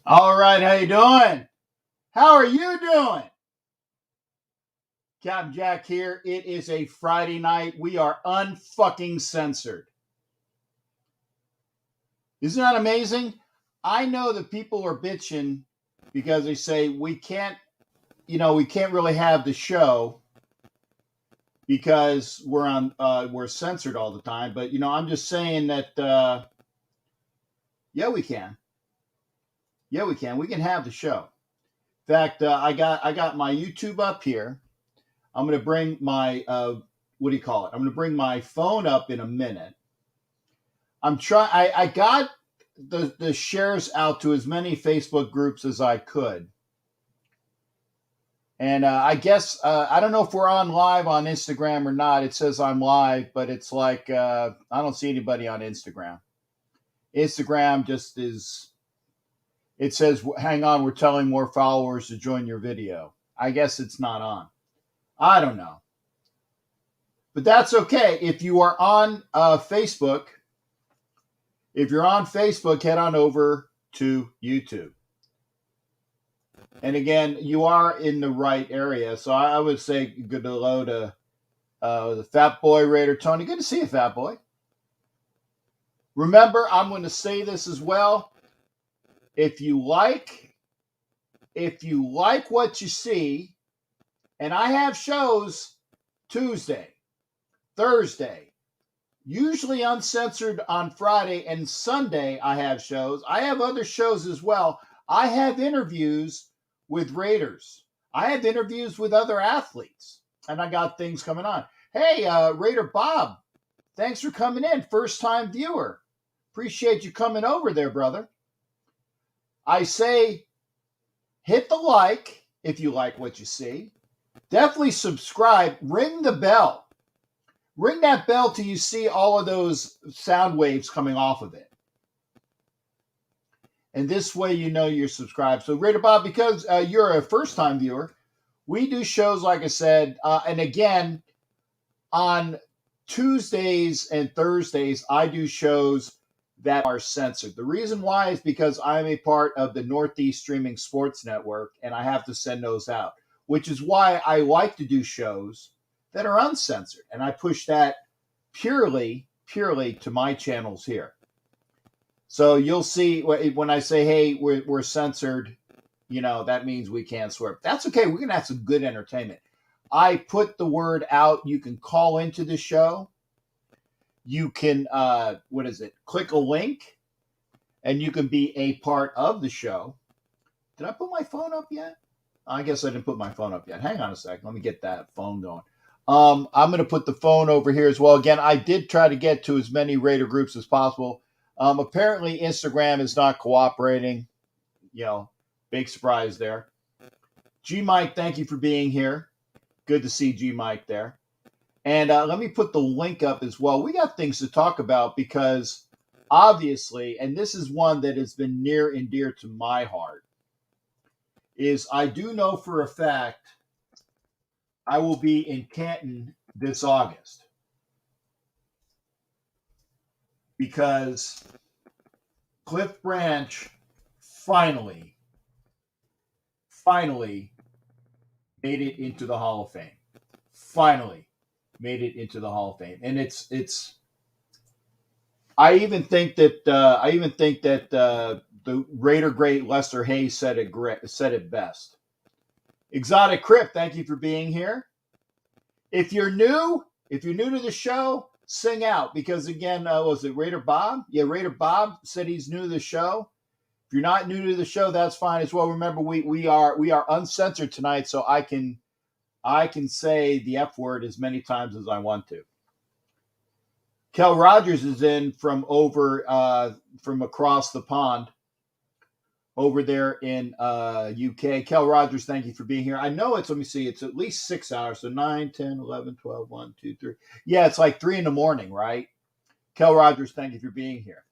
All right, how you doing? How are you doing? Captain Jack here. It is a Friday night. We are unfucking censored. Isn't that amazing? I know that people are bitching because they say we can't, we can't really have the show because we're censored all the time. But I'm just saying that yeah, we can. Yeah, we can. We can have the show. In fact, I got my YouTube up here. I'm going to bring my what do you call it? I'm going to bring my phone up in a minute. I got the shares out to as many Facebook groups as I could, and I guess I don't know if we're on live on Instagram or not. It says I'm live, but it's like I don't see anybody on Instagram. Instagram just is. It says, "Hang on, we're telling more followers to join your video." I guess it's not on. I don't know. But that's okay. If you are on Facebook, head on over to YouTube. And again, you are in the right area. So I would say good hello to the Fat Boy Raider Tony. Good to see you, Fat Boy. Remember, I'm going to say this as well. If you like what you see, and I have shows Tuesday, Thursday, usually uncensored on Friday, and Sunday I have shows. I have other shows as well. I have interviews with Raiders. I have interviews with other athletes, and I got things coming on. Hey, Raider Bob, thanks for coming in. First-time viewer. Appreciate you coming over there, brother. I say hit the like if you like what you see. Definitely subscribe. Ring the bell. Ring that bell till you see all of those sound waves coming off of it. And this way you know you're subscribed. So, Raider Bob, because you're a first-time viewer, we do shows, like I said, and again, on Tuesdays and Thursdays, I do shows that are censored. The reason why is because I'm a part of the Northeast Streaming Sports Network, and I have to send those out, which is why I like to do shows that are uncensored. And I push that purely to my channels here. So you'll see when I say, hey, we're censored, that means we can't swear. That's okay. We're going to have some good entertainment. I put the word out. You can call into the show. You can, click a link, and you can be a part of the show. Did I put my phone up yet? I guess I didn't put my phone up yet. Hang on a second. Let me get that phone going. I'm going to put the phone over here as well. Again, I did try to get to as many Raider groups as possible. Apparently, Instagram is not cooperating. Big surprise there. G Mike, thank you for being here. Good to see G Mike there. And let me put the link up as well. We got things to talk about because obviously, and this is one that has been near and dear to my heart, is I do know for a fact I will be in Canton this August because Cliff Branch finally made it into the Hall of Fame. Finally made it into the Hall of Fame. And it's I even think that the Raider great Lester Hayes said it best. Exotic Crypt, thank you for being here. If you're new to the show, sing out because again, was it Raider Bob? Yeah, Raider Bob said he's new to the show. If you're not new to the show, that's fine as well. Remember, we are uncensored tonight, so I can say the F word as many times as I want to. Kel Rogers is in from across the pond over there in UK. Kel Rogers, thank you for being here. I know it's at least 6 hours. So 9, 10, 11, 12, 1, 2, 3. Yeah, it's like 3 in the morning, right? Kel Rogers, thank you for being here.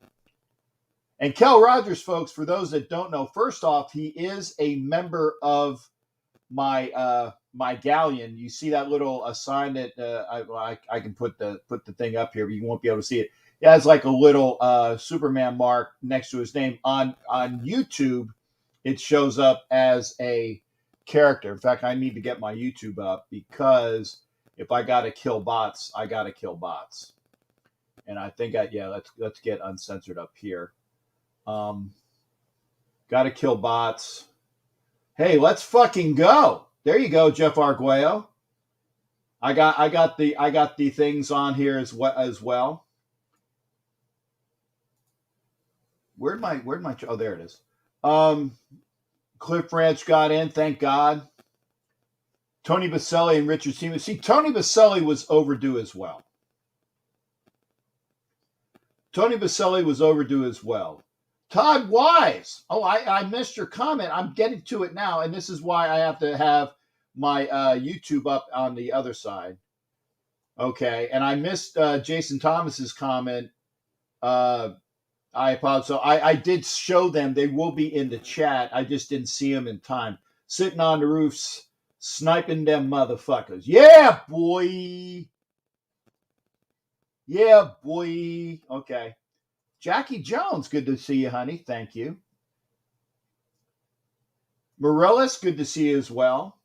And Kel Rogers, folks, for those that don't know, first off, he is a member of my galleon. You see that little sign that I can put the thing up here, but you won't be able to see it. It has like a little Superman mark next to his name. On YouTube, it shows up as a character. In fact, I need to get my YouTube up because if I got to kill bots, I got to kill bots. And I think let's get uncensored up here. Got to kill bots. Hey, let's fucking go. There you go, Jeff Arguello. I got the things on here as well. Where'd my oh, there it is. Cliff Ranch got in, thank God. Tony Baselli and Richard Seaman. See, Tony Baselli was overdue as well. Todd Wise. Oh, I missed your comment. I'm getting to it now, and this is why I have to have my YouTube up on the other side. Okay, and I missed Jason Thomas's comment. I apologize. So I did show them. They will be in the chat. I just didn't see them in time. Sitting on the roofs, sniping them motherfuckers. Yeah, boy. Yeah, boy. Okay. Jackie Jones, good to see you, honey. Thank you. Morellis, good to see you as well.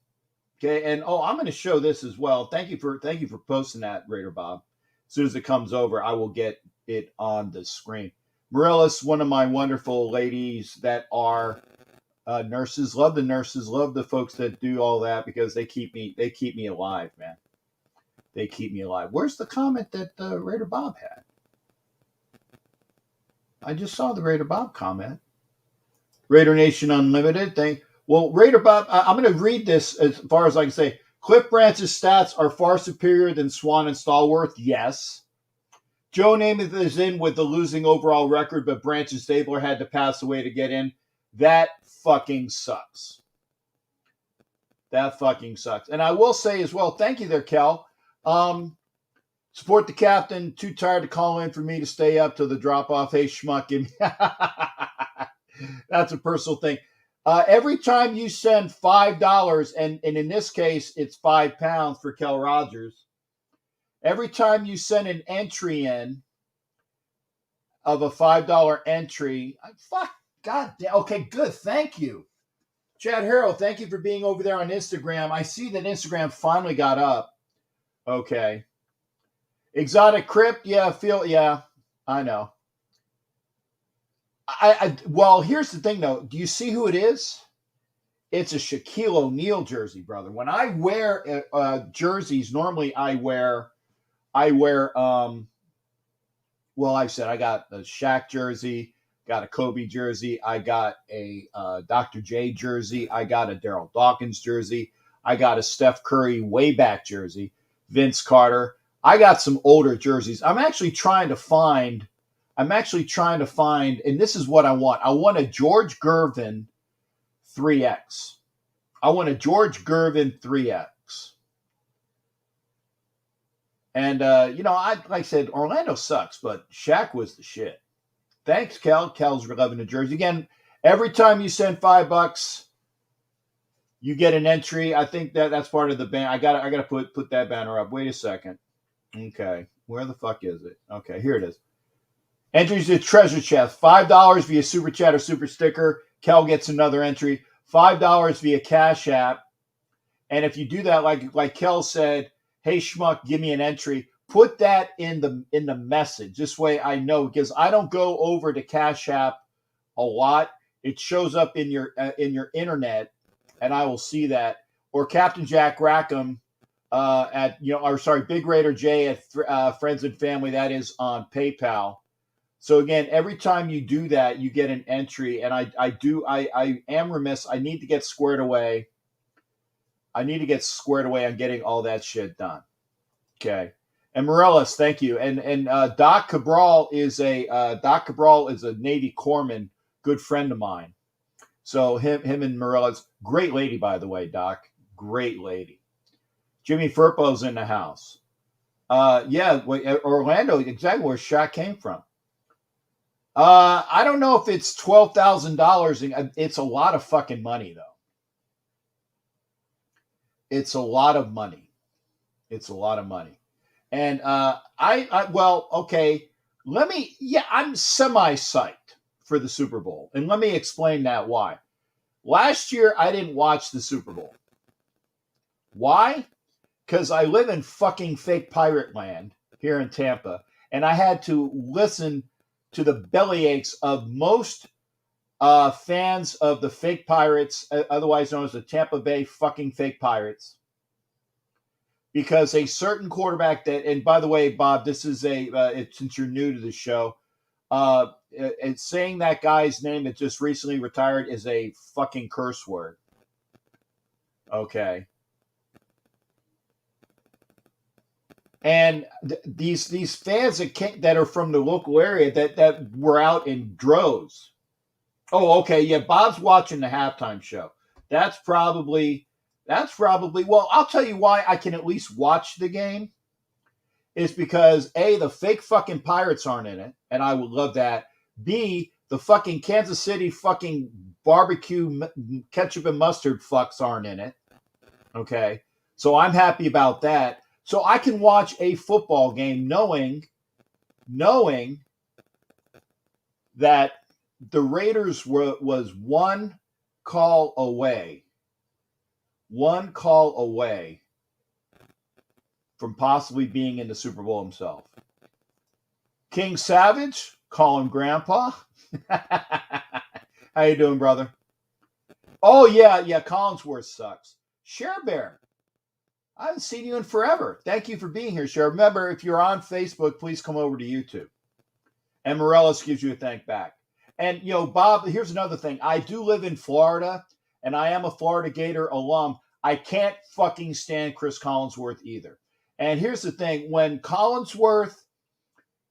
Okay, and I'm going to show this as well. Thank you for posting that, Raider Bob. As soon as it comes over, I will get it on the screen. Morellis, one of my wonderful ladies that are nurses. Love the nurses. Love the folks that do all that because they keep me alive, man. They keep me alive. Where's the comment that Raider Bob had? I just saw the Raider Bob comment. Raider Nation Unlimited. Well, Raider Bob, I'm going to read this as far as I can say. Cliff Branch's stats are far superior than Swan and Stallworth. Yes. Joe Namath is in with the losing overall record, but Branch and Stabler had to pass away to get in. That fucking sucks. That fucking sucks. And I will say as well, thank you there, Kel. Support the captain. Too tired to call in for me to stay up till the drop off. Hey, schmuck, give me. That's a personal thing. Every time you send $5, and in this case, it's £5 for Kel Rogers. Every time you send an entry in of a $5 entry, God damn. Okay, good. Thank you. Chad Harrell, thank you for being over there on Instagram. I see that Instagram finally got up. Okay. Exotic Crypt, yeah, I know. Well, here's the thing though. Do you see who it is? It's a Shaquille O'Neal jersey, brother. When I wear jerseys, normally I wear well, I said I got a Shaq jersey, got a Kobe jersey, I got a Dr. J jersey, I got a Daryl Dawkins jersey, I got a Steph Curry way back jersey, Vince Carter. I got some older jerseys. I'm actually trying to find, and this is what I want. I want a George Gervin 3X. I want a George Gervin 3X. And, like I said, Orlando sucks, but Shaq was the shit. Thanks, Kel. Kel's loving the jersey. Again, every time you send $5, you get an entry. I think that's part of the ban. I gotta put that banner up. Wait a second. Okay, where the fuck is it? Okay, here it is. Entries to treasure chest. $5 via super chat or super sticker. Kel gets another entry. $5 via Cash App. And if you do that, like Kel said, hey schmuck, give me an entry. Put that in the message. This way I know, because I don't go over to Cash App a lot. It shows up in your internet, and I will see that. Or Captain Jack Rackham Big Raider J at Friends and Family. That is on PayPal. So again, every time you do that, you get an entry, and I am remiss. I need to get squared away. on getting all that shit done. Okay. And Morellis, thank you. And Doc Cabral is a Navy corpsman, good friend of mine. So him and Morellis, great lady, by the way, Doc, great lady. Jimmy Furpo's in the house. Orlando, exactly where Shaq came from. I don't know if it's $12,000. It's a lot of fucking money, though. It's a lot of money. And I'm semi-psyched for the Super Bowl. And let me explain that why. Last year, I didn't watch the Super Bowl. Why? Because I live in fucking fake pirate land here in Tampa, and I had to listen to the bellyaches of most fans of the fake Pirates, otherwise known as the Tampa Bay fucking fake Pirates, because a certain quarterback that, and by the way, Bob, this is since you're new to the show, it's saying that guy's name that just recently retired is a fucking curse word. Okay. And these fans that are from the local area that were out in droves. Oh, okay, yeah. Bob's watching the halftime show. That's probably. Well, I'll tell you why I can at least watch the game. Is because A, the fake fucking Pirates aren't in it, and I would love that. B, the fucking Kansas City fucking barbecue ketchup and mustard fucks aren't in it. Okay, so I'm happy about that. So I can watch a football game knowing that the Raiders was one call away from possibly being in the Super Bowl himself. King Savage, call him Grandpa. How you doing, brother? Oh, yeah, Collinsworth sucks. Share Bear, I haven't seen you in forever. Thank you for being here, Share. Remember, if you're on Facebook, please come over to YouTube. And Morellis gives you a thank back. And, Bob, here's another thing. I do live in Florida, and I am a Florida Gator alum. I can't fucking stand Chris Collinsworth either. And here's the thing. When Collinsworth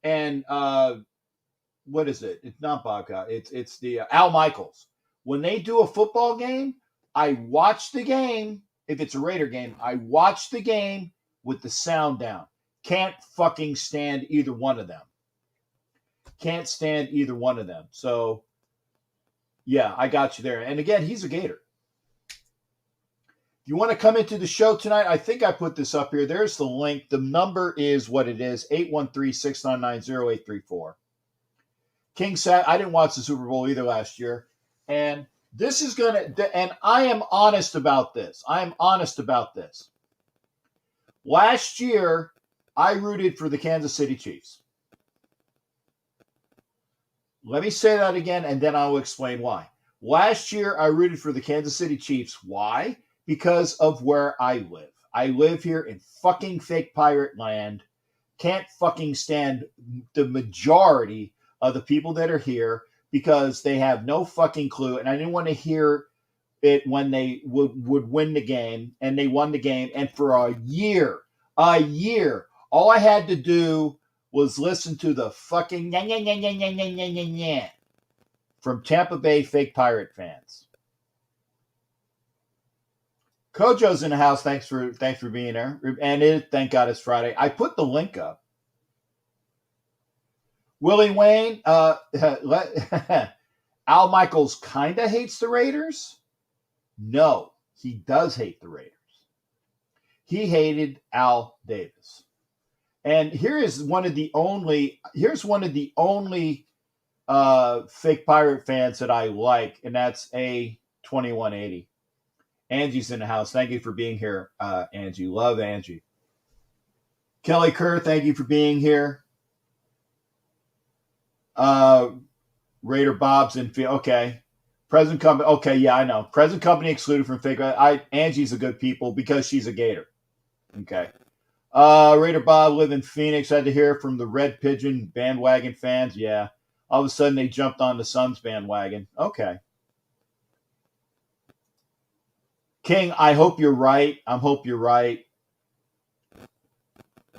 and, what is it? It's not Bobcat. It's the Al Michaels. When they do a football game, I watch the game. If it's a Raider game, I watch the game with the sound down. Can't fucking stand either one of them. So, yeah, I got you there. And again, he's a Gator. If you want to come into the show tonight, I think I put this up here. There's the link. The number is what it is, 813-699-0834. King said, I didn't watch the Super Bowl either last year. And this is and I am honest about this. Last year, I rooted for the Kansas City Chiefs. Let me say that again, and then I'll explain why. Last year, I rooted for the Kansas City Chiefs. Why? Because of where I live. I live here in fucking fake pirate land. Can't fucking stand the majority of the people that are here because they have no fucking clue. And I didn't want to hear it when they would win the game, and they won the game. And for a year, all I had to do was listen to the fucking from Tampa Bay fake pirate fans. Kojo's in the house. Thanks for being there. And thank God it's Friday. I put the link up. Willie Wayne, Al Michaels kind of hates the Raiders. No, he does hate the Raiders. He hated Al Davis. And here's one of the only fake pirate fans that I like, and that's A2180. Angie's in the house. Thank you for being here, Angie. Love Angie. Kelly Kerr, thank you for being here. Raider Bob's in field. Okay. Present company. Okay, yeah, I know. Present company excluded from fake. Angie's a good people because she's a Gator. Okay. Raider Bob live in Phoenix. I had to hear from the Red Pigeon bandwagon fans. Yeah. All of a sudden they jumped on the Suns bandwagon. Okay. King, I hope you're right. Hope you're right.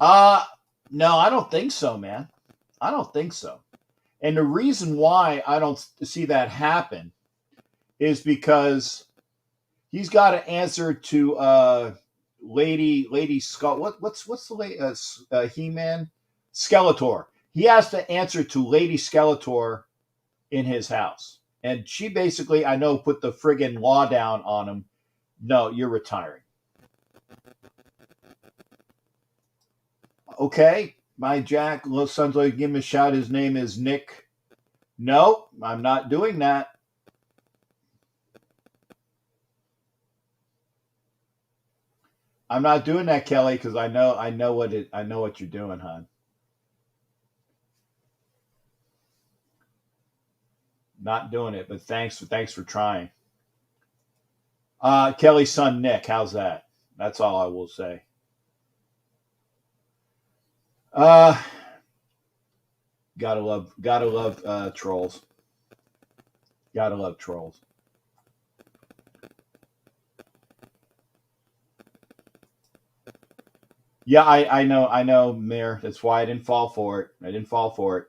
No, I don't think so, man. I don't think so. And the reason why I don't see that happen is because he's got to answer to Lady Skull. What's the lady He-Man? Skeletor. He has to answer to Lady Skeletor in his house. And she basically, I know, put the friggin' law down on him. No, you're retiring. Okay. My Jack, sounds like give him a shout. His name is Nick. No, I'm not doing that. I'm not doing that, Kelly, because I know what you're doing, hon. Not doing it, but thanks for trying. Kelly's son Nick, how's that? That's all I will say. Gotta love trolls. Gotta love trolls. Yeah, I know, Mayor. That's why I didn't fall for it.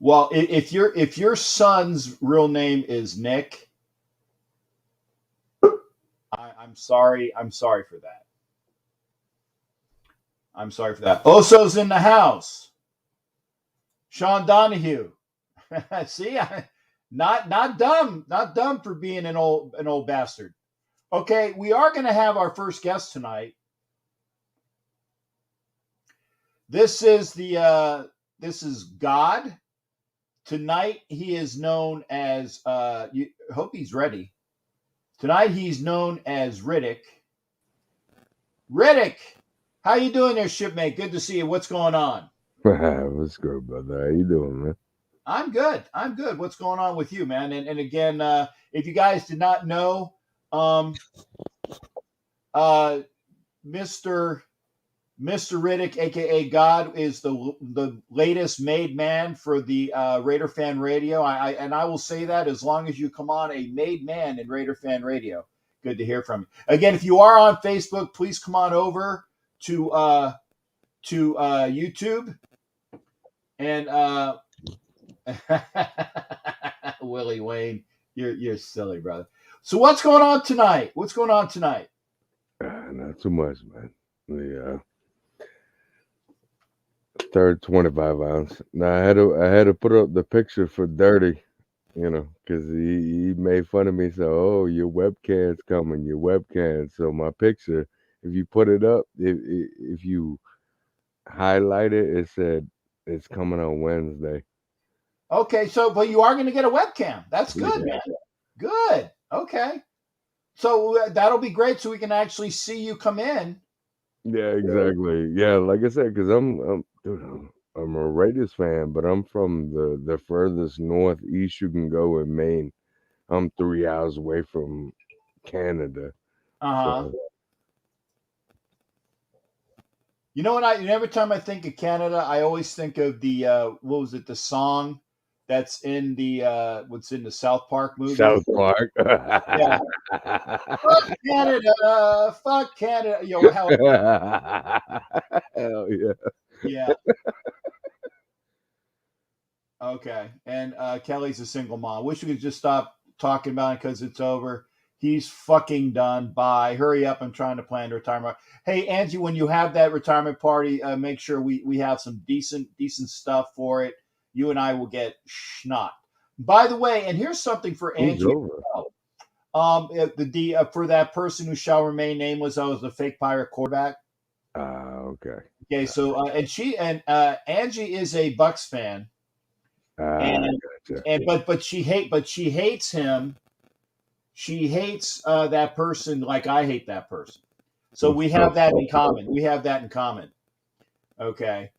Well, if your son's real name is Nick, I'm sorry. I'm sorry for that. Oso's in the house. Sean Donahue. See, not dumb for being an old bastard. Okay, we are going to have our first guest tonight. This is God. Tonight he is known as. Hope he's ready. Tonight he's known as Riddick. Riddick, how you doing there, shipmate? Good to see you. What's going on? What's good, brother? How you doing, man? I'm good. What's going on with you, man? And again, if you guys did not know, Mr. Riddick, aka God, is the latest made man for the Raider Fan Radio. I will say that as long as you come on a made man in Raider Fan Radio. Good to hear from you. Again, if you are on Facebook, please come on over to YouTube and Willie Wayne, you're silly, brother. So what's going on tonight? Not too much, man. The third 25 ounce. Now I had to put up the picture for Dirty, because he made fun of me. So, oh, your webcam's coming, your webcam. So my picture, if you put it up, if you highlight it, it said it's coming on Wednesday. Okay, but you are going to get a webcam. That's good, man. Good. Okay. So that'll be great so we can actually see you come in. Yeah, exactly. Yeah, like I said, because I'm a Raiders fan, but I'm from the furthest northeast you can go in Maine. I'm 3 hours away from Canada. So. You know what? Every time I think of Canada, I always think of the what was it? The song that's in the what's in the South Park movie. South Park. Yeah. Fuck Canada. Fuck Canada. Yo, hell yeah. Yeah. Okay. And Kelly's a single mom. Wish we could just stop talking about it because it's over. He's fucking done. Bye. Hurry up. I'm trying to plan retirement. Hey, Angie, when you have that retirement party, make sure we have some decent stuff for it. You and I will get schnot. By the way, and here's something for Angie. For that person who shall remain nameless, I was the fake pirate quarterback. Okay. Okay, so Angie is a Bucks fan. But she hates him. She hates that person like I hate that person. So we have that in common. Okay.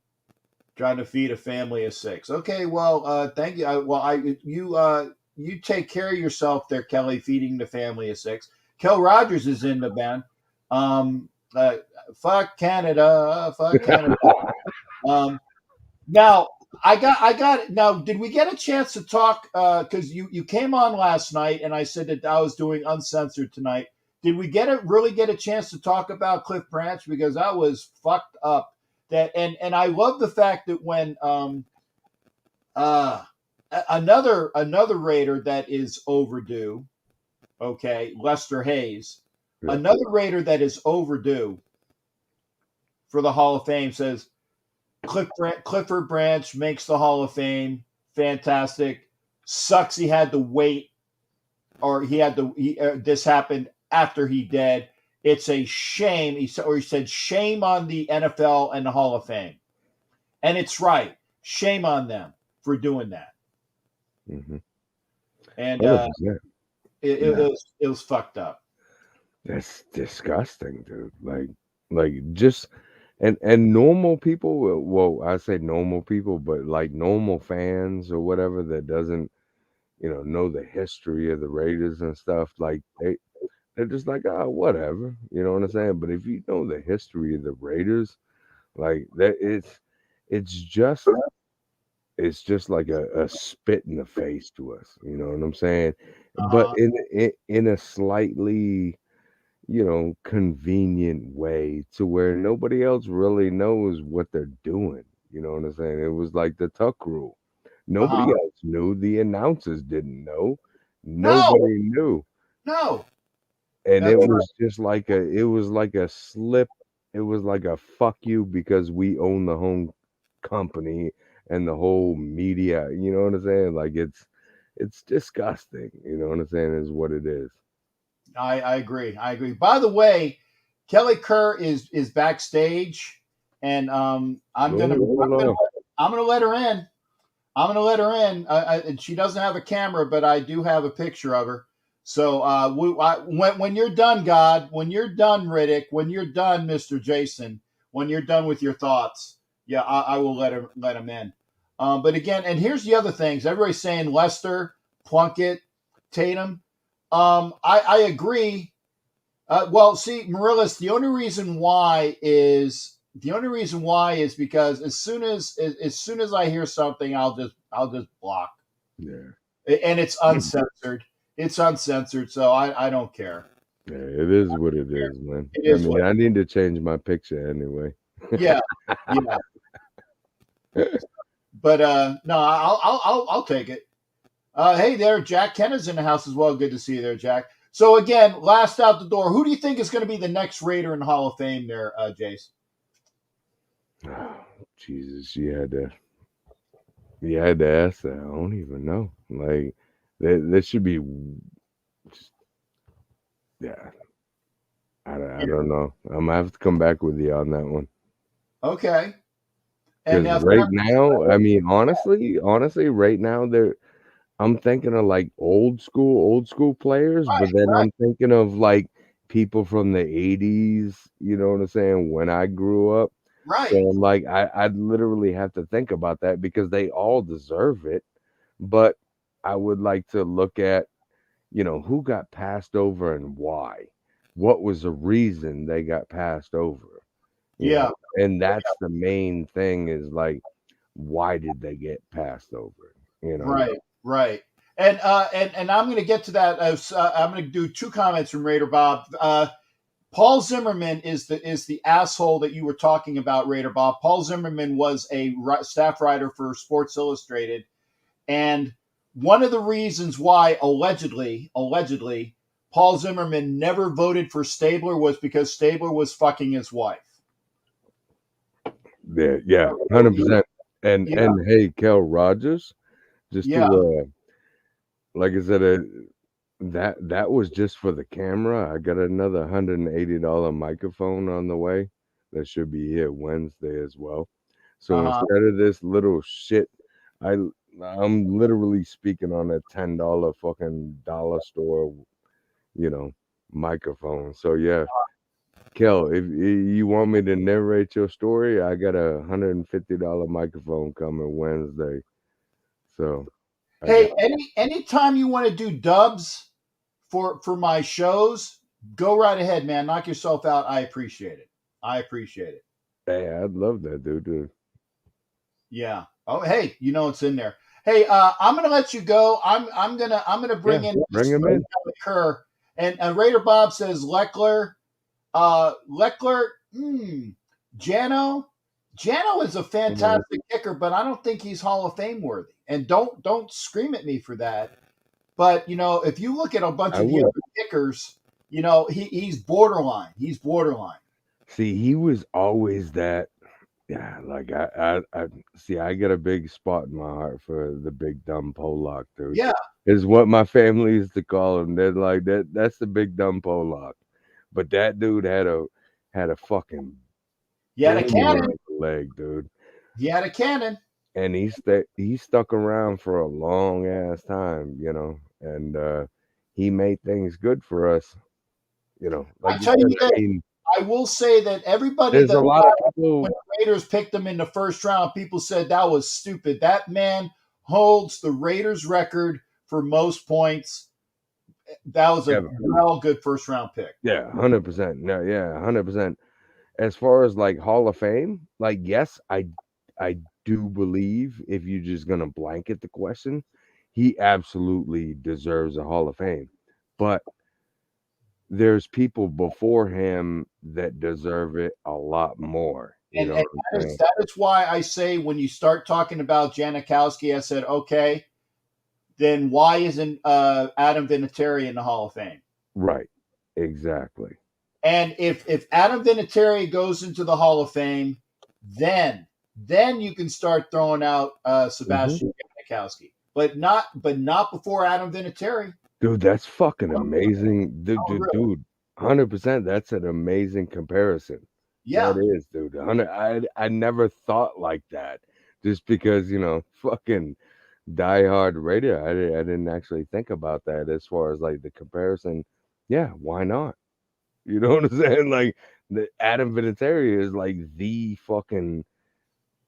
Trying to feed a family of 6. Okay, well, thank you. You take care of yourself there, Kelly, feeding the family of 6. Kel Rogers is in the band. Fuck Canada. Now I got. Now, did we get a chance to talk? Because you came on last night, and I said that I was doing Uncensored tonight. Did we really get a chance to talk about Cliff Branch? Because I was fucked up. And I love the fact that when another Raider that is overdue, okay, Lester Hayes, another Raider that is overdue for the Hall of Fame says Clifford Branch makes the Hall of Fame. Fantastic. Sucks he had to wait, or this happened after he dead. It's a shame. He said shame on the NFL and the Hall of Fame. And it's right. Shame on them for doing that. Mm-hmm. And It was fucked up. That's disgusting, dude. Like just and normal people. Well, I say normal people, but like normal fans or whatever that doesn't know the history of the Raiders and stuff. Like they're just like, oh, whatever. You know what I'm saying? But if you know the history of the Raiders, like that, it's just like a spit in the face to us. You know what I'm saying? But Uh-huh. in a slightly convenient way to where nobody else really knows what they're doing. You know what I'm saying? It was like the Tuck rule. Nobody Uh-huh. else knew. The announcers didn't know. No, Nobody knew. no. And That's it right. was just like a slip. It was like a fuck you because we own the home company and the whole media. You know what I'm saying? Like it's disgusting. You know what I'm saying? Is what it is. I agree. I agree. By the way, Kelly Kerr is backstage, and Hold on. I'm gonna let her in. I'm gonna let her in. And she doesn't have a camera, but I do have a picture of her. So when you're done, God, when you're done, Riddick, when you're done, Mister Jason, when you're done with your thoughts, yeah, I will let him in. But again, and here's the other things. Everybody's saying Lester, Plunkett, Tatum. I agree. Well, see, Marillis, the only reason why is because as soon as I hear something, I'll just block, Yeah. and it's uncensored. It's uncensored, so I don't care. Yeah, it is what it is, man. It I is mean, what. I need to change my picture anyway. Yeah, yeah. But no, I'll take it. Hey there, Jack Kenna's in the house as well. Good to see you there, Jack. So again, last out the door. Who do you think is going to be the next Raider in the Hall of Fame there, Jace? Oh, Jesus, you had to ask that. I don't even know. Like that should be. Yeah, I don't know. I'm gonna have to come back with you on that one. Okay. And Because now, right now, I mean, honestly, right now, I'm thinking of like old school players, but then right, I'm thinking of like people from the '80s. You know what I'm saying? When I grew up, so right. I'm like, I'd literally have to think about that because they all deserve it. But I would like to look at, who got passed over and why. What was the reason they got passed over? Yeah, And that's the main thing is like, why did they get passed over? You know, right, right. And I'm going to get to that. I'm going to do two comments from Raider Bob. Paul Zimmerman is the asshole that you were talking about, Raider Bob. Paul Zimmerman was a staff writer for Sports Illustrated, and one of the reasons why allegedly Paul Zimmerman never voted for Stabler was because Stabler was fucking his wife. yeah, 100%. Yeah, And hey, Kel Rogers, just yeah, to like I said, that was just for the camera. I got another $180 microphone on the way that should be here Wednesday as well. So uh-huh. instead of this little shit, I I'm literally speaking on a $10 fucking dollar store, you know, microphone. So yeah, Kel, if you want me to narrate your story, I got a $150 microphone coming Wednesday. So I got. Hey, anytime you want to do dubs for my shows, go right ahead, man. Knock yourself out. I appreciate it. I appreciate it. Hey, I'd love that, dude. Yeah. Oh, hey, you know it's in there. Hey, I'm gonna let you go. I'm gonna bring Yeah, in bring this him in. Kerr, and Raider Bob says Leckler. Leckler. Jano. Jano is a Mhm. fantastic kicker, but I don't think he's Hall of Fame worthy. And don't scream at me for that. But if you look at a bunch I of the would other kickers, he's borderline. He's borderline. see. He was always that. Yeah, like I see. I get a big spot in my heart for the big dumb Pollock, dude. Yeah, Is what my family used to call him. They're like that. That's the big dumb Pollock. But that dude had a fucking he had a banger cannon. of a leg, dude. He had a cannon. And he stuck around for a long ass time, and he made things good for us. You know, I like you tell said. you I that mean, I will say that everybody there's that a lot of when people. the Raiders picked him in the first round, people said that was stupid. That man holds the Raiders record for most points. That was Yeah, a well good first round pick. yeah, 100%. No, yeah, 100%. As far as like Hall of Fame, like yes, I do believe if you're just gonna blanket the question, he absolutely deserves a Hall of Fame. But there's people before him that deserve it a lot more. You know And what I'm that is saying? that is why I say when you start talking about Janikowski, I said, okay, then why isn't Adam Vinatieri in the Hall of Fame? Right. Exactly. And if Adam Vinatieri goes into the Hall of Fame, then you can start throwing out hmm Sebastian Janikowski, but not before Adam Vinatieri. Dude, that's fucking Oh, really? amazing. Oh, really? 100%. That's an amazing comparison. That Yeah. is, dude. 100, I never thought like that. Just because, fucking diehard radio. I didn't actually think about that as far as like the comparison. Yeah, why not? You know what I'm saying? Like the Adam Vinatieri is like the fucking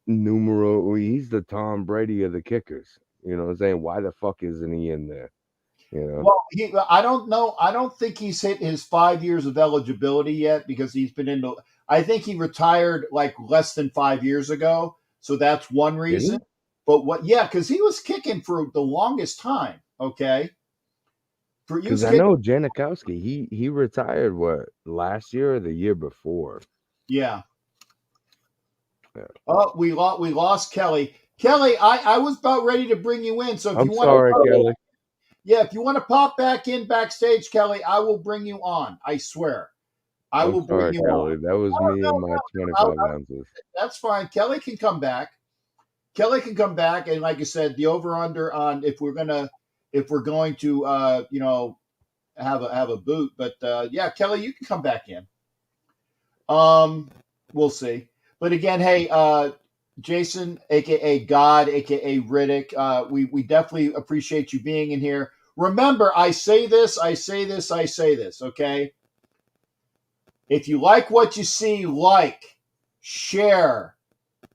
numero. He's the Tom Brady of the kickers. You know what I'm saying? Why the fuck isn't he in there? You know? Well, I don't know. I don't think he's hit his 5 years of eligibility yet because he's been in the. I think he retired like less than 5 years ago, so that's one Did reason. he? But what? Yeah, because he was kicking for the longest time. Okay, for he Because was I kicking. know Janikowski, he retired what last year or the year before. Yeah. Yeah. Oh, we lost Kelly. Kelly, I was about ready to bring you in. So if I'm you want to, sorry, Kelly. yeah, if you want to pop back in backstage, Kelly, I will bring you on. I swear, I I'm will bring sorry, you on. Kelly. That was No, me no, and my no, 25 ounces. that's fine. Kelly can come back. Kelly can come back, and like I said, the over under on if we're going to have a boot. But yeah, Kelly, you can come back in. We'll see. But again, hey, Jason, aka God, aka Riddick, we definitely appreciate you being in here. Remember, I say this, I say this, I say this. Okay, if you like what you see, like, share,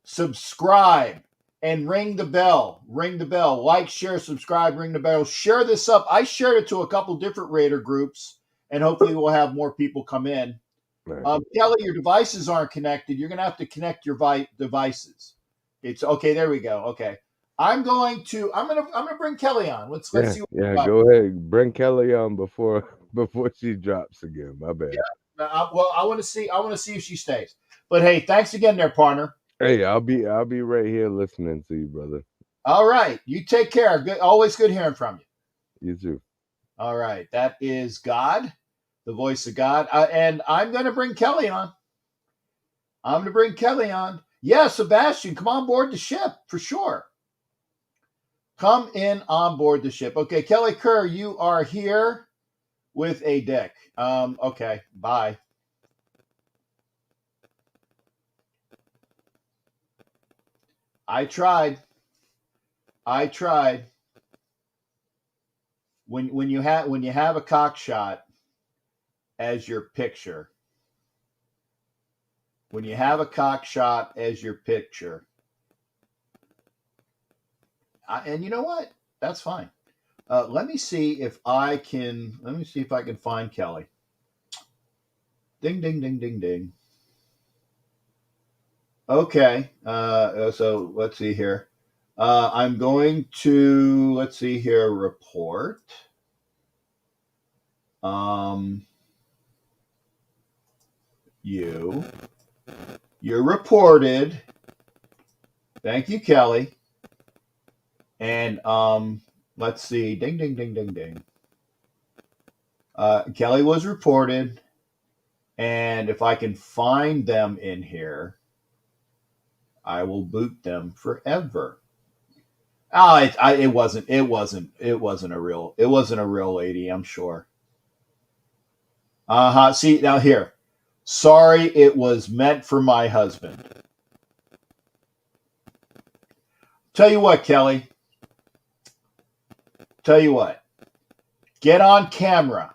subscribe, and ring the bell. Ring the bell. Like, share, subscribe, ring the bell. Share this up. I shared it to a couple different Raider groups, and hopefully we'll have more people come in. Right. Kelly, your devices aren't connected. You're going to have to connect your devices. It's okay. There we go. Okay. I'm going to bring Kelly on. Let's Yeah, see what yeah. we got. Go ahead. Bring Kelly on before before she drops again. My bad. Well, I want to see if she stays. But hey, thanks again there, partner. Hey, I'll be right here listening to you, brother. All right. You take care. Good, always good hearing from you. You too. All right. That is God, the voice of God. And I'm going to bring Kelly on. Yeah, Sebastian, come on board the ship for sure. Come in on board the ship. Okay, Kelly Kerr, you are here with a deck. Okay, bye. I tried. When you have a cock shot as your picture, when you have a cock shot as your picture, and you know what? That's fine. Let me see if I can. Let me see if I can find Kelly. Ding, ding, ding, ding, ding. Okay. So let's see here. I'm going to let's see here. Report. Um, you. You're reported. Thank you, Kelly. And let's see. Ding, ding, ding, ding, ding. Kelly was reported, and if I can find them in here, I will boot them forever. Oh, it wasn't. It wasn't a real. It wasn't a real lady. I'm sure. Uh-huh. See, now here. Sorry, it was meant for my husband. Tell you what, Kelly. Tell you what. Get on camera.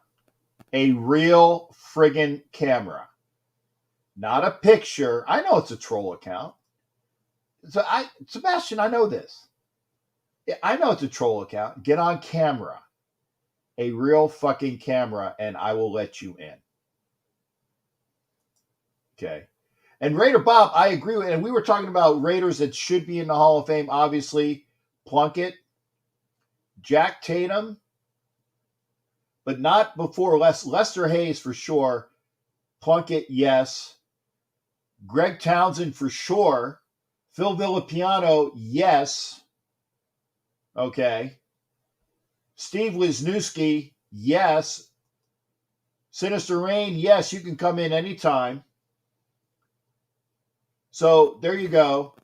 A real friggin' camera. Not a picture. I know it's a troll account. So Sebastian, I know this. I know it's a troll account. Get on camera. A real fucking camera, and I will let you in. Okay. And Raider Bob, I agree with, and we were talking about Raiders that should be in the Hall of Fame. Obviously, Plunkett, Jack Tatum, but not before Lester Hayes for sure. Plunkett, yes. Greg Townsend for sure. Phil Villapiano, yes. Okay. Steve Wisniewski, yes. Sinister Rain, yes, you can come in anytime. So there you go.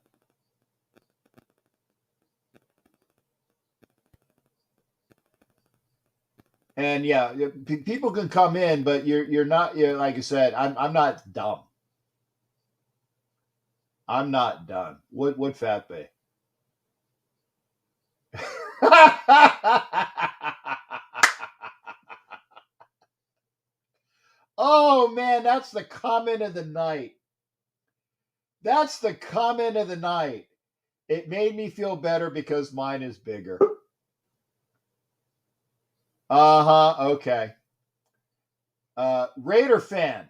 And yeah, people can come in, but you're not. Like I said, I'm not dumb. I'm not done. What Fat Bay? Oh man, that's the comment of the night. That's the comment of the night. It made me feel better because mine is bigger. Okay. Raiders fan.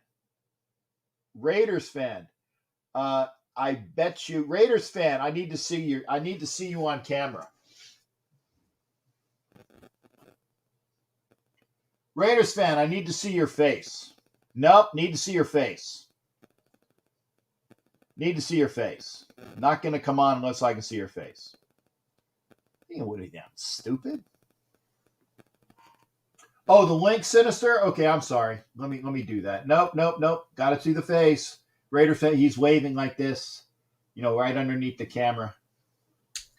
I bet you, Raiders fan. I need to see you. I need to see you on camera. Raiders fan, I need to see your face. Nope, need to see your face. Need to see your face. Not going to come on unless I can see your face. What are you doing? Stupid? Oh, the link, Sinister? Okay, I'm sorry. Let me do that. Nope. Got to see the face. Raider fan, he's waving like this, right underneath the camera.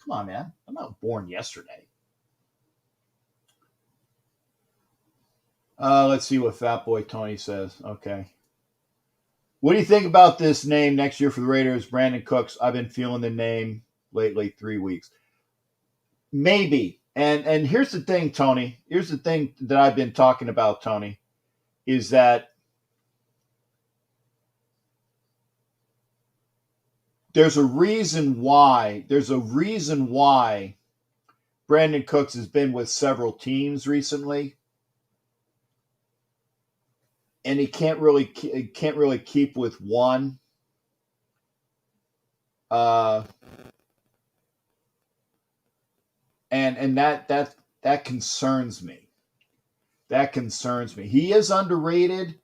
Come on, man. I'm not born yesterday. Let's see what Fat Boy Tony says. Okay. What do you think about this name next year for the Raiders? Brandon Cooks. I've been feeling the name lately, 3 weeks. Maybe. And here's the thing, Tony. Here's the thing that I've been talking about, Tony, is that there's a reason why Brandon Cooks has been with several teams recently. And he can't really keep with one. And that concerns me. That concerns me. He is underrated,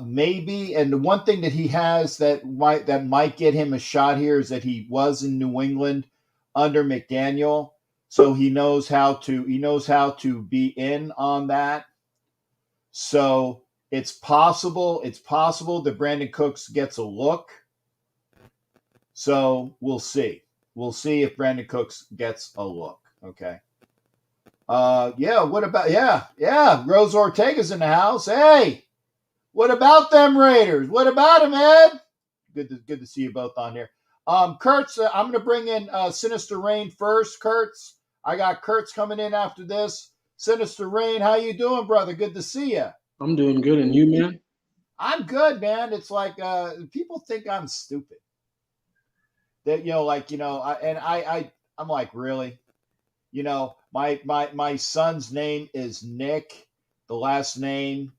maybe. And the one thing that he has that might get him a shot here is that he was in New England under McDaniel, so he knows how to be in on that. So it's possible that Brandon Cooks gets a look. So we'll see. We'll see if Brandon Cooks gets a look. Okay. What about Rose Ortega's in the house. Hey, what about them Raiders? What about him, Ed? Good to see you both on here. Kurtz, I'm going to bring in Sinister Rain first. Kurtz, I got Kurtz coming in after this. Sinister Rain, how you doing, brother? Good to see you. I'm doing good, and you, man? I'm good, man. It's like people think I'm stupid. That I'm like, really? My son's name is Nick. The last name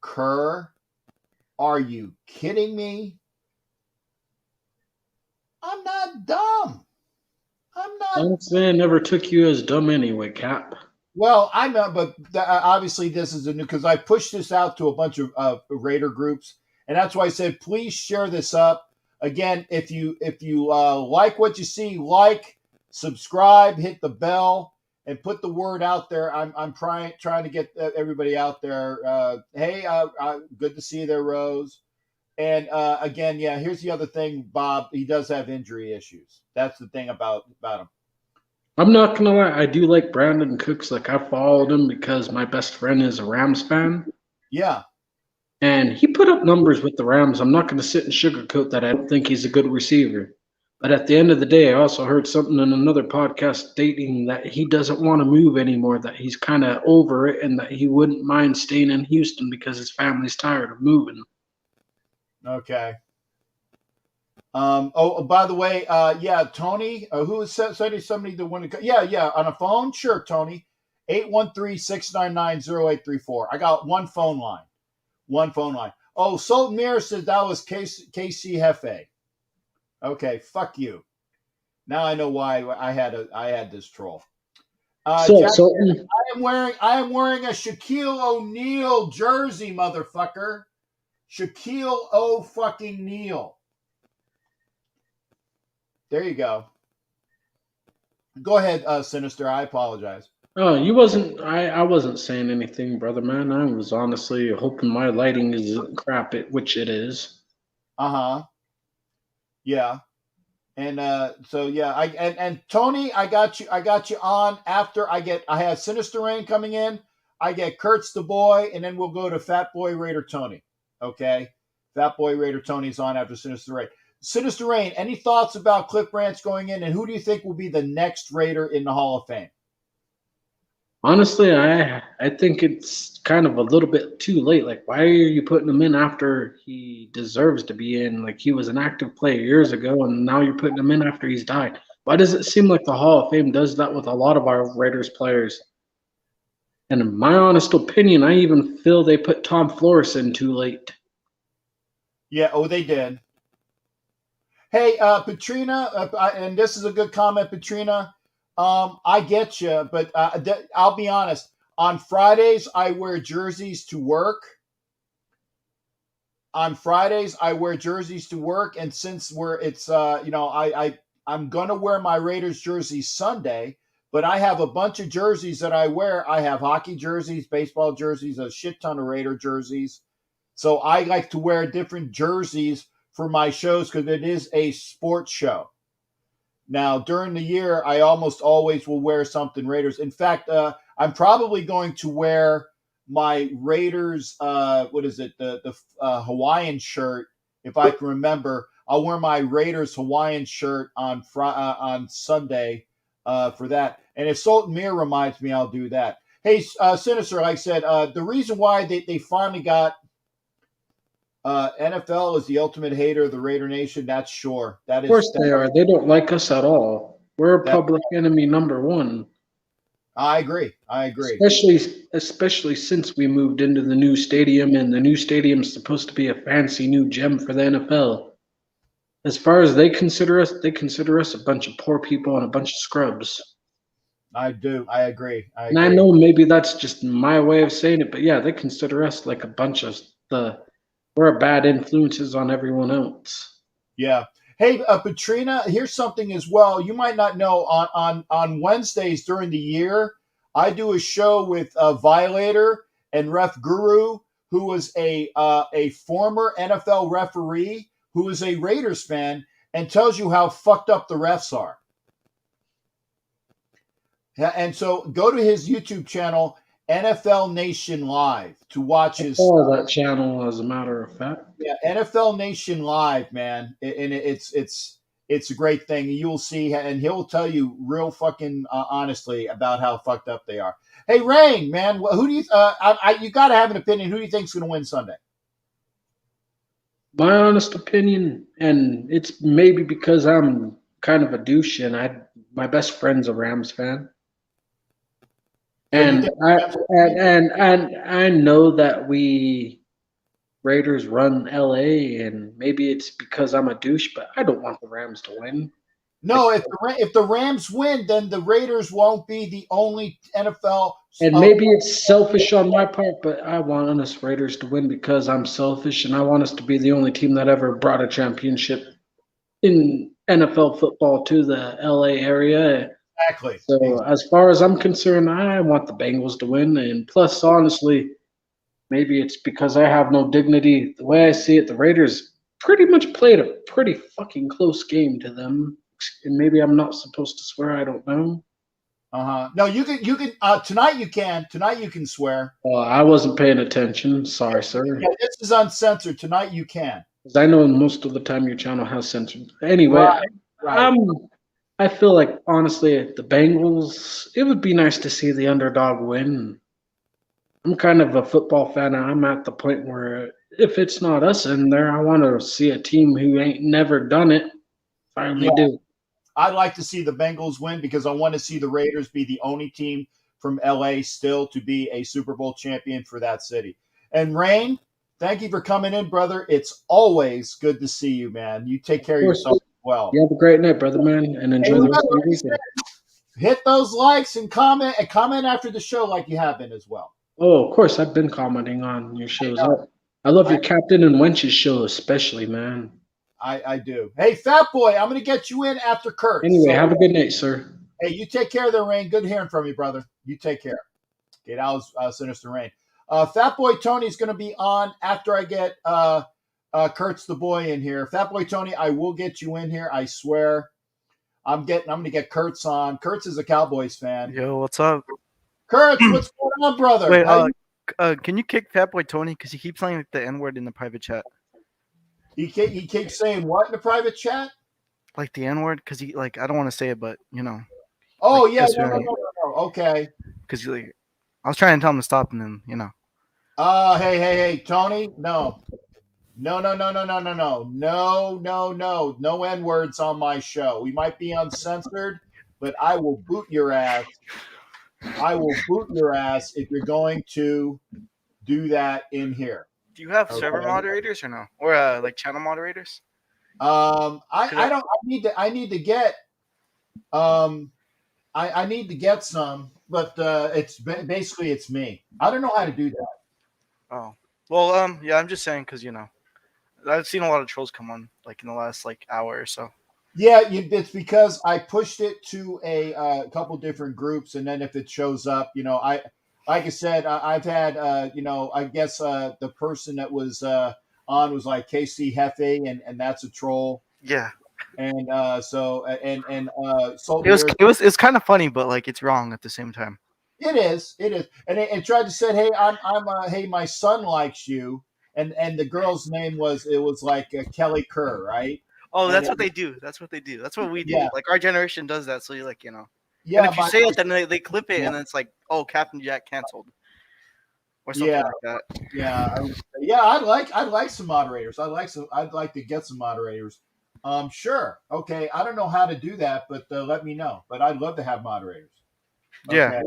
Kerr. Are you kidding me? I'm not dumb. I'm not. Honestly, I never took you as dumb anyway, Cap. Well, I'm not, but obviously this is a new, because I pushed this out to a bunch of Raider groups, and that's why I said please share this up. Again, if you like what you see, subscribe, hit the bell, and put the word out there. I'm trying to get everybody out there. Hey, good to see you there, Rose. And again, here's the other thing, Bob. He does have injury issues. That's the thing about him. I'm not going to lie. I do like Brandon Cooks. Like, I followed him because my best friend is a Rams fan. Yeah. And he put up numbers with the Rams. I'm not going to sit and sugarcoat that. I don't think he's a good receiver. But at the end of the day, I also heard something in another podcast stating that he doesn't want to move anymore, that he's kind of over it, and that he wouldn't mind staying in Houston because his family's tired of moving. Okay. Oh, by the way, yeah, Tony, who is sending somebody to want to? Yeah, on a phone, sure, Tony, 813-699-0834. I got one phone line. Oh, Sultan Mir says that was KC Hefe. Okay, fuck you. Now I know why I had this troll. Jack, Sultan, I am wearing a Shaquille O'Neal jersey, motherfucker. Shaquille O fucking Neal. There you go. Go ahead, Sinister. I apologize. oh, you wasn't. I wasn't saying anything, brother man. I was honestly hoping my lighting isn't crap, which it is. Yeah. And so yeah, and Tony, I got you on after I have Sinister Rain coming in. I get Kurtz the boy, and then we'll go to Fat Boy Raider Tony. Okay, Fat Boy Raider Tony's on after Sinister Rain. Sinister Rain, any thoughts about Cliff Branch going in, and who do you think will be the next Raider in the Hall of Fame? Honestly, I think it's kind of a little bit too late. Like, why are you putting him in after he deserves to be in? Like, he was an active player years ago, and now you're putting him in after he's died. Why does it seem like the Hall of Fame does that with a lot of our Raiders players? And in my honest opinion, I even feel they put Tom Flores in too late. Yeah, they did. Hey, Patrina, and this is a good comment, Patrina. I get you, but I'll be honest. On Fridays, I wear jerseys to work. And since I'm gonna wear my Raiders jersey Sunday, but I have a bunch of jerseys that I wear. I have hockey jerseys, baseball jerseys, a shit ton of Raider jerseys. So I like to wear different jerseys for my shows because it is a sports show. Now, during the year, I almost always will wear something Raiders. In fact, I'm probably going to wear my Raiders, the Hawaiian shirt, if I can remember. I'll wear my Raiders Hawaiian shirt on Sunday for that. And if Sultan Mir reminds me, I'll do that. Hey, Sinister, like I said, the reason why they finally got NFL is the ultimate hater of the Raider Nation. That's sure. That is. Of course they are. They don't like us at all. We're public enemy number one. I agree. Especially since we moved into the new stadium, and the new stadium's supposed to be a fancy new gem for the NFL. As far as they consider us a bunch of poor people and a bunch of scrubs. I do. I agree. And I know maybe that's just my way of saying it, but yeah, they consider us like a bunch of we're bad influences on everyone else. Yeah. Hey, Patrina, here's something as well. You might not know. On Wednesdays during the year, I do a show with Violator and Ref Guru, who was a former NFL referee who is a Raiders fan and tells you how fucked up the refs are. Yeah, and so go to his YouTube channel, NFL Nation Live, to watch his. That channel, as a matter of fact. Yeah, NFL Nation Live, man, and it's a great thing. You'll see, and he'll tell you real fucking honestly about how fucked up they are. Hey, Rain, man, who do you? You got to have an opinion. Who do you think's going to win Sunday? My honest opinion, and it's maybe because I'm kind of a douche, and my best friend's a Rams fan. And I know that we Raiders run LA, and maybe it's because I'm a douche, but I don't want the Rams to win. No, if the Rams win, then the Raiders won't be the only NFL. And maybe it's selfish on my part, but I want us Raiders to win because I'm selfish, and I want us to be the only team that ever brought a championship in NFL football to the LA area. Exactly. So as far as I'm concerned, I want the Bengals to win. And plus, honestly, maybe it's because I have no dignity. The way I see it, the Raiders pretty much played a pretty fucking close game to them. And maybe I'm not supposed to swear. I don't know. No, you can. Tonight you can. Tonight you can swear. Well, I wasn't paying attention. Sorry, sir. Yeah, this is uncensored. Tonight you can. Because I know most of the time your channel has censored. Anyway, right. Right. I feel like honestly, the Bengals. It would be nice to see the underdog win. I'm kind of a football fan, and I'm at the point where if it's not us in there, I want to see a team who ain't never done it finally Yeah. do. I'd like to see the Bengals win because I want to see the Raiders be the only team from LA still to be a Super Bowl champion for that city. And Rain, thank you for coming in, brother. It's always good to see you, man. You take care Of of course, yourself well. you have a great night, brother man, and Hey, enjoy the rest remember, of your like I said, weekend. hit those likes and comment after the show like you have been as well. Oh, of course, I've been commenting on your shows. know. I love I- your Captain and Wench's show, especially, man. I do. Hey, Fat Boy, I'm going to get you in after Kurt. Anyway, So, have a good night, sir. hey, you take care there, Rain. Good hearing from you, brother. You take care. Okay, that was Sinister Rain. Fat Boy Tony's going to be on after I get Kurt's the boy in here. Fat Boy Tony, I will get you in here. I swear. I'm going to get Kurt's on. Kurt's is a Cowboys fan. Yo, what's up? Kurt's, what's going on, brother? Wait, can you kick Fat Boy Tony? Because he keeps saying like the N-word in the private chat. He keeps saying what in the private chat? Like the N-word? Because he, like, I don't want to say it, but, you know. Oh, like, yeah. No. Okay. Because, like, I was trying to tell him to stop, and then, you know. Hey, Tony, no. No N-words on my show. We might be uncensored, but I will boot your ass. I will boot your ass if you're going to do that in here. Do you have server moderators or no? Or, like, channel moderators? I need to get some, but it's basically it's me. I don't know how to do that. Oh. Well, yeah, I'm just saying because, you know, I've seen a lot of trolls come on, like, in the last, like, hour or so. Yeah, it's because I pushed it to a couple different groups, and then if it shows up, you know, like I said, I've had, you know, I guess the person that was on was like KC Hefe, and that's a troll. Yeah. And so it's kind of funny, but like it's wrong at the same time. It is, and tried to say, hey, hey, my son likes you, and the girl's name was like Kelly Kerr, right? Oh, that's what they do. That's what they do. That's what we do. Yeah. Like our generation does that. So you like, you know. Yeah. And if you say it, then they clip it, and then it's like, oh, Captain Jack canceled, or something like that. Yeah. I'd like some moderators. I'd like to get some moderators. Sure. Okay. I don't know how to do that, but let me know. But I'd love to have moderators. Okay.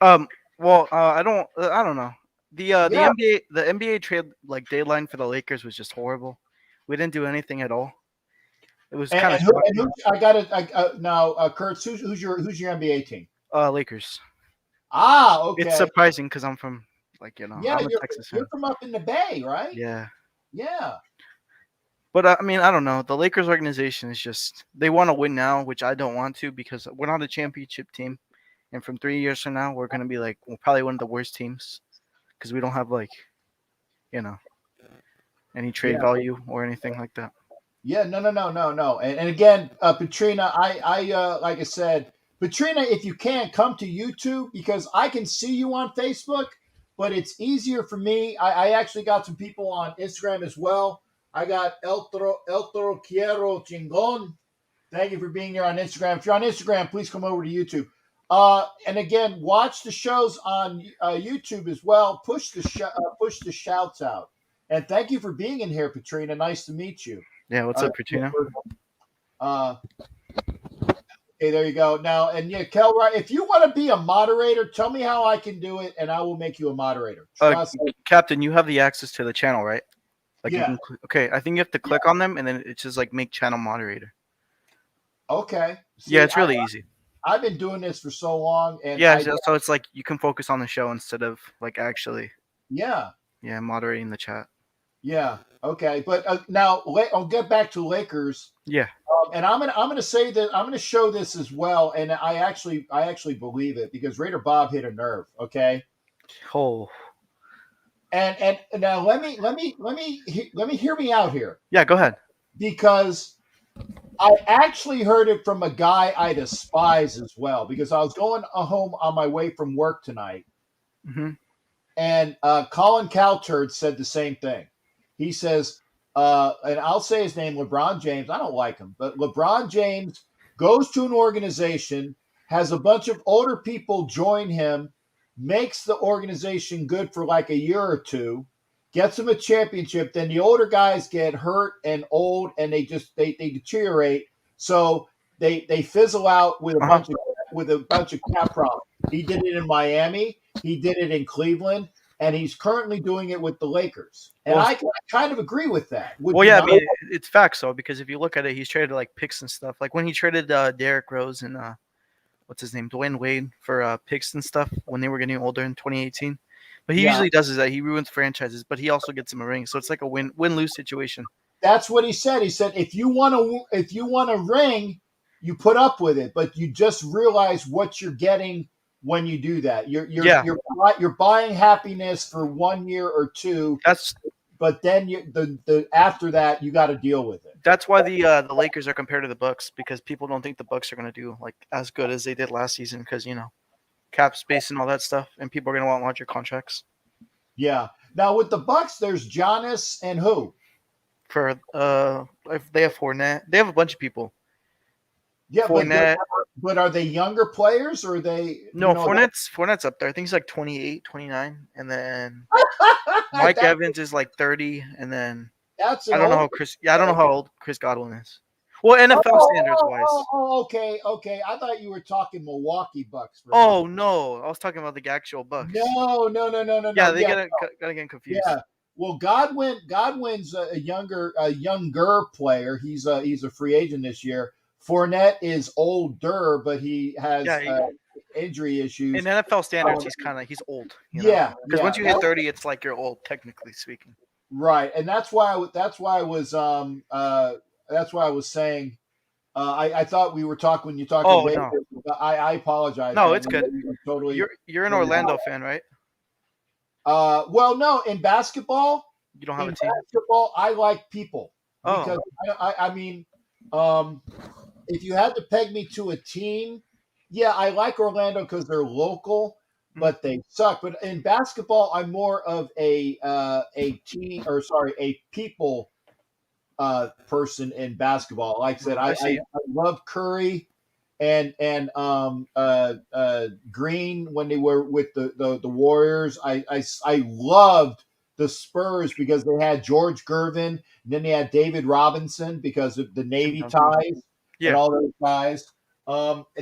Yeah. Well, I don't know. The NBA trade like deadline for the Lakers was just horrible. We didn't do anything at all. It was kind of. I got it. Now, Kurt, who's your NBA team? Lakers. Okay. It's surprising because I'm from like I'm a Texas fan. You're from up in the Bay, right? Yeah. Yeah. But I mean, I don't know. The Lakers organization is just they want to win now, which I don't want to because we're not a championship team, and from 3 years from now, we're gonna be like probably one of the worst teams because we don't have like, you know, any trade value or anything like that. Yeah, no. And again, Patrina, I like I said, Patrina, if you can come to YouTube because I can see you on Facebook, but it's easier for me. I actually got some people on Instagram as well. I got El Toro Quiero Chingon. Thank you for being here on Instagram. If you're on Instagram, please come over to YouTube. And again, watch the shows on YouTube as well. Push the shouts out. And thank you for being in here, Patrina. Nice to meet you. Yeah, what's up, Patrina? Okay, there you go. Now, and yeah, Kelroy, if you want to be a moderator, tell me how I can do it, and I will make you a moderator. Captain, you have the access to the channel, right? Like yeah. Okay, I think you have to click on them, and then it's just like make channel moderator. See, yeah, it's really easy. I've been doing this for so long, and so it's like you can focus on the show instead of like actually. Yeah, moderating the chat. Yeah. Okay. But now I'll get back to Lakers. Yeah. And I'm gonna say that I'm gonna show this as well, and I actually believe it because Raider Bob hit a nerve. Okay. Oh. And now let me hear me out here. Yeah. Go ahead. Because I actually heard it from a guy I despise as well because I was going home on my way from work tonight. Mm-hmm. And Colin Cowturd said the same thing. He says, and I'll say his name, LeBron James. I don't like him, but LeBron James goes to an organization, has a bunch of older people join him, makes the organization good for like a year or two, gets them a championship. Then the older guys get hurt and old, and they deteriorate. So they fizzle out with a bunch of cap problems. He did it in Miami. He did it in Cleveland. And he's currently doing it with the Lakers. And I kind of agree with that. Well, yeah, I mean, it's facts, though, because if you look at it, he's traded, like, picks and stuff. Like, when he traded Derrick Rose and, what's his name, Dwayne Wade for picks and stuff when they were getting older in 2018. But he usually does is that he ruins franchises, but he also gets them a ring. So it's like a win-lose situation. That's what he said. He said, if you want a ring, you put up with it. But you just realize what you're getting when you do that. You're buying happiness for 1 year or two. But then after that you got to deal with it. That's why the Lakers are compared to the Bucks, because people don't think the Bucks are going to do like as good as they did last season because cap space and all that stuff, and people are going to want larger contracts. Yeah. Now with the Bucks, there's Giannis and who? For if they have Fournette, they have a bunch of people. Yeah, but are they younger players or are they? No, Fournette's up there. I think he's like 28, 29, and then Mike Evans is like 30, and then I don't know how old Chris Godwin is. Well, NFL standards wise. Okay. I thought you were talking Milwaukee Bucks. No, I was talking about the actual Bucks. No. Yeah, they gotta get confused. Yeah. Well, Godwin's a younger player. He's a free agent this year. Fournette is older, but he has injury issues. In NFL standards, he's old. Because once you hit 30, it's like you're old, technically speaking. Right, and that's why I was saying. I thought we were talking when you talked. Oh no. I apologize. No, it's good. Totally. You're an Orlando fan, right? Well, no. In basketball, you don't have a team. Basketball, I like people because I mean. If you had to peg me to a team, I like Orlando because they're local, but they suck. But in basketball, I'm more of a people person in basketball. Like I said, I love Curry and Green when they were with the Warriors. I loved the Spurs because they had George Gervin, and then they had David Robinson because of the Navy ties. And all those guys.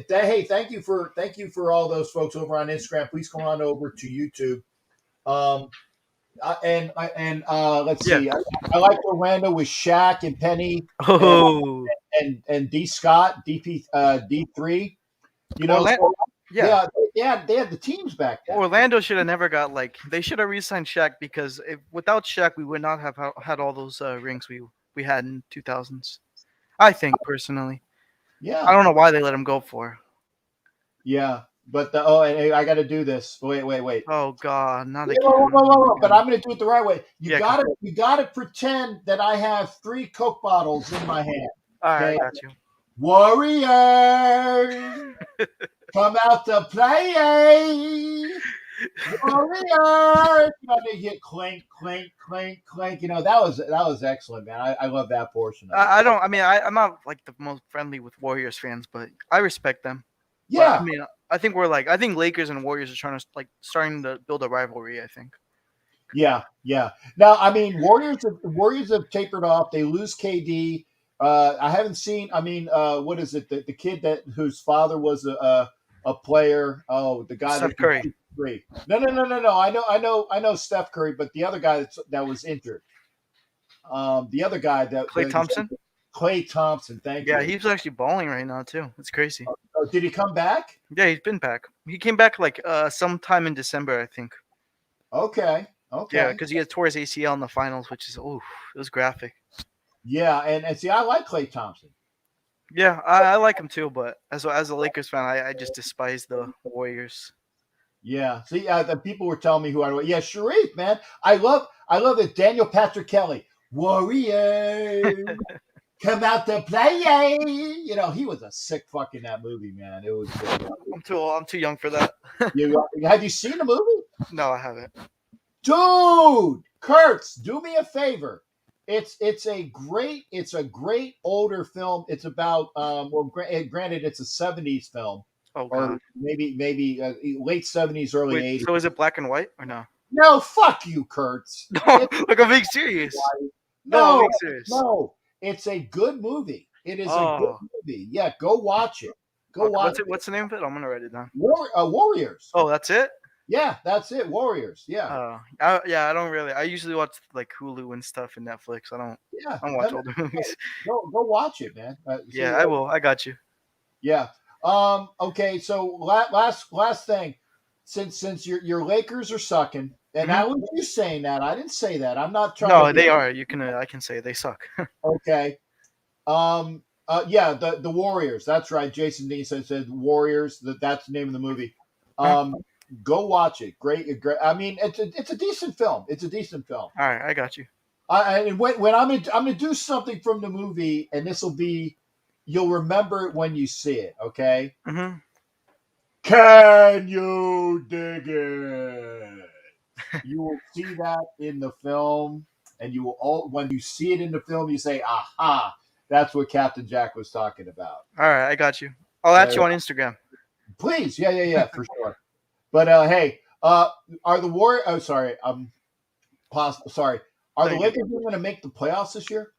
Hey, thank you for all those folks over on Instagram. Please come on over to YouTube. Let's see. I like Orlando with Shaq and Penny. And D Scott, D3. They had the teams back then. Orlando should have never got they should have re-signed Shaq because without Shaq we would not have had all those rings we had in 2000s. I think personally. Yeah. I don't know why they let him go for. Yeah. But I got to do this. Wait. Oh God, not again. Whoa. But I'm going to do it the right way. You got to pretend that I have 3 Coke bottles in my hand. All right, I got you. Warriors, come out to play. Warriors, they get clink. That was excellent, man. I love that portion. I'm not like the most friendly with Warriors fans, but I respect them. Yeah, but, I think I think Lakers and Warriors are starting to build a rivalry. I think. Yeah. Now, Warriors have tapered off. They lose KD. I haven't seen. What is it? The kid whose father was a player. Oh, the guy Steph Curry. No. I know Steph Curry, but the other guy that was injured. The other guy Klay Thompson. Klay Thompson. Thank you. Yeah, he's actually balling right now too. It's crazy. Did he come back? Yeah, he's been back. He came back sometime in December, I think. Okay. Yeah, because he had tore his ACL in the finals, which is it was graphic. Yeah, and see, I like Klay Thompson. Yeah, I like him too, but as a Lakers fan, I just despise the Warriors. Yeah, see, the people were telling me who I like. Yeah, Sharif, man, I love it. Daniel Patrick Kelly, Warriors, come out to play. He was a sick fuck in that movie, man. It was. I'm too young for that. Have you seen the movie? No, I haven't. Dude, Kurtz, do me a favor. It's a great older film. It's about granted it's a 70s film, Oh or god. maybe late 70s, early Wait, 80s. so is it black and white or no? No, fuck you, Kurtz. No, like I'm being serious. No, I'm No, being serious. no, it's a good movie. It is a good Oh, movie. Yeah, go watch it. Go okay. watch it. What's the name of it? I'm gonna write it down. Warriors. Oh, that's it. Yeah, that's it. Warriors. Yeah, Yeah. I don't really. I usually watch like Hulu and stuff and Netflix. I yeah. don't watch older movies. Go watch it, man. Yeah, I will. I got you. Yeah. Okay. So last thing, since your Lakers are sucking, and I was you saying that. I didn't say that. I'm not trying. No, to they are. You can. I can say they suck. Okay. Yeah. The Warriors. That's right. Jason Dean said Warriors. That's the name of the movie. Go watch it. Great. I mean, it's a decent film. It's a decent film. All right, I got you. And when I'm gonna do something from the movie, and this will be, you'll remember it when you see it. Okay. Mm-hmm. Can you dig it? You will see that in the film, and you will when you see it in the film, you say, "Aha! That's what Captain Jack was talking about." All right, I got you. I'll add you on Instagram. Please, yeah, for sure. But hey, are the Warriors? Oh, sorry, sorry. Are the Lakers going to make the playoffs this year?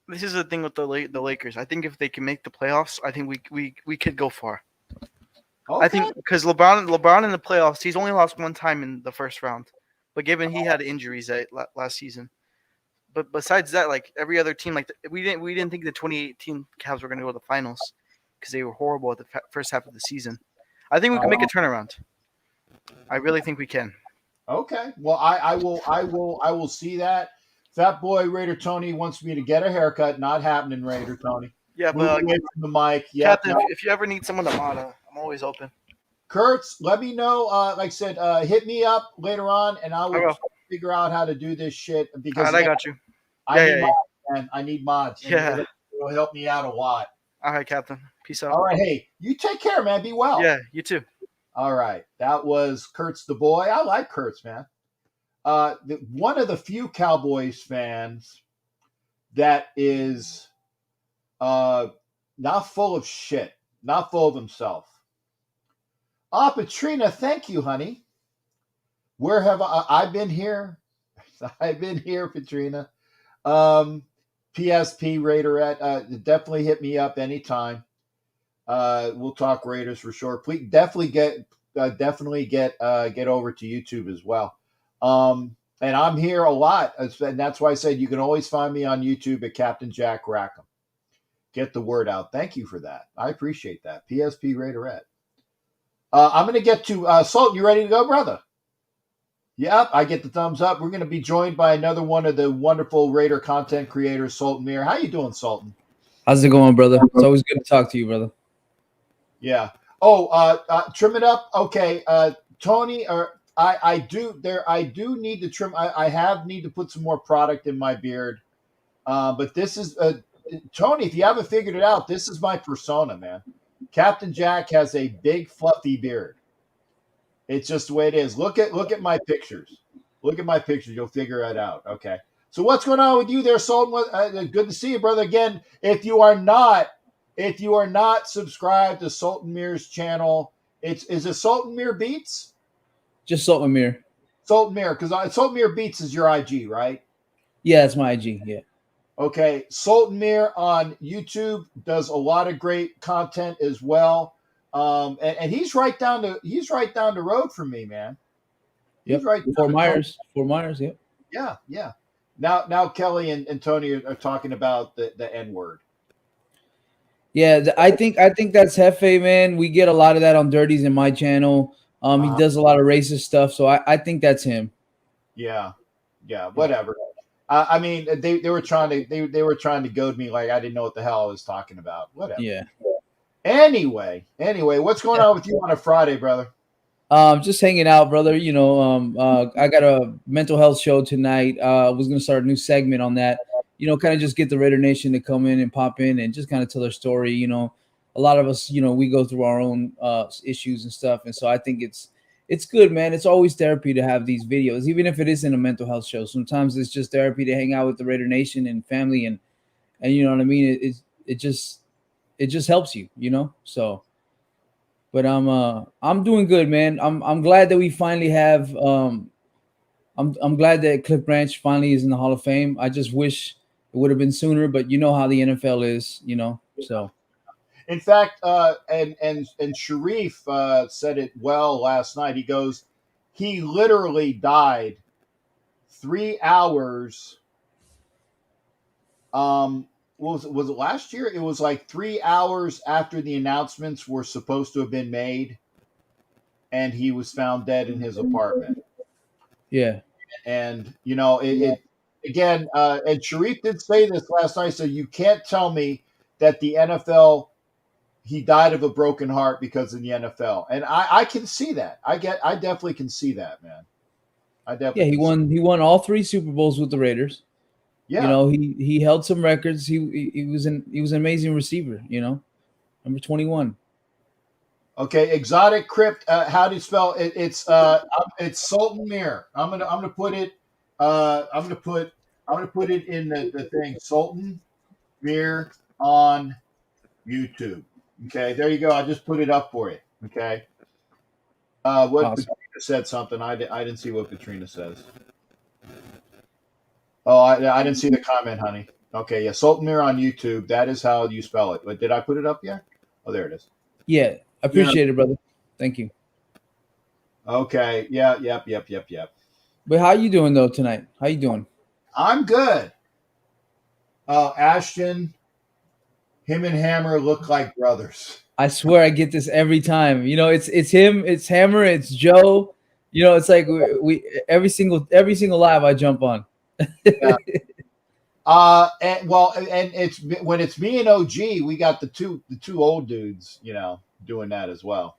This is the thing with the Lakers. I think if they can make the playoffs, I think we could go far. Okay. I think because LeBron in the playoffs, he's only lost one time in the first round. But given he had injuries last season, but besides that, like every other team, like we didn't think the 2018 Cavs were going to go to the finals because they were horrible at the first half of the season. I think we can make a turnaround. I really think we can. Okay. Well, I will see that. Fat Boy Raider Tony wants me to get a haircut. Not happening, Raider Tony. Yeah, Move but away from the mic. Yeah. Captain, if you ever need someone to mod, I'm always open. Kurtz, let me know. Like I said, hit me up later on, and I will figure out how to do this shit. Because all right, I got you. I need mods. Yeah. It'll help me out a lot. All right, Captain. Peace out. All right. Hey, you take care, man. Be well. Yeah, you too. All right. That was Kurtz the boy. I like Kurtz, man. One of the few Cowboys fans that is not full of shit, not full of himself. Patrina, thank you, honey. Where have I've been here? I've been here, Patrina. PSP Raiderette, definitely hit me up anytime. We'll talk Raiders for sure. Please definitely get over to YouTube as well. And I'm here a lot, and that's why I said you can always find me on YouTube at Captain Jack Rackham. Get the word out. Thank you for that. I appreciate that. PSP Raiderette. I'm going to get to Sultan. You ready to go, brother? Yep, I get the thumbs up. We're going to be joined by another one of the wonderful Raider content creators, Sultan Mir. How you doing, Sultan? How's it going, brother? It's always good to talk to you, brother. Yeah. Trim it up. Okay, Tony. I do need to trim. I need to put some more product in my beard. But this is Tony. If you haven't figured it out, this is my persona, man. Captain Jack has a big fluffy beard. It's just the way it is. Look at my pictures. Look at my pictures. You'll figure it out. Okay. So what's going on with you there, Sultan? Good to see you, brother. Again, if you are not subscribed to Sultan Mir's channel, is it Sultan Mir Beats? Just Sultan Mir. Sultan Mir, because Sultan Mir Beats is your IG, right? Yeah, it's my IG. Yeah. Okay. Sultan Mir on YouTube does a lot of great content as well. And he's right down the road from me, man. He's right. Fort Myers. Yep. Yeah. Now Kelly and Tony are talking about the N word. Yeah, I think that's Hefe, man. We get a lot of that on Dirties in my channel. He does a lot of racist stuff, so I think that's him. Yeah, whatever. I mean, they were trying to goad me like I didn't know what the hell I was talking about. Whatever. Yeah. Anyway, what's going on with you on a Friday, brother? Just hanging out, brother. You know, I got a mental health show tonight. Was gonna start a new segment on that. You know, kind of just get the Raider Nation to come in and pop in and just kind of tell their story. You know, a lot of us, you know, we go through our own issues and stuff, and so I think it's it's good, man. It's always therapy to have these videos, even if it isn't a mental health show. Sometimes it's just therapy to hang out with the Raider Nation and family, and you know what I mean. It just helps you, you know. So, but I'm doing good, man. I'm glad that we finally have I'm glad that Cliff Branch finally is in the Hall of Fame. I just wish it would have been sooner, but you know how the NFL is, you know. So. In fact, and Sharif said it well last night. He goes, he literally died 3 hours. Was it last year? It was like 3 hours after the announcements were supposed to have been made, and he was found dead in his apartment. Yeah, and you know it again. And Sharif did say this last night. So you can't tell me that the NFL. He died of a broken heart because of the NFL, and I can see that. I definitely can see that, man. I definitely. Yeah, he won all 3 Super Bowls with the Raiders. Yeah, you know, he held some records. He was an amazing receiver. You know, number 21. Okay, Exotic Crypt. How do you spell it? It's Sultan Mir. I'm gonna put it. I'm gonna put it in the thing. Sultan Mir on YouTube. Okay, there you go. I just put it up for you. Okay. What Awesome. Katrina said something. I didn't see what Katrina says. Oh, I didn't see the comment, honey. Okay, yeah, Sultan Mir on YouTube. That is how you spell it. But did I put it up yet? Oh, there it is. Yeah, I appreciate it, brother. Thank you. Okay. Yeah. Yep. But how you doing though tonight? How you doing? I'm good. Ashton, him and Hammer look like brothers. I swear I get this every time. You know, it's him, it's Hammer, it's Joe. You know, it's like we every single live I jump on. Yeah. And it's when it's me and OG, we got the two old dudes, you know, doing that as well.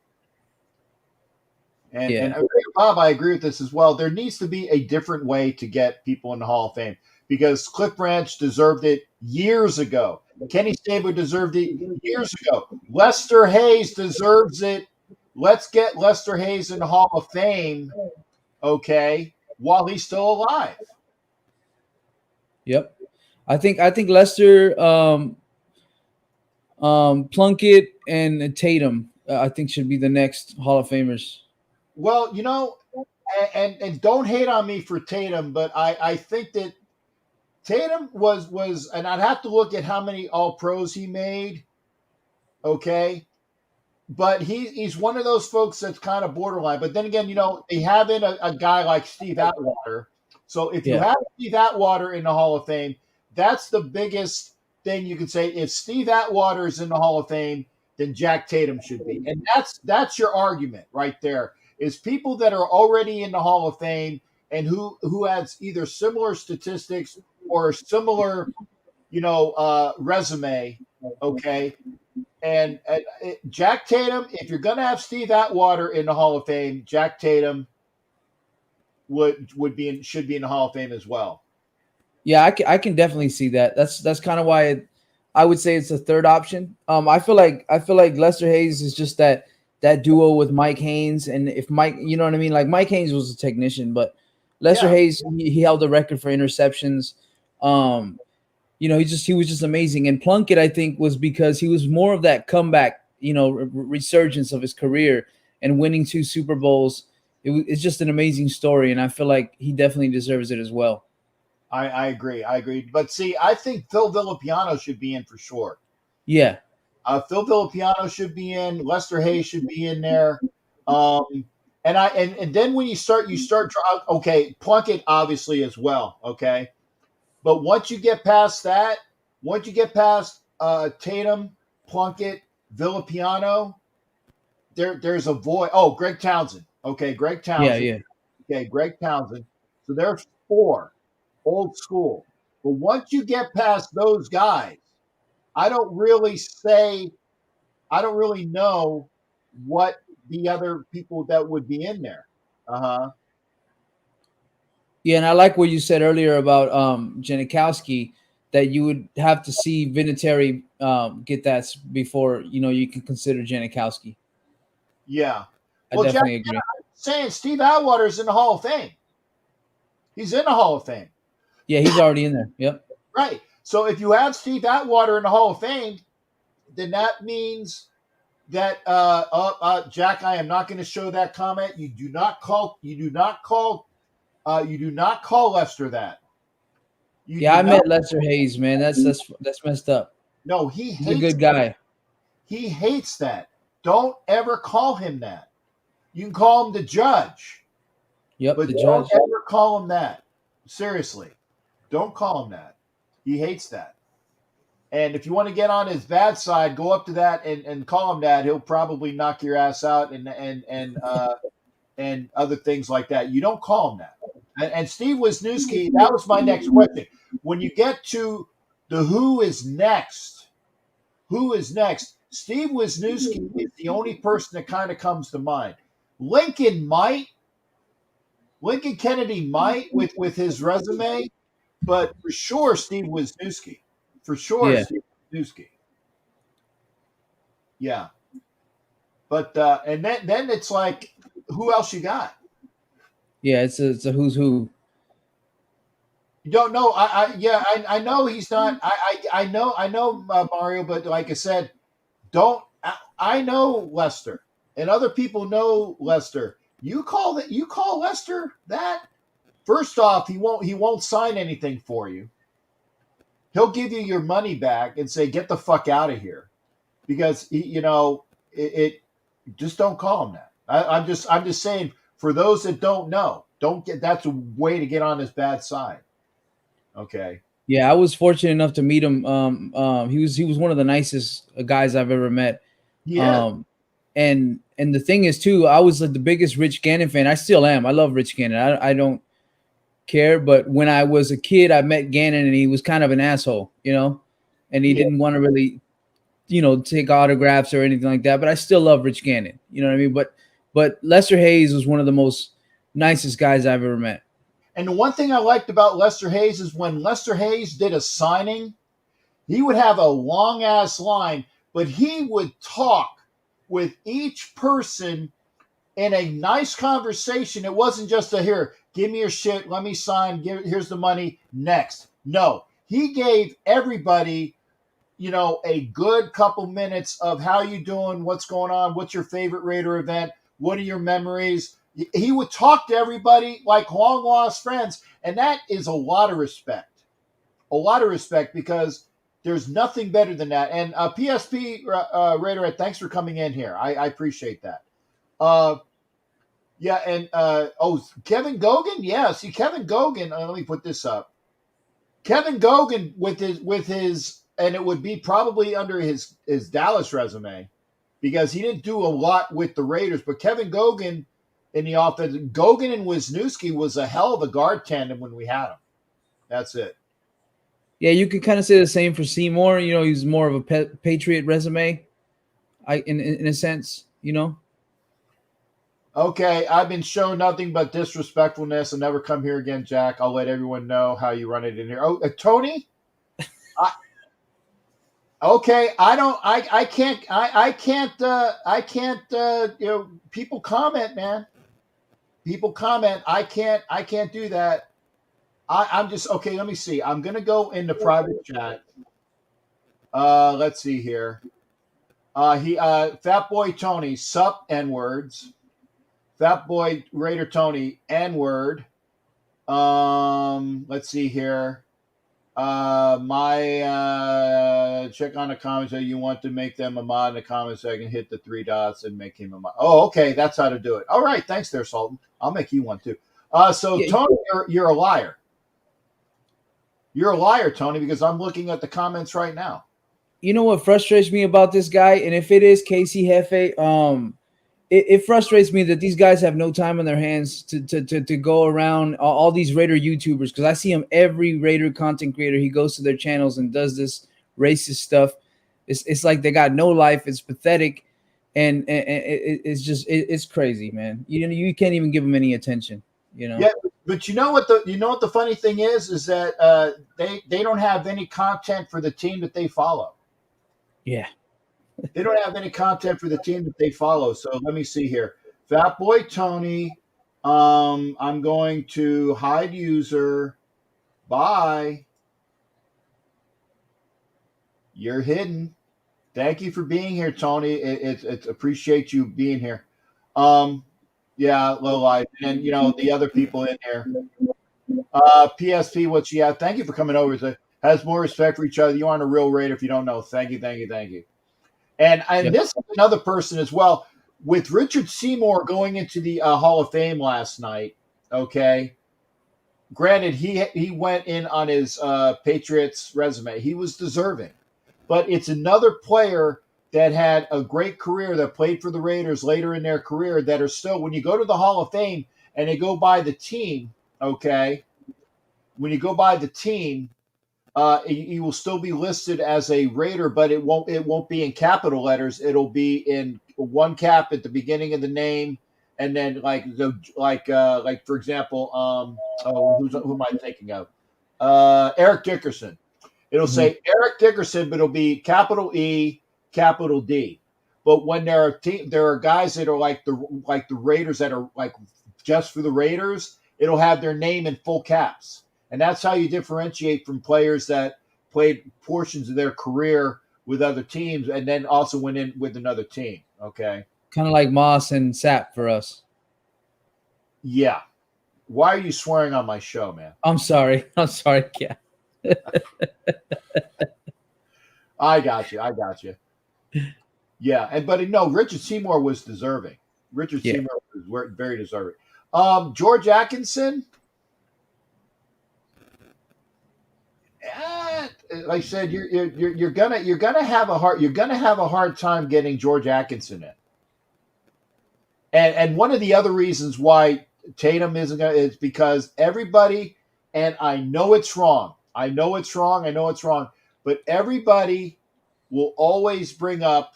And Bob, I agree with this as well. There needs to be a different way to get people in the Hall of Fame because Cliff Branch deserved it years ago. Kenny Stabler deserved it years ago. Lester Hayes deserves it. Let's get Lester Hayes in the Hall of Fame, okay, while he's still alive. Yep. I think Lester, Plunkett, and Tatum, I think should be the next Hall of Famers. Well, you know, and don't hate on me for Tatum, but I think that Tatum was, and I'd have to look at how many All Pros he made, okay, but he's one of those folks that's kind of borderline. But then again, you know, they have in a guy like Steve Atwater. So if you have Steve Atwater in the Hall of Fame, that's the biggest thing you can say. If Steve Atwater is in the Hall of Fame, then Jack Tatum should be. And that's your argument right there, is people that are already in the Hall of Fame and who has either similar statistics or similar, you know, resume, okay? And Jack Tatum, if you're going to have Steve Atwater in the Hall of Fame, Jack Tatum should be in the Hall of Fame as well. Yeah, I can definitely see that. That's kind of why I would say it's a third option. I feel like Lester Hayes is just that duo with Mike Haynes, and if Mike, you know what I mean, like Mike Haynes was a technician, but Lester Hayes he held the record for interceptions. You know, he was just amazing. And Plunkett, I think, was because he was more of that comeback, you know, resurgence of his career and winning 2 Super Bowls. It's just an amazing story, and I feel like he definitely deserves it as well. I agree. But see, I think Phil Villapiano should be in for sure. Yeah. Phil Villapiano should be in. Lester Hayes should be in there. And then when you start okay, Plunkett obviously as well. Okay. But once you get past that, Tatum, Plunkett, Villapiano, there's a void. Oh, Greg Townsend. Okay, Greg Townsend. Yeah. Okay, Greg Townsend. So there's 4, old school. But once you get past those guys, I don't really know what the other people that would be in there. Yeah, and I like what you said earlier about Janikowski, that you would have to see Vinatieri get that before, you know, you can consider Janikowski. Yeah. I definitely agree. saying Steve Atwater is in the Hall of Fame. He's in the Hall of Fame. Yeah, he's already in there. Yep. Right. So if you have Steve Atwater in the Hall of Fame, then that means that Jack, I am not going to show that comment. You do not call Lester that. I met Lester Hayes, man. That's messed up. No, he's a good guy. He hates that. Don't ever call him that. You can call him the judge. Yep, but the don't judge. ever call him that. Seriously. Don't call him that. He hates that. And if you want to get on his bad side, go up to that and call him that. He'll probably knock your ass out and other things like that. You don't call him that. And Steve Wisniewski, that was my next question. When you get to the who is next, Steve Wisniewski is the only person that kind of comes to mind. Lincoln Kennedy might with his resume, but for sure Steve Wisniewski. For sure, Yeah. Steve Wisniewski. Yeah. But and then it's like, who else you got? Yeah, it's a who's who. You don't know. I know he's not. I know Mario, but like I said, I know Lester, and other people know Lester. You call Lester that? First off, he won't sign anything for you. He'll give you your money back and say, "Get the fuck out of here," because it just don't call him that. I'm just saying, for those that don't know, that's a way to get on his bad side. Okay. Yeah, I was fortunate enough to meet him. He was one of the nicest guys I've ever met. Yeah. And the thing is too, I was like the biggest Rich Gannon fan. I still am. I love Rich Gannon. I don't care. But when I was a kid, I met Gannon and he was kind of an asshole, and he didn't want to really, take autographs or anything like that. But I still love Rich Gannon. You know what I mean? But Lester Hayes was one of the most nicest guys I've ever met. And the one thing I liked about Lester Hayes is when Lester Hayes did a signing, he would have a long ass line, but he would talk with each person in a nice conversation. It wasn't just here, give me your shit, let me sign, here's the money, next. No, he gave everybody, a good couple minutes of how you doing, what's going on, what's your favorite Raider event, what are your memories. He would talk to everybody like long lost friends, and that is a lot of respect. A lot of respect, because there's nothing better than that. And PSP Raider, thanks for coming in here. I appreciate that. Yeah, and Kevin Gogan, yeah. See, Kevin Gogan. Let me put this up. Kevin Gogan with his, and it would be probably under his Dallas resume, because he didn't do a lot with the Raiders. But Kevin Gogan in the offense, Gogan and Wisniewski was a hell of a guard tandem when we had him. That's it. Yeah, you could kind of say the same for Seymour. He's more of a Patriot resume, in a sense. Okay, I've been shown nothing but disrespectfulness, and never come here again, Jack. I'll let everyone know how you run it in here. Oh, Tony. Okay, I can't. People comment, man. People comment. I can't do that. I'm just okay. Let me see. I'm gonna go into private chat. Let's see here. Fat Boy Tony, sup N-words. Fat Boy Raider Tony, N-word. Let's see here. Check on the comments. You want to make them a mod in the comments, so I can hit the 3 dots and make him a mod. Oh, okay, that's how to do it. All right, thanks there, Sultan. I'll make you one too. Tony, you're a liar. You're a liar, Tony, because I'm looking at the comments right now. You know what frustrates me about this guy, and if it is Casey Hefe, it frustrates me that these guys have no time on their hands to go around all these Raider YouTubers, because I see him, every Raider content creator, he goes to their channels and does this racist stuff. It's like they got no life. It's pathetic, and it's crazy, man. You can't even give them any attention. Yeah, but you know what the funny thing is that they don't have any content for the team that they follow. Yeah. They don't have any content for the team that they follow. So let me see here. Fat Boy Tony. I'm going to hide user. Bye. You're hidden. Thank you for being here, Tony. It's appreciate you being here. Yeah, low life, and the other people in here. PSP, what she had. Thank you for coming over. Has more respect for each other. You aren't a real raider if you don't know. Thank you. And Yep. this is another person as well. With Richard Seymour going into the Hall of Fame last night, okay, granted, he went in on his Patriots resume. He was deserving. But it's another player that had a great career that played for the Raiders later in their career that are still, when you go to the Hall of Fame and they go by the team, okay, when you go by the team, you will still be listed as a Raider, but it won't be in capital letters. It'll be in one cap at the beginning of the name, and then like for example, who am I thinking of? Eric Dickerson. It'll say Eric Dickerson, but it'll be capital E, capital D. But when there are guys that are like the Raiders that are like just for the Raiders, it'll have their name in full caps. And that's how you differentiate from players that played portions of their career with other teams and then also went in with another team. Okay. Kind of like Moss and Sapp for us. Yeah. Why are you swearing on my show, man? I'm sorry. Yeah. I got you. Yeah. But no, Richard Seymour was deserving. Richard Seymour was very deserving. George Atkinson. Like I said, you're gonna have a hard time getting George Atkinson in. And one of the other reasons why Tatum isn't gonna is because everybody, and I know it's wrong, but everybody will always bring up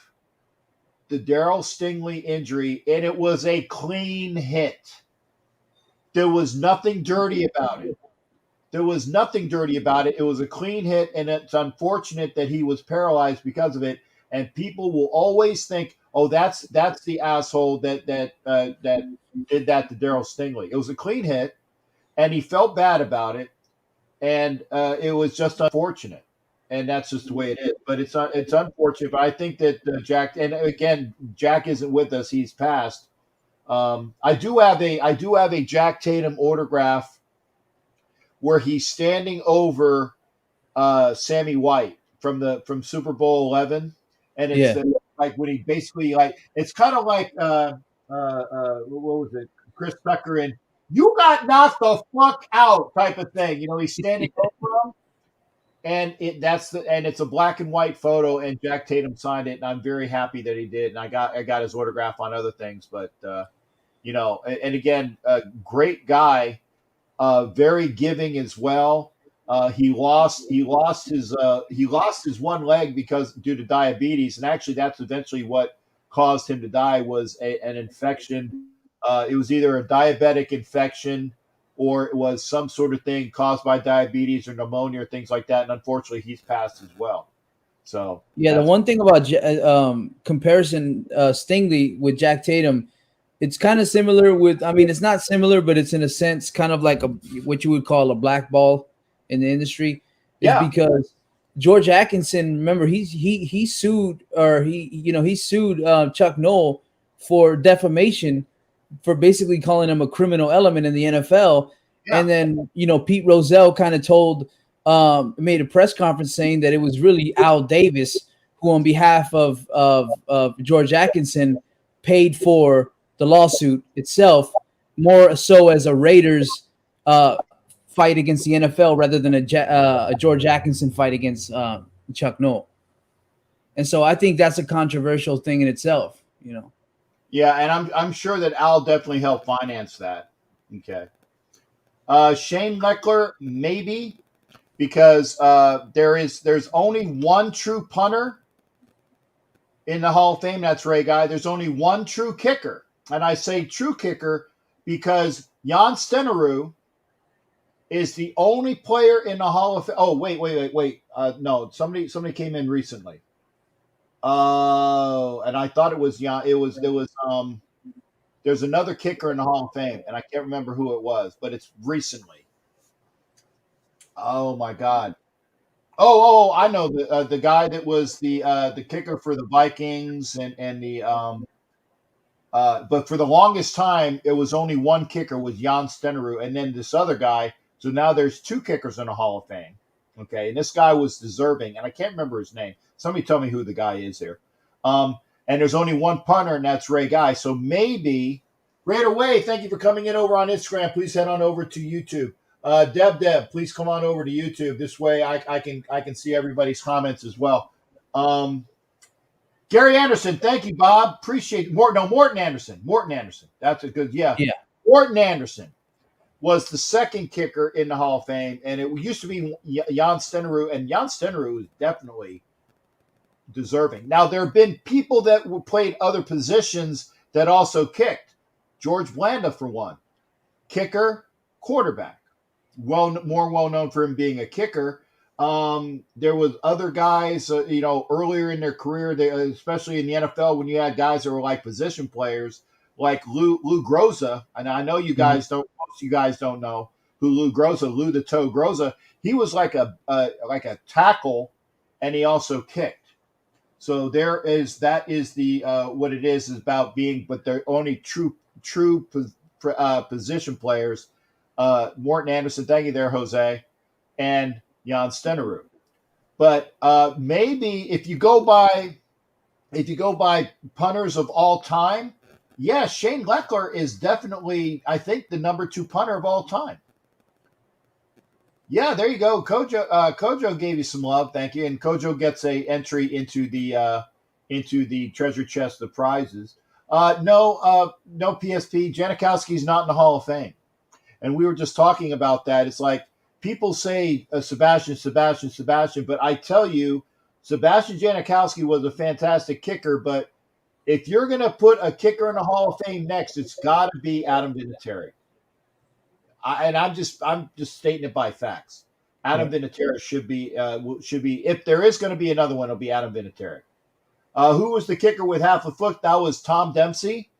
the Daryl Stingley injury, and it was a clean hit. There was nothing dirty about it. It was a clean hit, and it's unfortunate that he was paralyzed because of it. And people will always think, "Oh, that's the asshole that did that to Daryl Stingley." It was a clean hit, and he felt bad about it, and it was just unfortunate, and that's just the way it is. But it's unfortunate. But I think that Jack, and again, Jack isn't with us; he's passed. I do have a Jack Tatum autograph where he's standing over Sammy White from Super Bowl 11, and it's like when he basically it's kind of like what was it, Chris Tucker and "You got knocked the fuck out" type of thing. He's standing over him, and it's a black and white photo, and Jack Tatum signed it, and I'm very happy that he did, and I got his autograph on other things, but and again, a great guy. Very giving as well. He lost his one leg because due to diabetes, and actually that's eventually what caused him to die was an infection. It was either a diabetic infection or it was some sort of thing caused by diabetes or pneumonia or things like that. And unfortunately, he's passed as well. So the one thing about comparison Stingley with Jack Tatum. It's kind of similar with, it's not similar, but it's in a sense kind of like what you would call a black ball in the industry. It's because George Atkinson, remember, he sued he sued Chuck Noll for defamation for basically calling him a criminal element in the NFL. Yeah. And then, Pete Rozelle kind of made a press conference saying that it was really Al Davis who on behalf of George Atkinson paid for the lawsuit itself, more so as a Raiders fight against the NFL rather than a George Atkinson fight against Chuck Noll. And so I think that's a controversial thing in itself, Yeah, and I'm sure that Al definitely helped finance that. Okay. Shane Leckler, maybe, because there's only one true punter in the Hall of Fame. That's Ray Guy. There's only one true kicker. And I say true kicker because Jan Stenerud is the only player in the Hall of Fame. Oh, wait. No, somebody came in recently. And I thought it was Jan. It was There's another kicker in the Hall of Fame, and I can't remember who it was, but it's recently. Oh my God! Oh, I know the guy that was the kicker for the Vikings and the but for the longest time it was only one kicker was Jan Stenerud, and then this other guy. So now there's two kickers in the Hall of Fame. Okay, and this guy was deserving, and I can't remember his name. Somebody tell me who the guy is here. And there's only one punter, and that's Ray Guy. So maybe right away. Thank you for coming in over on Instagram. Please head on over to YouTube. Deb, please come on over to YouTube. This way I can see everybody's comments as well. Gary Anderson, thank you, Bob. Appreciate it. Morton Anderson. Morton Anderson. That's a good, yeah. Morton Anderson was the second kicker in the Hall of Fame, and it used to be Jan Stenerud, and Jan Stenerud was definitely deserving. Now, there have been people that played other positions that also kicked. George Blanda, for one. Kicker, quarterback. More well known for him being a kicker. There was other guys, earlier in their career, especially in the NFL, when you had guys that were like position players, like Lou Groza. And I know you guys don't. Most of you guys don't know who Lou the Toe Groza. He was like a tackle, and he also kicked. So that is the what it is about being, but they're only true position players. Morton Anderson, thank you there, Jose, and Jan Stenerud. But maybe if you go by punters of all time, yes, Shane Leckler is definitely, I think, the number 2 punter of all time. Yeah, there you go. Kojo gave you some love, thank you. And Kojo gets a entry into the treasure chest of prizes. No PSP. Janikowski's not in the Hall of Fame. And we were just talking about that. It's like people say Sebastian, but I tell you, Sebastian Janikowski was a fantastic kicker. But if you're going to put a kicker in the Hall of Fame next, it's got to be Adam Vinatieri. I'm just stating it by facts. Adam Vinatieri should be. If there is going to be another one, it'll be Adam Vinatieri. Who was the kicker with half a foot? That was Tom Dempsey,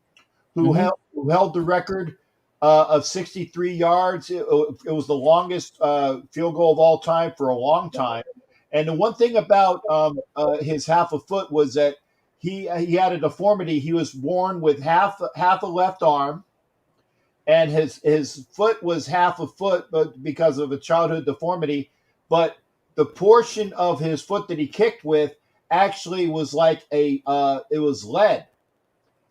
who held the record of 63 yards. It was the longest field goal of all time for a long time. And the one thing about his half a foot was that he had a deformity. He was born with half a left arm, and his foot was half a foot, but because of a childhood deformity. But the portion of his foot that he kicked with actually was like it was lead.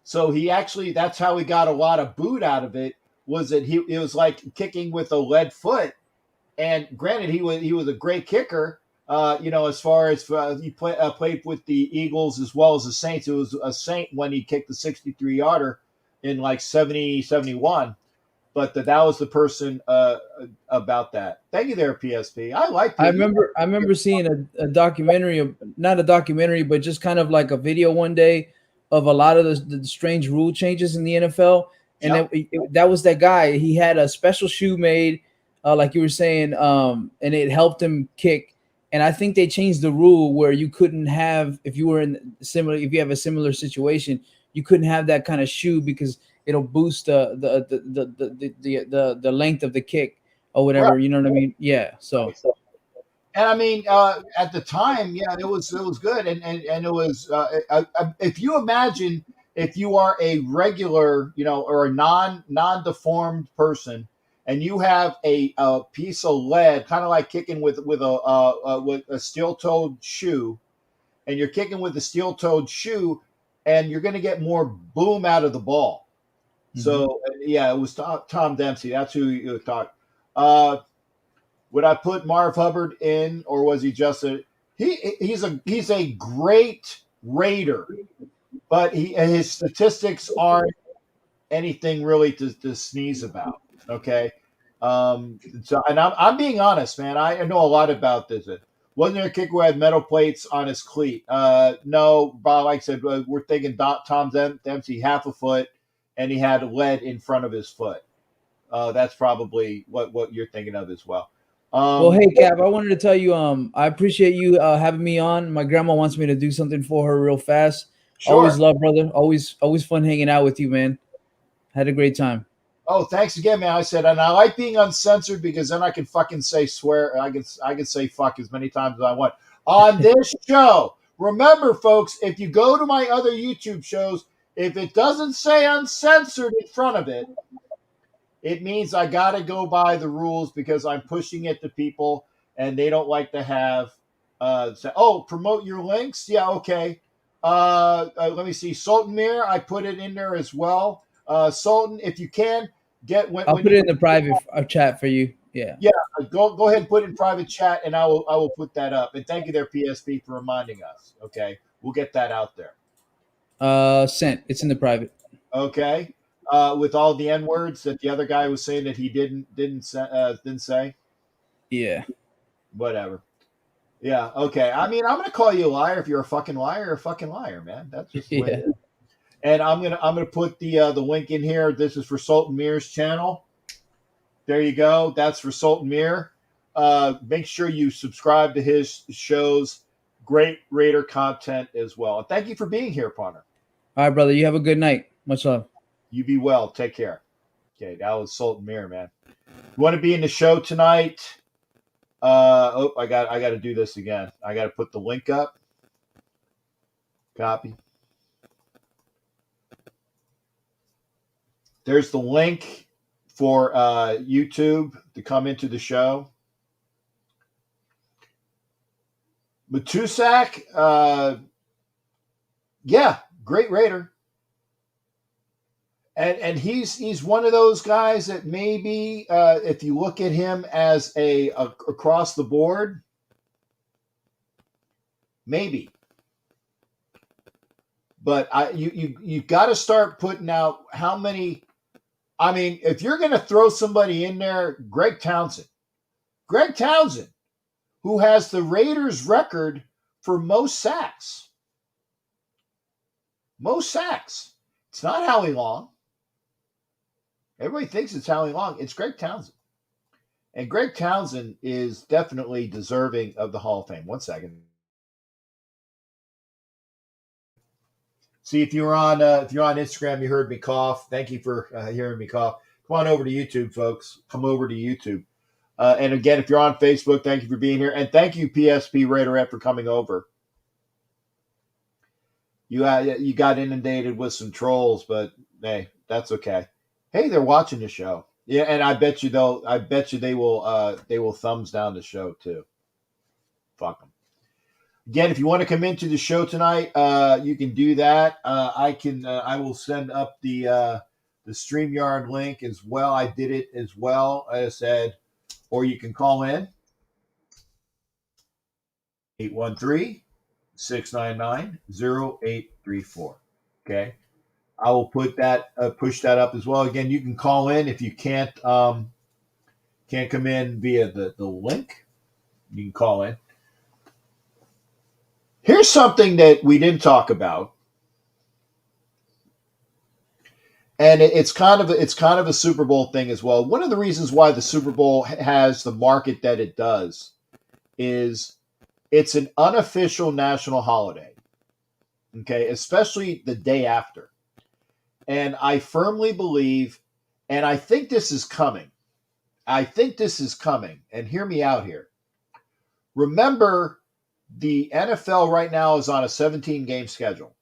So that's how he got a lot of boot out of it. Was that it was like kicking with a lead foot, and granted he was a great kicker. As far as he played with the Eagles as well as the Saints. It was a Saint when he kicked the 63-yarder in like 70, 71. But that was the person about that. Thank you there, PSP. I like. I remember seeing a documentary, not a documentary, but just kind of like a video one day of a lot of the strange rule changes in the NFL. And that was that guy. He had a special shoe made, like you were saying, and it helped him kick. And I think they changed the rule where you couldn't have, if you have a similar situation, you couldn't have that kind of shoe because it'll boost the length of the kick or whatever. Right. You know what I mean? Yeah. So. And I mean, at the time, yeah, it was good, and it was. If you imagine, if you are a regular, or a non-deformed person, and you have a piece of lead, kind of like kicking with a steel-toed shoe, and you're kicking with a steel-toed shoe, and you're going to get more boom out of the ball. So yeah, it was Tom Dempsey. That's who you thought. Would I put Marv Hubbard in, or was he just he's a great Raider, but his statistics aren't anything really to sneeze about. Okay, so and I'm being honest, man. I know a lot about this. Wasn't there a kicker who had metal plates on his cleat? No, Bob. Like I said, we're thinking Tom Dempsey, half a foot. And he had lead in front of his foot. That's probably what you're thinking of as well. Well, hey, Cap, I wanted to tell you, I appreciate you having me on. My grandma wants me to do something for her real fast. Sure. Always love, brother. Always fun hanging out with you, man. Had a great time. Oh, thanks again, man. I said, and I like being uncensored because then I can fucking say swear. I can say fuck as many times as I want on this show. Remember, folks, if you go to my other YouTube shows, if it doesn't say uncensored in front of it, it means I got to go by the rules because I'm pushing it to people and they don't like to have say, oh, promote your links. Yeah, okay. Let me see. Sultan Mir, I put it in there as well. Sultan, if you can, I'll put it in the private chat for you. Yeah. Yeah, go ahead and put it in private chat and I will put that up. And thank you there, PSP, for reminding us. Okay. We'll get that out there. Sent. It's in the private. Okay. With all the N words that the other guy was saying that he didn't say. Yeah. Whatever. Yeah. Okay. I mean, I'm gonna call you a liar if you're a fucking liar. You're a fucking liar, man. That's just the way it is. And I'm gonna put the link in here. This is for Sultan Mir's channel. There you go. That's for Sultan Mir. Make sure you subscribe to his shows. Great Raider content as well. And thank you for being here, partner. All right, brother. You have a good night. Much love. You be well. Take care. Okay, that was Sultan Mir, man. You want to be in the show tonight? I got to do this again. I got to put the link up. Copy. There's the link for YouTube to come into the show. Matusak, yeah, great Raider. And he's one of those guys that maybe if you look at him as a across the board, maybe. But you got to start putting out how many. I mean, if you're going to throw somebody in there, Greg Townsend, who has the Raiders record for most sacks. Most sacks. It's not Howie Long. Everybody thinks it's Howie Long. It's Greg Townsend. And Greg Townsend is definitely deserving of the Hall of Fame. 1 second. See, if you're on Instagram, you heard me cough. Thank you for hearing me cough. Come on over to YouTube, folks. Come over to YouTube. And again, if you're on Facebook, thank you for being here. And thank you, PSP Raiderette, for coming over. You got inundated with some trolls, but hey, that's okay. Hey, they're watching the show. Yeah, and I bet you they will thumbs down the show too. Fuck them. Again, if you want to come into the show tonight, you can do that. I will send up the StreamYard link as well. I did it as well, as I said, or you can call in 813-699-0834. Okay. I will put that push that up as well. Again, you can call in if you can't come in via the link. You can call in. Here's something that we didn't talk about, and it's kind of a Super Bowl thing as well. One of the reasons why the Super Bowl has the market that it does is it's an unofficial national holiday. Okay, especially the day after. And I firmly believe, and I think this is coming. And hear me out here. Remember, the NFL right now is on a 17-game schedule.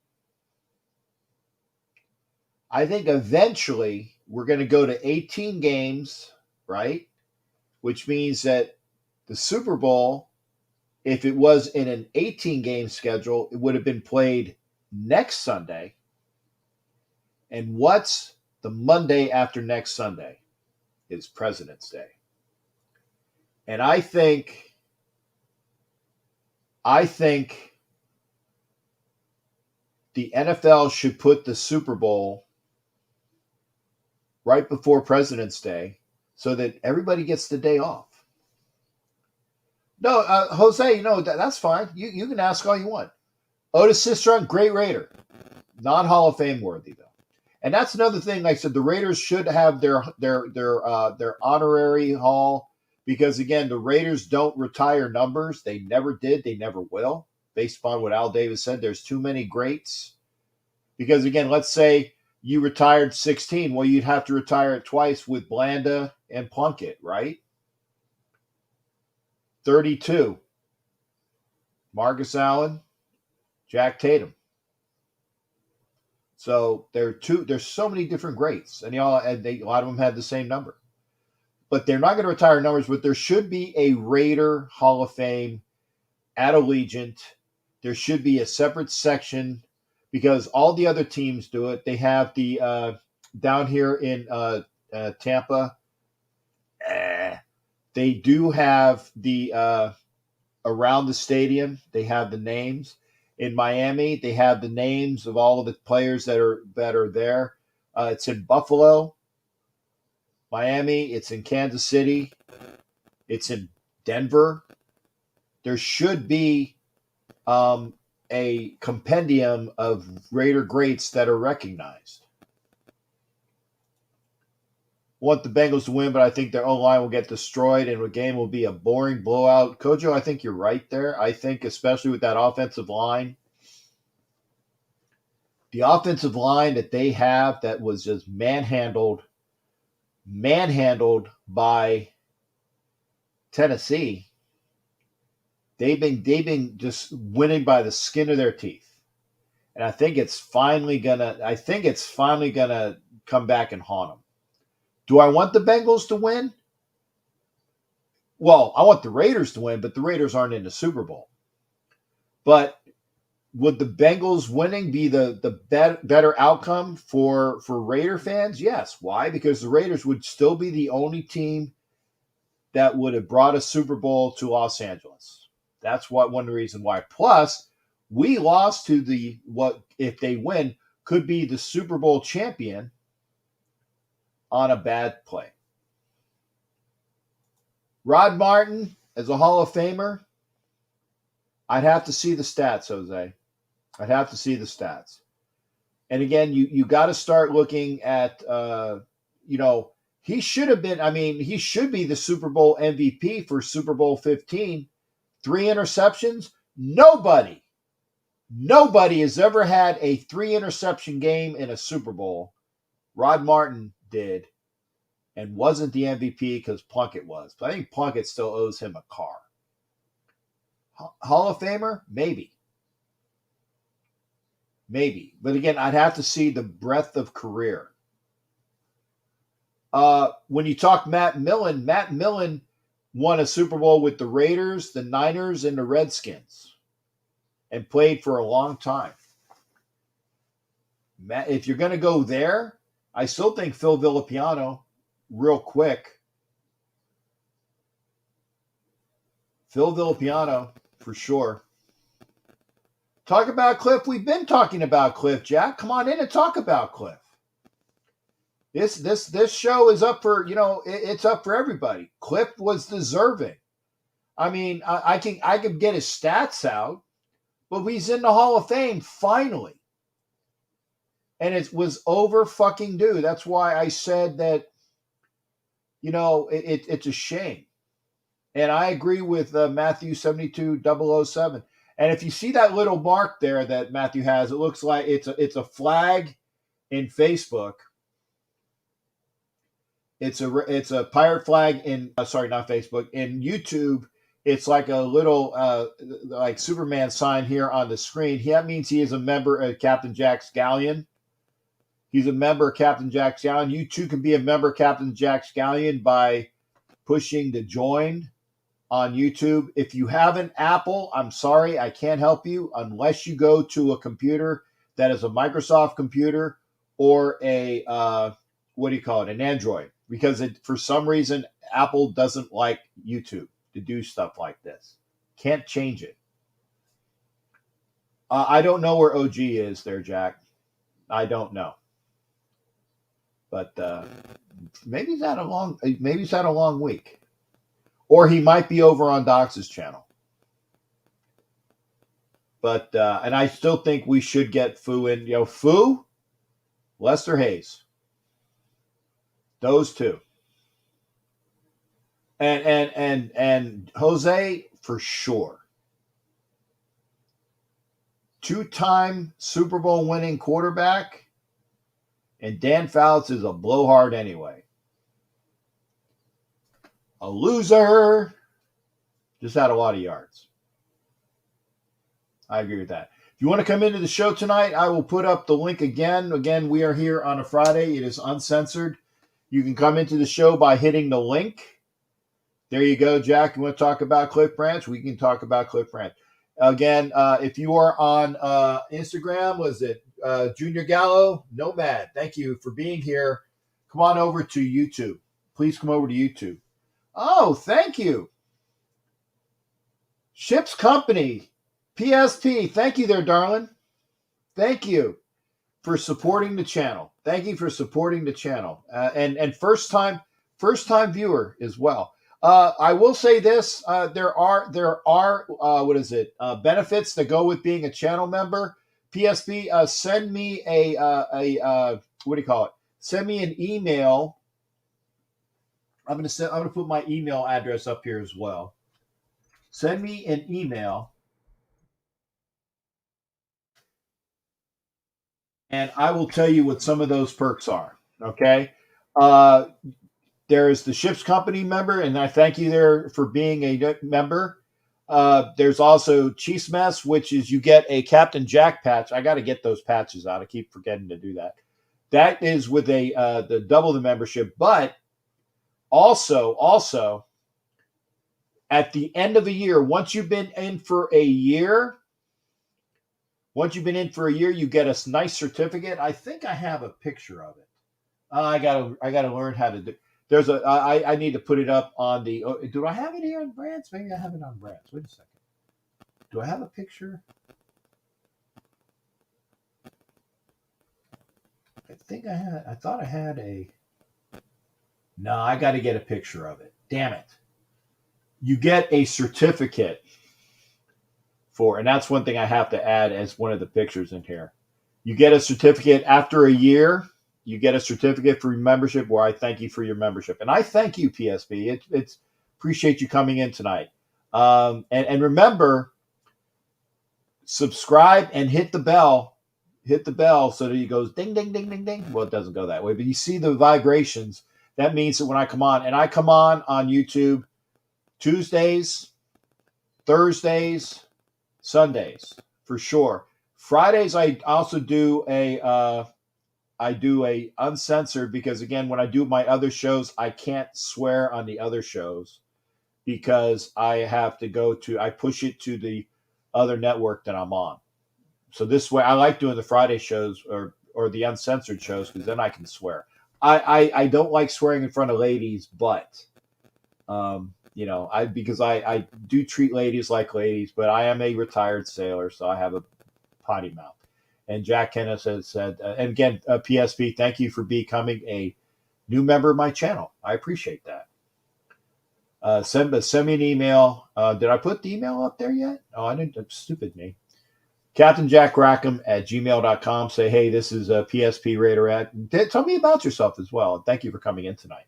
I think eventually we're going to go to 18 games, right? Which means that the Super Bowl, if it was in an 18-game schedule, it would have been played next Sunday. And what's the Monday after next Sunday? Is President's Day. And I think the NFL should put the Super Bowl right before President's Day so that everybody gets the day off. No, Jose, that's fine. You can ask all you want. Otis Sistrunk, great Raider. Not Hall of Fame worthy, though. And that's another thing. Like I said, the Raiders should have their honorary hall because, again, the Raiders don't retire numbers. They never did. They never will. Based upon what Al Davis said, there's too many greats. Because, again, let's say you retired 16. Well, you'd have to retire it twice with Blanda and Plunkett, right? 32. Marcus Allen, Jack Tatum. So there's so many different greats, and a lot of them had the same number. But they're not going to retire numbers, but there should be a Raider Hall of Fame at Allegiant. There should be a separate section because all the other teams do it. They have the down here in Tampa. They do have the around the stadium. They have the names. In Miami, they have the names of all of the players that are there. It's in Buffalo, Miami. It's in Kansas City. It's in Denver. There should be a compendium of Raider greats that are recognized. Want the Bengals to win, but I think their O-line will get destroyed and the game will be a boring blowout. Kojo, I think you're right there. I think especially with that offensive line, the offensive line that they have that was just manhandled by Tennessee. They've been just winning by the skin of their teeth. And I think it's finally gonna come back and haunt them. Do I want the Bengals to win? Well, I want the Raiders to win, but the Raiders aren't in the Super Bowl. But would the Bengals winning be the better outcome for Raider fans? Yes. Why? Because the Raiders would still be the only team that would have brought a Super Bowl to Los Angeles. That's one reason why. Plus, we lost to what if they win could be the Super Bowl champion on a bad play. Rod Martin as a Hall of Famer, I'd have to see the stats, Jose. I'd have to see the stats. And again, you got to start looking at, he should have been, he should be the Super Bowl MVP for Super Bowl 15. 3 interceptions. Nobody has ever had a 3 interception game in a Super Bowl. Rod Martin did and wasn't the MVP because Plunkett was. But I think Plunkett still owes him a car. Hall of Famer? Maybe. But again, I'd have to see the breadth of career. When you talk Matt Millen won a Super Bowl with the Raiders, the Niners, and the Redskins and played for a long time. If you're going to go there, I still think Phil Villapiano, real quick. Phil Villapiano, for sure. Talk about Cliff. We've been talking about Cliff, Jack. Come on in and talk about Cliff. This show is up for, it's up for everybody. Cliff was deserving. I can get his stats out, but he's in the Hall of Fame finally. And it was over fucking due. That's why I said that, it's a shame. And I agree with Matthew 72007. And if you see that little mark there that Matthew has, it looks like it's a flag in Facebook. It's a pirate flag in not Facebook, in YouTube. It's like a little like Superman sign here on the screen. That means he is a member of Captain Jack's Galleon. He's a member of Captain Jack's Galleon. You too can be a member of Captain Jack's Galleon by pushing the join on YouTube. If you have an Apple, I'm sorry, I can't help you unless you go to a computer that is a Microsoft computer or a an Android, because for some reason Apple doesn't like YouTube to do stuff like this. Can't change it. I don't know where OG is there, Jack. I don't know. But maybe he's had a long week. Or he might be over on Dox's channel. But and I still think we should get Fu in. Fu, Lester Hayes. Those two. And Jose for sure. 2-time Super Bowl winning quarterback And Dan Fouts is a blowhard anyway. A loser. Just had a lot of yards. I agree with that. If you want to come into the show tonight, I will put up the link again. Again, we are here on a Friday. It is uncensored. You can come into the show by hitting the link. There you go, Jack. You want to talk about Cliff Branch? We can talk about Cliff Branch. Again, if you are on Instagram, was it Junior Gallo? Nomad, thank you for being here. Come on over to YouTube. Please come over to YouTube. Oh, thank you. Ships Company. PSP, thank you there, darling. Thank you for supporting the channel. Thank you for supporting the channel. And first time viewer as well. I will say this: there are benefits that go with being a channel member. PSP, send me a what do you call it? Send me an email. I'm gonna put my email address up here as well. Send me an email. And I will tell you what some of those perks are. Okay. There is the Ships Company member, and I thank you there for being a member. There's also Cheese Mess, which is you get a Captain Jack patch. I got to get those patches out. I keep forgetting to do that. That is with the double the membership, but also at the end of the year, once you've been in for a year. Once you've been in for a year, you get a nice certificate. I think I have a picture of it. I gotta learn how to do. There's I need to put it up on the. Do I have it here on Brands? Maybe I have it on Brands. Wait a second. Do I have a picture? I think I had. I thought I had a. No, I got to get a picture of it. Damn it! You get a certificate. And that's one thing I have to add as one of the pictures in here. You get a certificate after a year. You get a certificate for membership where I thank you for your membership. And I thank you, PSP. It's appreciate you coming in tonight. And remember, subscribe and hit the bell. Hit the bell so that it goes ding, ding, ding, ding, ding. Well, it doesn't go that way, but you see the vibrations. That means that when I come on, and I come on YouTube Tuesdays, Thursdays, Sundays for sure. Fridays I also do a uncensored, because again, when I do my other shows, I can't swear on the other shows because I push it to the other network that I'm on. So this way, I like doing the Friday shows or the uncensored shows because then I can swear. I don't like swearing in front of ladies, but because I do treat ladies like ladies, but I am a retired sailor, so I have a potty mouth. And Jack Kenneth has said, and again, PSP, thank you for becoming a new member of my channel. I appreciate that. Send me an email. Did I put the email up there yet? Oh, I didn't. Stupid me. CaptainJackRackham@gmail.com. Say, hey, this is a PSP Raiderette. Tell me about yourself as well. And thank you for coming in tonight.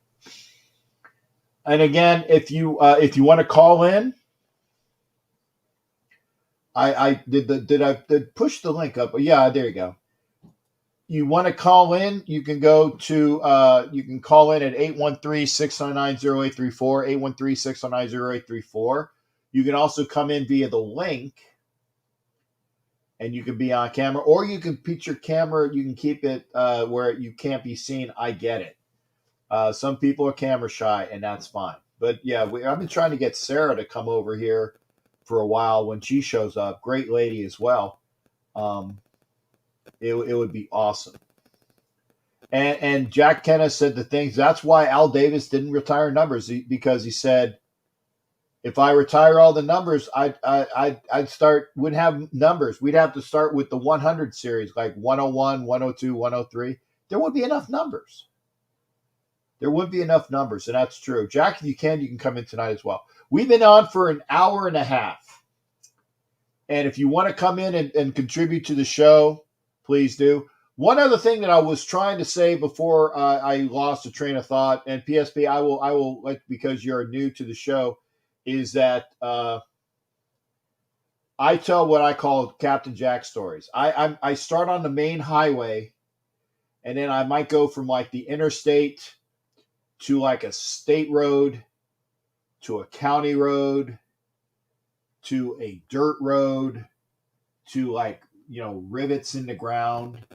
And again, if you want to call in, I push the link up. Yeah, there you go. You want to call in, you can go to you can call in at 813-609-0834, 813-609-0834. You can also come in via the link and you can be on camera, or you can put your camera, you can keep it where you can't be seen. I get it. Some people are camera shy, and that's fine. But yeah, I've been trying to get Sarah to come over here for a while when she shows up. Great lady as well. It would be awesome. And Jack Kenneth said the things. That's why Al Davis didn't retire numbers, because he said, if I retire all the numbers, wouldn't have numbers. We'd have to start with the 100 series, like 101, 102, 103. There wouldn't be enough numbers. There wouldn't be enough numbers, and that's true. Jack, if you can come in tonight as well. We've been on for an hour and a half. And if you want to come in and contribute to the show, please do. One other thing that I was trying to say before I lost a train of thought, and PSP, I will like, because you're new to the show, is that I tell what I call Captain Jack stories. I start on the main highway, and then I might go from like the interstate to like a state road to a county road to a dirt road to like, you know, rivets in the ground.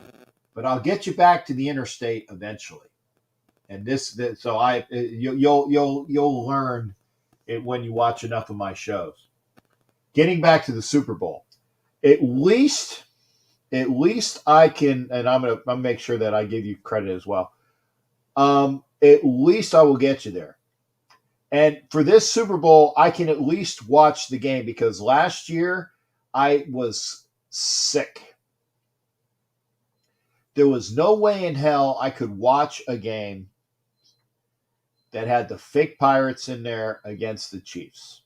But I'll get you back to the interstate eventually. And you'll learn it when you watch enough of my shows. Getting back to the Super Bowl, at least I can, and I'm gonna make sure that I give you credit as well. At least I will get you there. And for this Super Bowl, I can at least watch the game because last year I was sick. There was no way in hell I could watch a game that had the fake Pirates in there against the Chiefs.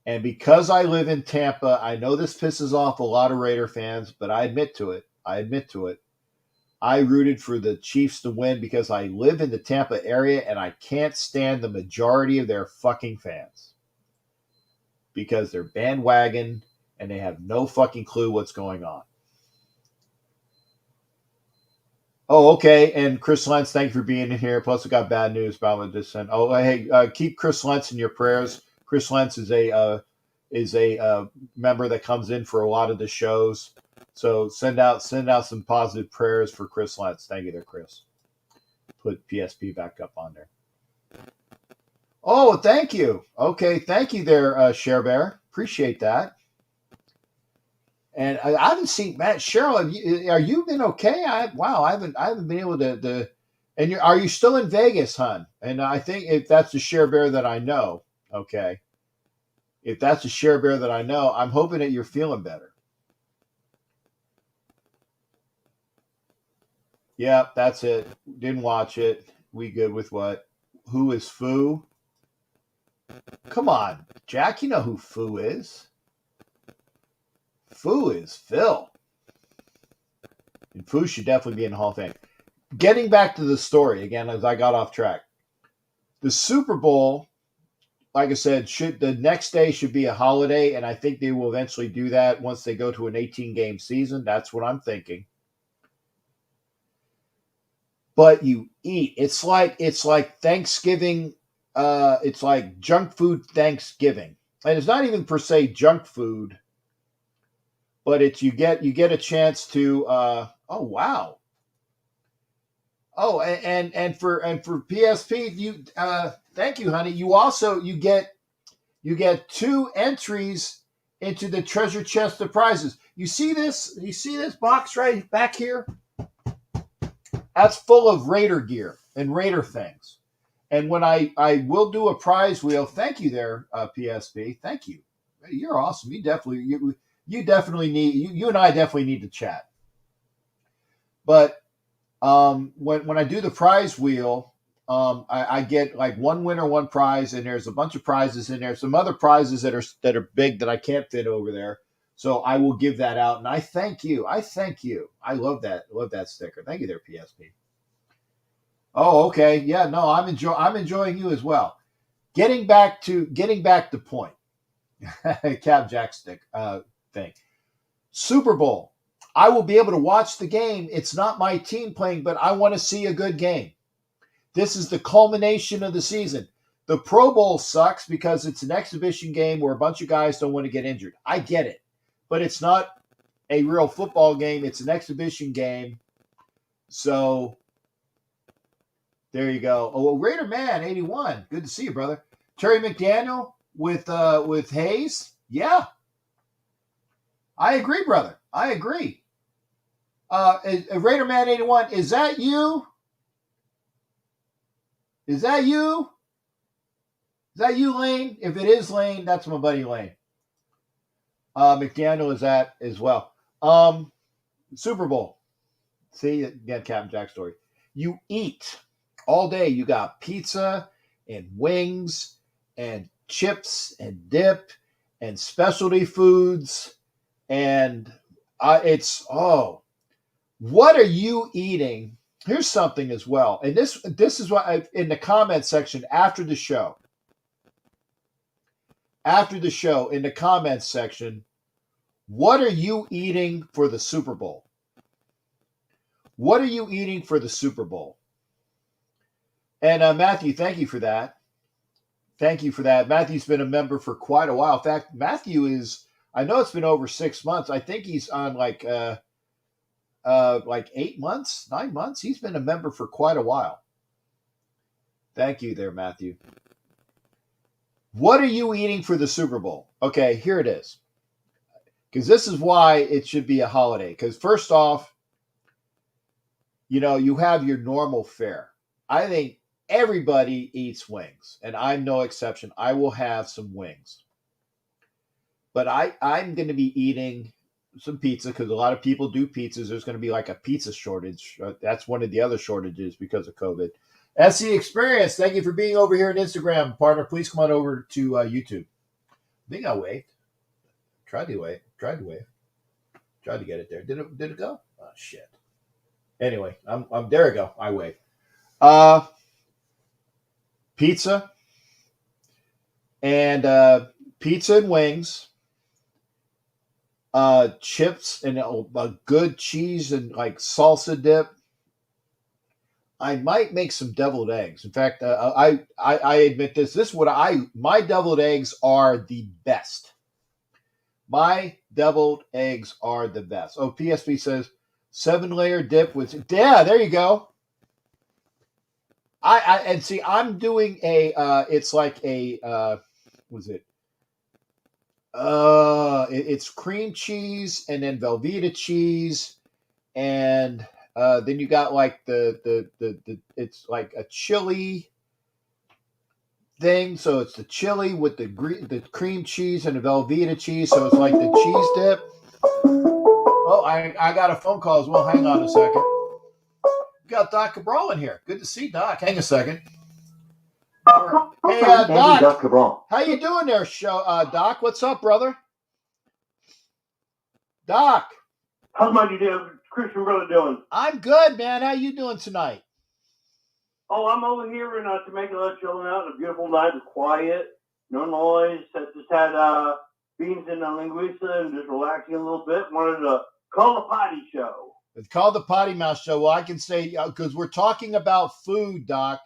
And because I live in Tampa, I know this pisses off a lot of Raider fans, but I admit to it. I rooted for the Chiefs to win because I live in the Tampa area and I can't stand the majority of their fucking fans. Because they're bandwagon and they have no fucking clue what's going on. Oh, okay. And Chris Lentz, thank you for being in here. Plus, we got bad news about this. And hey, keep Chris Lentz in your prayers. Chris Lentz is a member that comes in for a lot of the shows. So send out some positive prayers for Chris Lentz. Thank you there, Chris. Put PSP back up on there. Oh, thank you. Okay, thank you there, Share Bear. Appreciate that. And I haven't seen Matt Cheryl. Are you been okay? I haven't been able to. And are you still in Vegas, hon? And I think if that's the Share Bear that I know, okay. If that's the Share Bear that I know, I'm hoping that you're feeling better. Yeah, that's it. Didn't watch it. We good with what? Who is Foo? Come on, Jack. You know who Foo is. Foo is Phil. And Foo should definitely be in the Hall of Fame. Getting back to the story, again, as I got off track. The Super Bowl, like I said, the next day should be a holiday, and I think they will eventually do that once they go to an 18-game season. That's what I'm thinking. But you eat. It's like Thanksgiving. It's like junk food Thanksgiving. And it's not even per se junk food. But it's you get a chance to oh wow. Oh, and for PSP, you thank you, honey. You also you get 2 entries into the treasure chest of prizes. You see this? You see this box right back here? That's full of Raider gear and Raider things. And when I will do a prize wheel, thank you there, PSP. Thank you. You're awesome. You definitely need you and I definitely need to chat. But when I do the prize wheel, I get like 1 winner, 1 prize, and there's a bunch of prizes in there. Some other prizes that are big that I can't fit over there. So I will give that out, and I thank you. I love that. Love that sticker. Thank you there, PSP. Oh, okay. Yeah, no, I'm enjoying you as well. Getting back to point. Cab Jack stick thing. Super Bowl. I will be able to watch the game. It's not my team playing, but I want to see a good game. This is the culmination of the season. The Pro Bowl sucks because it's an exhibition game where a bunch of guys don't want to get injured. I get it. But it's not a real football game. It's an exhibition game. So there you go. Oh, well, Raider Man 81. Good to see you, brother. Terry McDaniel with Hayes. Yeah. I agree, brother. I agree. Raider Man 81, is that you? Is that you? Is that you, Lane? If it is Lane, that's my buddy Lane. McDaniel is that as well. Super Bowl. See, again, Captain Jack story. You eat all day. You got pizza and wings and chips and dip and specialty foods. And what are you eating? Here's something as well. And this is what in the comment section after the show. After the show, in the comments section, what are you eating for the Super Bowl? What are you eating for the Super Bowl? And Matthew, thank you for that. Thank you for that. Matthew's been a member for quite a while. In fact, Matthew is, I know it's been over 6 months. I think he's on like 8 months, 9 months. He's been a member for quite a while. Thank you there, Matthew. What are you eating for the Super Bowl? Okay, here it is. Because this is why it should be a holiday. Because first off, you know, you have your normal fare. I think everybody eats wings, and I'm no exception. I will have some wings. But I'm going to be eating some pizza because a lot of people do pizzas. There's going to be like a pizza shortage. That's one of the other shortages because of COVID. SC Experience, thank you for being over here on Instagram. Partner, please come on over to YouTube. I think I waved. Tried to wave. Tried to get it there. Did it go? Oh, shit. Anyway, I'm there we go. I waved. Pizza and wings, chips and a good cheese and like salsa dip. I might make some deviled eggs. In fact, I admit this. This is what my deviled eggs are the best. My deviled eggs are the best. Oh, PSP says 7-layer dip with, yeah, there you go. And see, I'm doing it's like a, was it? It's cream cheese and then Velveeta cheese. And then you got like the it's like a chili thing. So it's the chili with the cream cheese and the Velveeta cheese. So it's like the cheese dip. Oh, I got a phone call as well. Hang on a second. We got Doc Cabral in here. Good to see Doc. Hang a second. Hey, Doc. How you doing there, Doc? What's up, brother? Doc. How's my Christian brother doing? I'm good, man. How you doing tonight? Oh, I'm over here in Temecula, chilling out. A beautiful night. It's quiet. No noise. I just had beans and linguiça and just relaxing a little bit. Wanted to call the potty show. It's called the Potty Mouth Show. Well, I can say, because we're talking about food, Doc.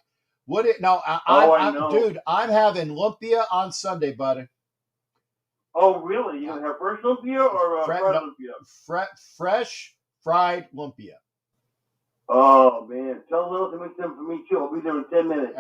I know. Dude, I'm having lumpia on Sunday, buddy. Oh, really? You gonna have fresh lumpia or fried lumpia? Fresh fried lumpia. Oh, man. Tell Lil to make them for me, too. I'll be there in 10 minutes.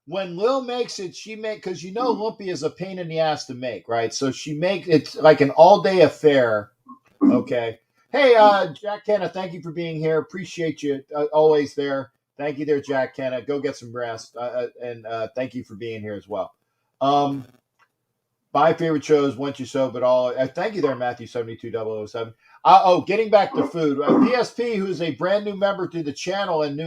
When Lil makes it, because you know lumpia is a pain in the ass to make, right? So it's like an all-day affair. Okay. Hey, Jack Kenna, thank you for being here. Appreciate you always there. Thank you there, Jack Kenna. Go get some rest. And thank you for being here as well. My favorite show is Once You Sow, but all. Thank you there, Matthew 72007. Getting back to food. PSP, who's a brand new member to the channel and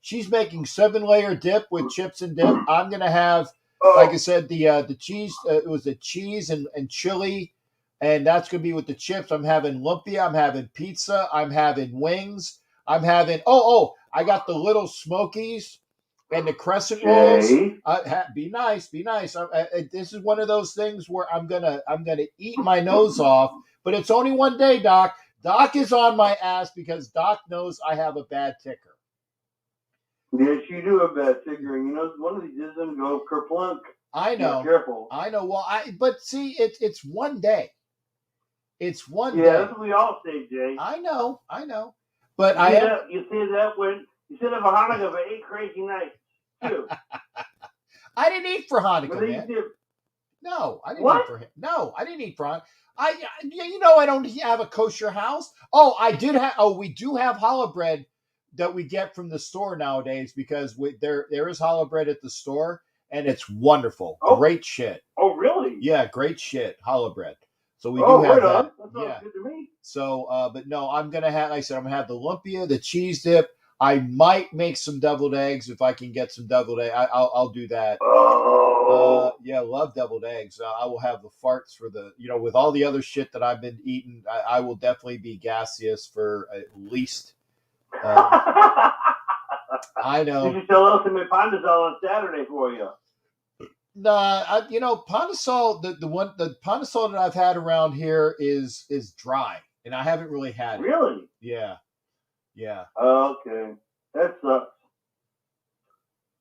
she's making 7-layer dip with chips and dip. I'm gonna have, like I said, the cheese. It was the cheese and chili. And that's going to be with the chips. I'm having lumpia. I'm having pizza. I'm having wings. I'm having, I got the little smokies and the crescent rolls. Be nice. This is one of those things where I'm gonna eat my nose off. But it's only one day, Doc. Doc is on my ass because Doc knows I have a bad ticker. Yes, you do have a bad ticker. And you know, one of these is going to go kerplunk. I know. Be careful. I know. Well, but see, it's one day. It's one day. Yeah, that's what we all say, Jay. I know. But you say that when you said of a Hanukkah for 8 crazy nights, too. I didn't eat for Hanukkah, man. No, I didn't eat for him. No, I didn't eat for Hanukkah. I don't have a kosher house. We do have challah bread that we get from the store nowadays because there is challah bread at the store and it's wonderful. Oh. Great shit. Oh, really? Yeah, great shit. Challah bread. So we do have that. That sounds good to me. So, but no, I'm gonna have the lumpia, the cheese dip. I might make some deviled eggs if I can get some deviled eggs. I'll do that. Oh. Yeah, love deviled eggs. I will have the farts for with all the other shit that I've been eating. I will definitely be gaseous for at least. I know. You should tell us to make pandesal on Saturday for you. Pandesal, the pandesal that I've had around here is dry. and I haven't really had it. Really? Yeah. Yeah. Okay. That sucks.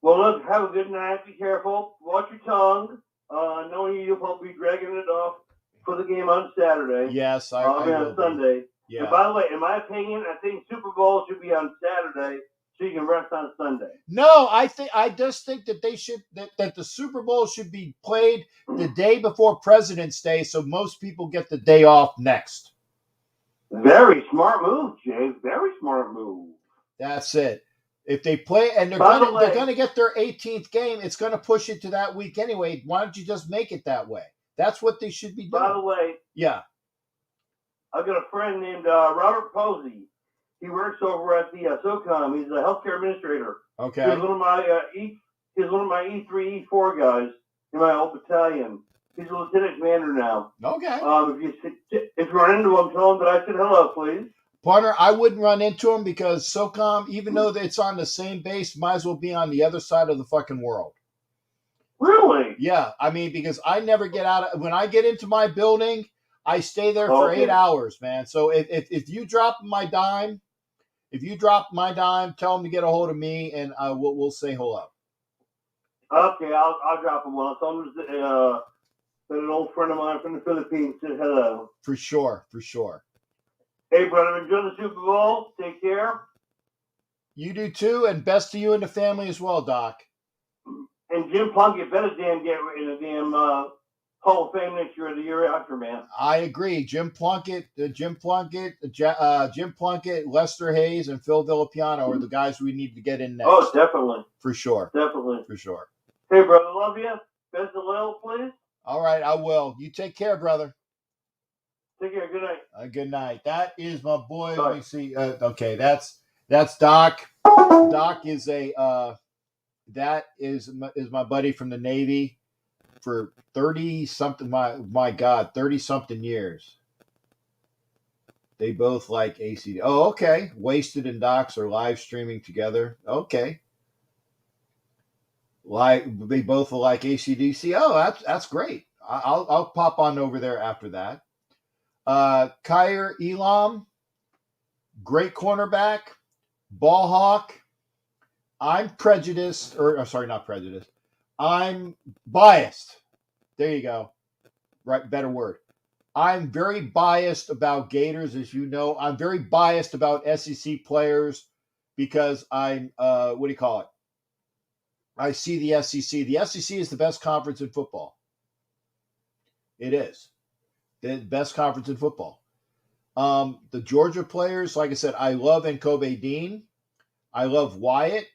Well, look, have a good night. Be careful. Watch your tongue. Knowing you'll probably be dragging it off for the game on Saturday. Yes, I mean, will on Sunday. Yeah. And by the way, in my opinion, I think Super Bowl should be on Saturday so you can rest on Sunday. No, I just think that they should that the Super Bowl should be played the day before President's Day, so most people get the day off next. Very smart move, Jay. Very smart move. That's it. If they play and they're gonna get their 18th game, it's gonna push it to that week anyway. Why don't you just make it that way? That's what they should be doing. By the way, yeah, I've got a friend named Robert Posey. He works over at the SOCOM. He's a healthcare administrator. Okay. He's one of my E3, E4 guys in my old battalion. He's a lieutenant commander now. Okay. If you run into him, tell him that I said hello, please. Partner, I wouldn't run into him because SOCOM, even though it's on the same base, might as well be on the other side of the fucking world. Really? Yeah, I mean, because I never get out of when I get into my building, I stay there for 8 hours, man. So if you drop my dime, tell them to get a hold of me, and we'll say hello. Okay, I'll drop him one. I'll tell him that an old friend of mine from the Philippines said hello. For sure, for sure. Hey, brother, enjoy the Super Bowl. Take care. You do too, and best to you and the family as well, Doc. And Jim Plunkett better damn get in the damn Hall of Fame next year or the year after, man. I agree. Jim Plunkett, Lester Hayes, and Phil Villapiano are the guys we need to get in next. Oh, definitely. For sure. Definitely. For sure. Hey, brother, love you. Best of luck, please. All right, I will. You take care, brother. Take care. Good night. Good night. That is my boy. Bye. Let me see. Okay, that's Doc. Doc is that is my buddy from the Navy for 30-something. My God, 30-something years. They both like ACD. Oh, okay. Wasted and Docs are live streaming together. Okay. They both like ACDC. Oh, that's great. I'll pop on over there after that. Kyer Elam, great cornerback, ball hawk. I'm prejudiced, not prejudiced. I'm biased. There you go. Right, better word. I'm very biased about Gators, as you know. I'm very biased about SEC players because I'm what do you call it? I see the SEC. The SEC is the best conference in football. It is. The best conference in football. The Georgia players, like I said, I love N'Kobe Dean. I love Wyatt.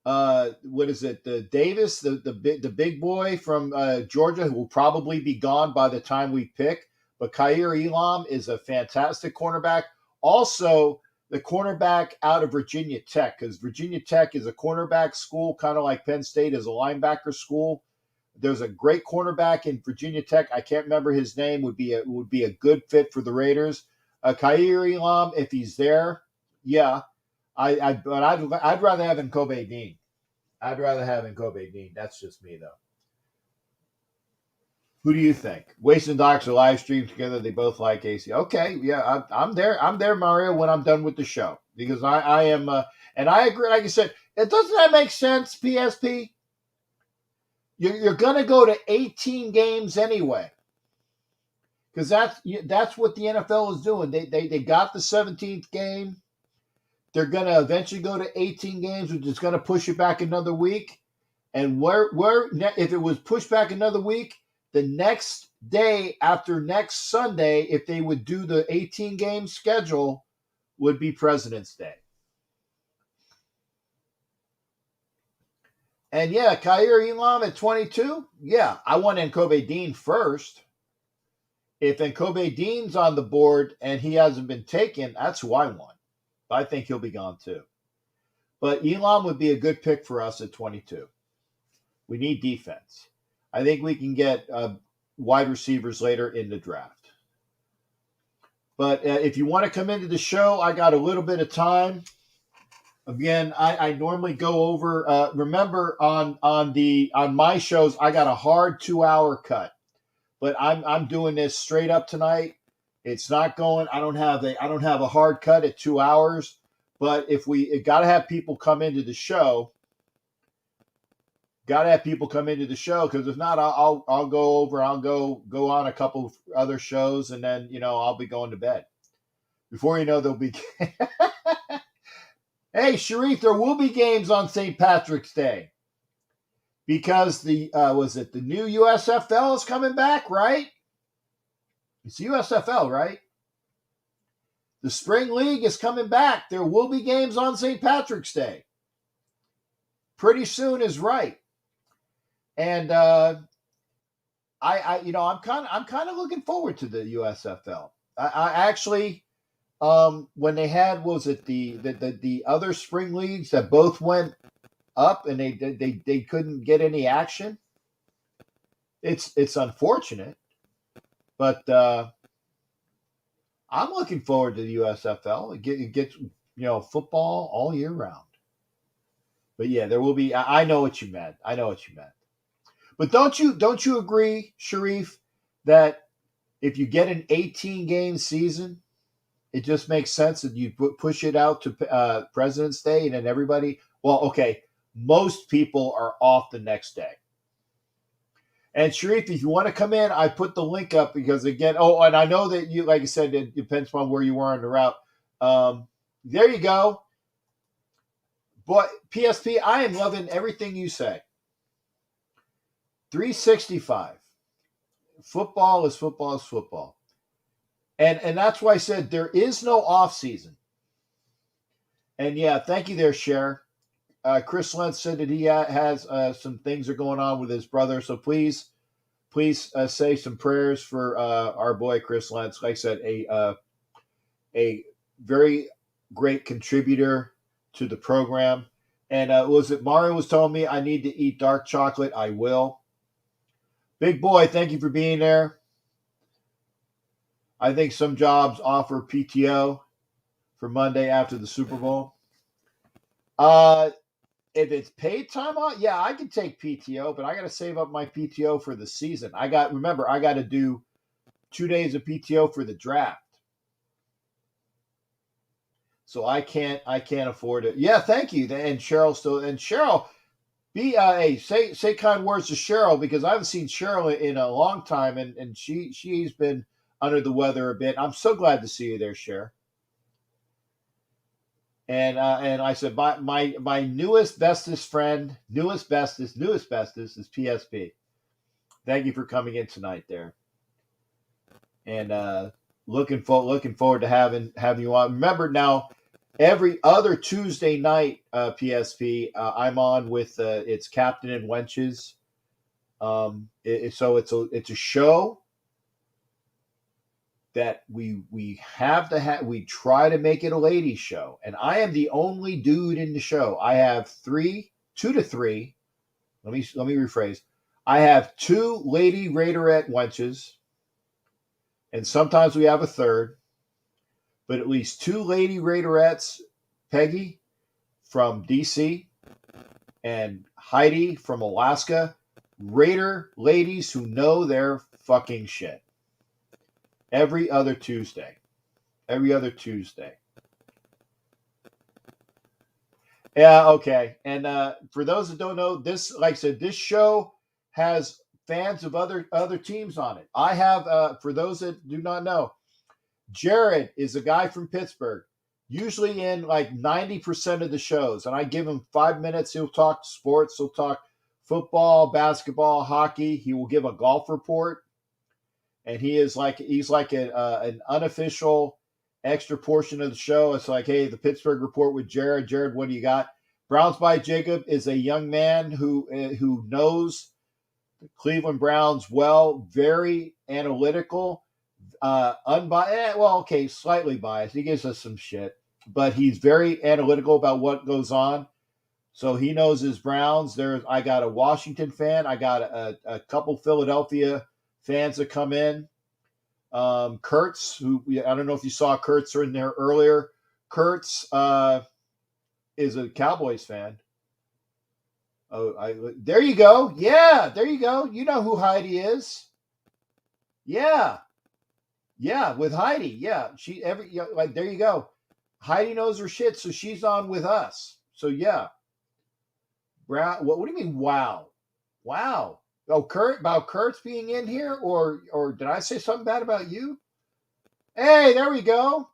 What is it? The Davis, the big boy from Georgia, who will probably be gone by the time we pick. But Kyer Elam is a fantastic cornerback. Also, the cornerback out of Virginia Tech, because Virginia Tech is a cornerback school, kind of like Penn State is a linebacker school. There's a great cornerback in Virginia Tech. I can't remember his name. Would be a good fit for the Raiders. Kyer Elam, if he's there, yeah. But I'd rather have N'Kobe Dean. I'd rather have N'Kobe Dean. That's just me, though. Who do you think? Waste and Docs are live streamed together. They both like AC. Okay, yeah, I'm there. I'm there, Mario, when I'm done with the show, because I am, and I agree. Like I said, doesn't that make sense, PSP? You're going to go to 18 games anyway, because that's what the NFL is doing. They got the 17th game. They're going to eventually go to 18 games, which is going to push it back another week. And if it was pushed back another week, the next day after next Sunday, if they would do the 18-game schedule, would be President's Day. And yeah, Kyer Elam at 22, yeah, I want N'Kobe Dean first. If N'Kobe Dean's on the board and he hasn't been taken, that's who I want. But I think he'll be gone too. But Elam would be a good pick for us at 22. We need defense. I think we can get wide receivers later in the draft. But if you want to come into the show, I got a little bit of time. Again, I normally go over. Remember, on my shows, I got a hard 2-hour cut. But I'm doing this straight up tonight, It's not going. I don't have a hard cut at 2 hours, but if we got to have people come into the show. Got to have people come into the show, because if not, I'll go over. I'll go on a couple of other shows, and then I'll be going to bed. Before you know, there'll be. Hey, Sharif, there will be games on St. Patrick's Day, because the new USFL is coming back, right? It's USFL, right? The Spring League is coming back. There will be games on St. Patrick's Day. Pretty soon is right. And I'm kind of looking forward to the USFL. I actually, when they had, what was it, the other spring leagues that both went up and they couldn't get any action. It's unfortunate, but I'm looking forward to the USFL. It gets football all year round. But yeah, there will be. I know what you meant. But don't you agree, Sharif, that if you get an 18-game season, it just makes sense that you push it out to President's Day, and then everybody. Well, okay, most people are off the next day. And Sharif, if you want to come in, I put the link up because again. Oh, and I know that you, like I said, it depends on where you are on the route. There you go. But PSP, I am loving everything you say. 365. Football is football is football. And that's why I said there is no off season. And yeah, thank you there, Cher. Chris Lentz said that he has some things are going on with his brother. So please say some prayers for our boy Chris Lentz. Like I said, a very great contributor to the program. And was it Mario was telling me I need to eat dark chocolate? I will. Big boy, thank you for being there. I think some jobs offer PTO for Monday after the Super Bowl. If it's paid time off, yeah, I can take PTO, but I got to save up my PTO for the season. I got to do 2 days of PTO for the draft. So I can't afford it. Yeah, thank you. And Cheryl, hey, say kind words to Cheryl, because I haven't seen Cheryl in a long time, and she's been under the weather a bit. I'm so glad to see you there, Cheryl. And I said my newest bestest friend, newest bestest is PSP. Thank you for coming in tonight there. And looking forward to having you on. Remember now, every other Tuesday night, PSP, I'm on with it's Captain and Wenches. So it's a show that we try to make it a ladies show, and I am the only dude in the show. I have 2 to 3. Let me rephrase. I have 2 lady Raiderette wenches, and sometimes we have a third, but at least 2 lady Raiderettes, Peggy from DC and Heidi from Alaska, Raider ladies who know their fucking shit. Every other Tuesday. Yeah, okay. And for those that don't know, this, like I said, this show has fans of other teams on it. I have, for those that do not know, Jared is a guy from Pittsburgh, usually in like 90% of the shows. And I give him 5 minutes. He'll talk sports. He'll talk football, basketball, hockey. He will give a golf report. And he's like an unofficial extra portion of the show. It's like, hey, the Pittsburgh report with Jared. Jared, what do you got? Browns by Jacob is a young man who knows the Cleveland Browns well, very analytical, unbiased. Well, okay, slightly biased. He gives us some shit, but he's very analytical about what goes on. So he knows his Browns. I got a Washington fan. I got a couple Philadelphia fans that come in. Kurtz, who I don't know if you saw Kurtz in there earlier. Kurtz is a Cowboys fan. There you go. Yeah, there you go. You know who Heidi is. Yeah. Yeah, with Heidi. Yeah, like there you go. Heidi knows her shit, so she's on with us. So yeah, Brown. What do you mean? Wow, wow. Oh, Kurt's being in here, or did I say something bad about you? Hey, there we go.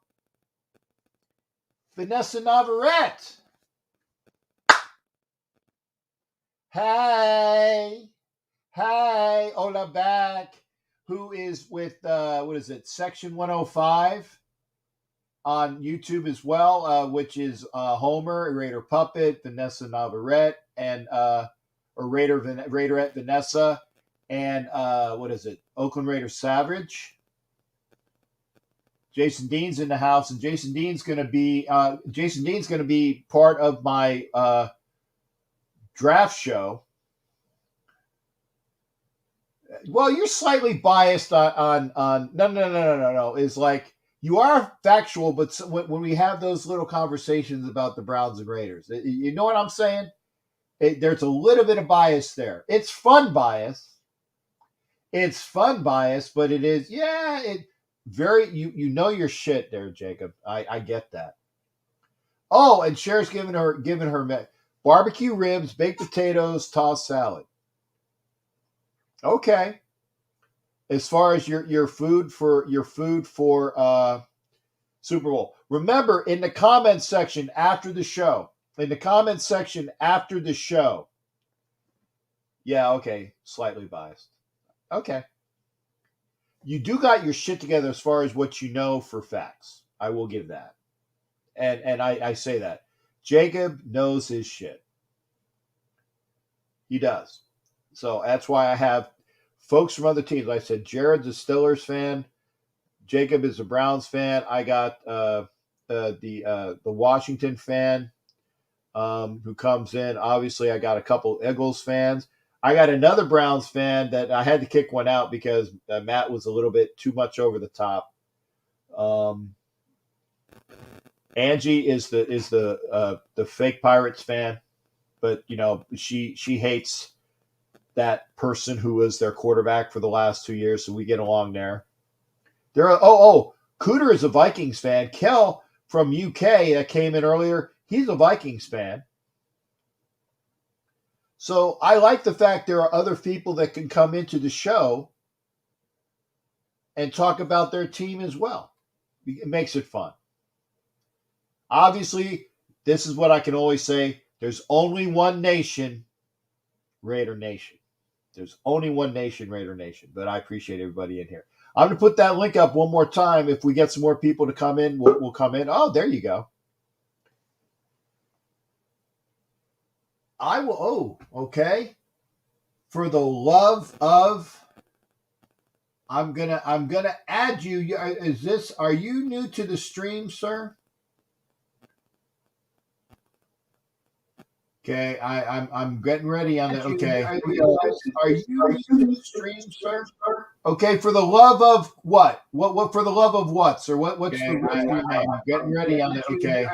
Vanessa Navarrete. Hey, Ola back. Who is with what is it? Section 105 on YouTube as well, which is Homer, Raider Puppet, Vanessa Navarrete, and or Raiderette Vanessa, and what is it? Oakland Raider Savage. Jason Dean's in the house, and Jason Dean's going to be part of my draft show. Well, you're slightly biased on no. It's like you are factual, but when we have those little conversations about the Browns and Raiders, you know what I'm saying? There's a little bit of bias there. It's fun bias. But it is you know your shit there, Jacob. I get that. Oh, and Cher's giving her barbecue ribs, baked potatoes, tossed salad. Okay. As far as your food for Super Bowl. Remember, in the comments section after the show. Yeah, okay. Slightly biased. Okay. You do got your shit together as far as what you know for facts. I will give that. And I say that. Jacob knows his shit. He does. So that's why I have folks from other teams. Like I said, Jared's a Steelers fan. Jacob is a Browns fan. I got the Washington fan who comes in. Obviously, I got a couple Eagles fans. I got another Browns fan that I had to kick one out because Matt was a little bit too much over the top. Angie is the fake Pirates fan, but she hates that person who was their quarterback for the last 2 years, so we get along there. Cooter is a Vikings fan. Kel from UK that came in earlier, he's a Vikings fan. So I like the fact there are other people that can come into the show and talk about their team as well. It makes it fun. Obviously, this is what I can always say. There's only one nation, Raider Nation. There's only one nation, Raider Nation. But I appreciate everybody in here. I'm going to put that link up one more time. If we get some more people to come in, we'll come in. Oh, there you go. I will. Oh, okay. For the love of, I'm gonna add you. Are you new to the stream, sir? Okay, I'm getting ready on it. Okay, are you new to the stream, sir? Okay, for the love of what? What for the love of what, sir? What's the name? I'm getting ready on it. Okay.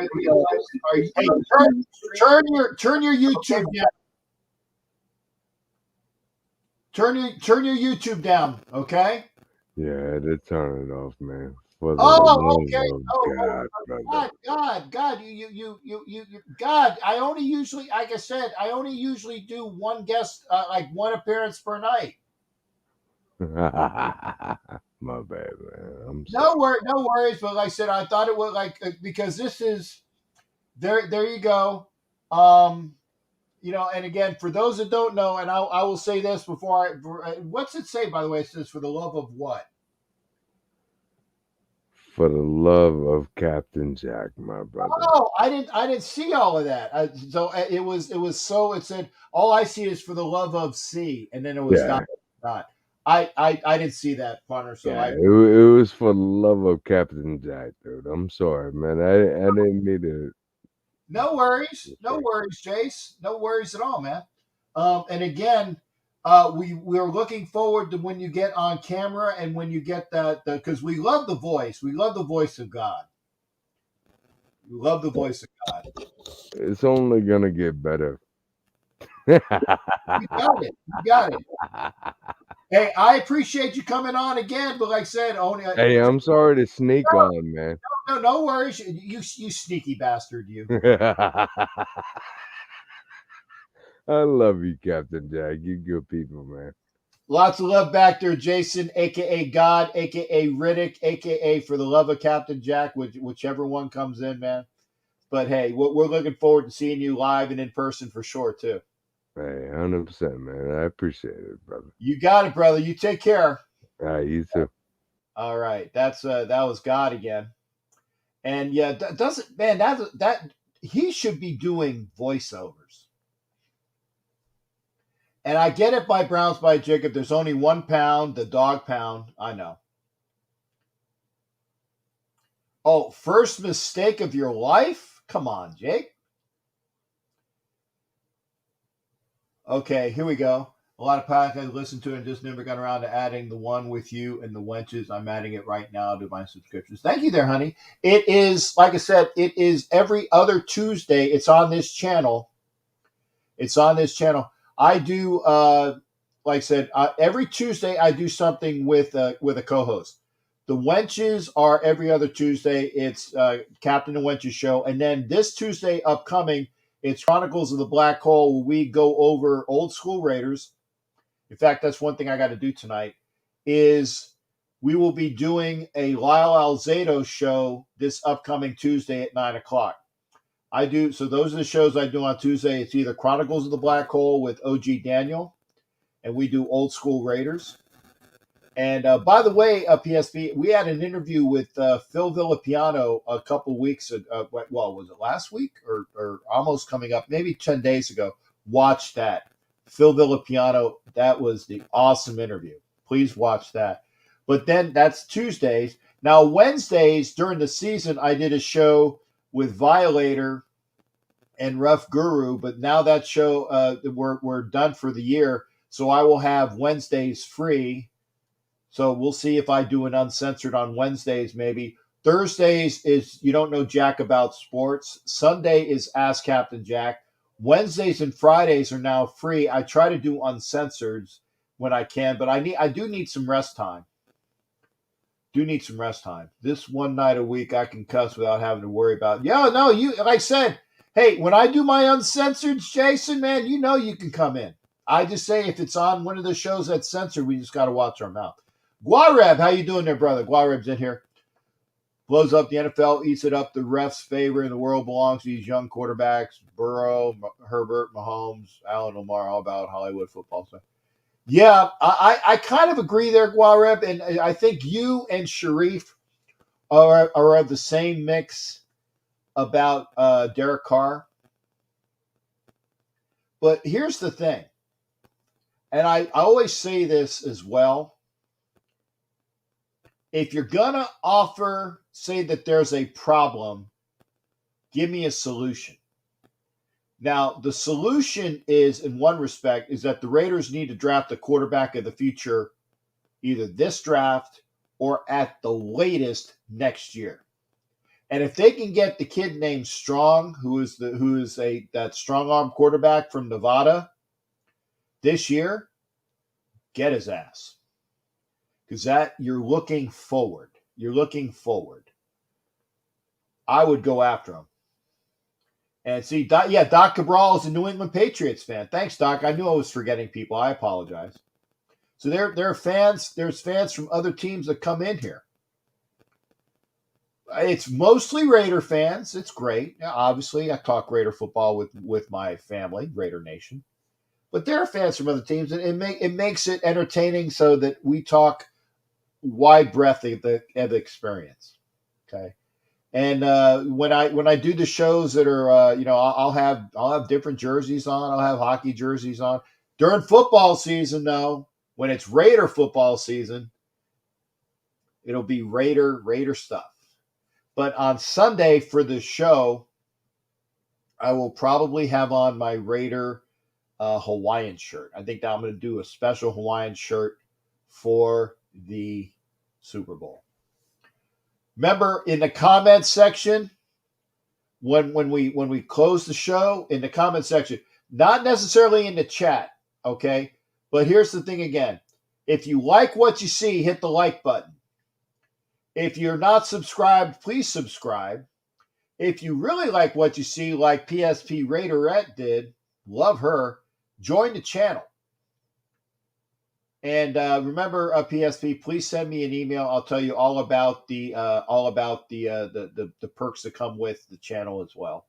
Turn your YouTube down. Turn your YouTube down, okay? Yeah, they turn it off, man. For the okay. God, you, God. I only usually, like I said, do one guest, like one appearance per night. My bad, man. No worries. But like I said, I thought it was like because this is there. There you go. And again, for those that don't know, and I will say this before what's it say, by the way? It says, for the love of what? For the love of Captain Jack, my brother. Oh, I didn't see all of that. So it said, all I see is for the love of C, and then it was not. I didn't see that, partner. So it was for the love of Captain Jack, dude. I'm sorry, man. I didn't mean to. No worries, Jace. No worries at all, man. And again, we're looking forward to when you get on camera and when you get that, because we love the voice. We love the voice of God. We love the voice of God. It's only gonna get better. You got it. Hey, I appreciate you coming on again, but like I said, only Hey, I'm sorry to sneak on, man. no worries. You sneaky bastard, you. I love you, Captain Jack. You good people, man. Lots of love back there, Jason, aka God, aka Riddick, aka for the love of Captain Jack, whichever one comes in, man. But hey, we're looking forward to seeing you live and in person for sure too. Hey, 100%, man. I appreciate it, brother. You got it, brother. You take care. All right, you too. All right, that was God again, and yeah, doesn't man that he should be doing voiceovers. And I get it by Browns by Jacob. There's only 1 pound, the dog pound. I know. Oh, first mistake of your life? Come on, Jake. Okay, here we go. A lot of podcasts I listened to and just never got around to adding the one with you and the wenches. I'm adding it right now to my subscriptions. Thank you there, honey. It is, like I said, it is every other Tuesday. It's on this channel. It's on this channel. I do, like I said, every Tuesday I do something with a co-host. The Wenches are every other Tuesday. It's Captain and Wenches show. And then this Tuesday upcoming, it's Chronicles of the Black Hole, where we go over old school Raiders. In fact, that's one thing I got to do tonight, is we will be doing a Lyle Alzado show this upcoming Tuesday at 9 o'clock. So those are the shows I do on Tuesday. It's either Chronicles of the Black Hole with OG Daniel, and we do old school Raiders. And by the way, PSP, we had an interview with Phil Villapiano a couple weeks ago. Well, was it last week or almost coming up? Maybe 10 days ago. Watch that. Phil Villapiano, that was the awesome interview. Please watch that. But then that's Tuesdays. Now, Wednesdays during the season, I did a show with Violator and Rough Guru, but now that show, we're done for the year. So I will have Wednesdays free. So we'll see if I do an uncensored on Wednesdays, maybe. Thursdays is You Don't Know Jack About Sports. Sunday is Ask Captain Jack. Wednesdays and Fridays are now free. I try to do uncensored when I can, but I do need some rest time. This one night a week I can cuss without having to worry about. Yeah, no, like I said, hey, when I do my uncensored, Jason, man, you know you can come in. I just say if it's on one of the shows that's censored, we just got to watch our mouth. Guareb, how you doing there, brother? Guareb's in here. Blows up the NFL, eats it up. The refs' favor in the world belongs to these young quarterbacks. Burrow, Herbert, Mahomes, Allen, Lamar, all about Hollywood football stuff. Yeah, I kind of agree there, Guareb, and I think you and Sharif are of the same mix about Derek Carr. But here's the thing, and I always say this as well. If you're going to say that there's a problem, give me a solution. Now, the solution is, in one respect, is that the Raiders need to draft a quarterback of the future either this draft or at the latest next year. And if they can get the kid named Strong, who is that strong-arm quarterback from Nevada this year, get his ass. Because you're looking forward. I would go after him. And see, Doc Cabral is a New England Patriots fan. Thanks, Doc. I knew I was forgetting people. I apologize. So there are fans. There's fans from other teams that come in here. It's mostly Raider fans. It's great. Now, obviously, I talk Raider football with my family, Raider Nation. But there are fans from other teams, and it makes it entertaining so that we talk wide breadth of the experience. Okay. And when I do the shows that are I'll have different jerseys on. I'll have hockey jerseys on during football season. Though when it's Raider football season, it'll be Raider stuff. But on Sunday for the show, I will probably have on my Raider Hawaiian shirt. I think that I'm going to do a special Hawaiian shirt for the Super Bowl. Remember, in the comments section, when we close the show, in the comment section, not necessarily in the chat, okay? But here's the thing again. If you like what you see, hit the like button. If you're not subscribed, please subscribe. If you really like what you see, like PSP Raiderette did, love her, join the channel. And remember, PSP, please send me an email. I'll tell you all about the perks that come with the channel as well.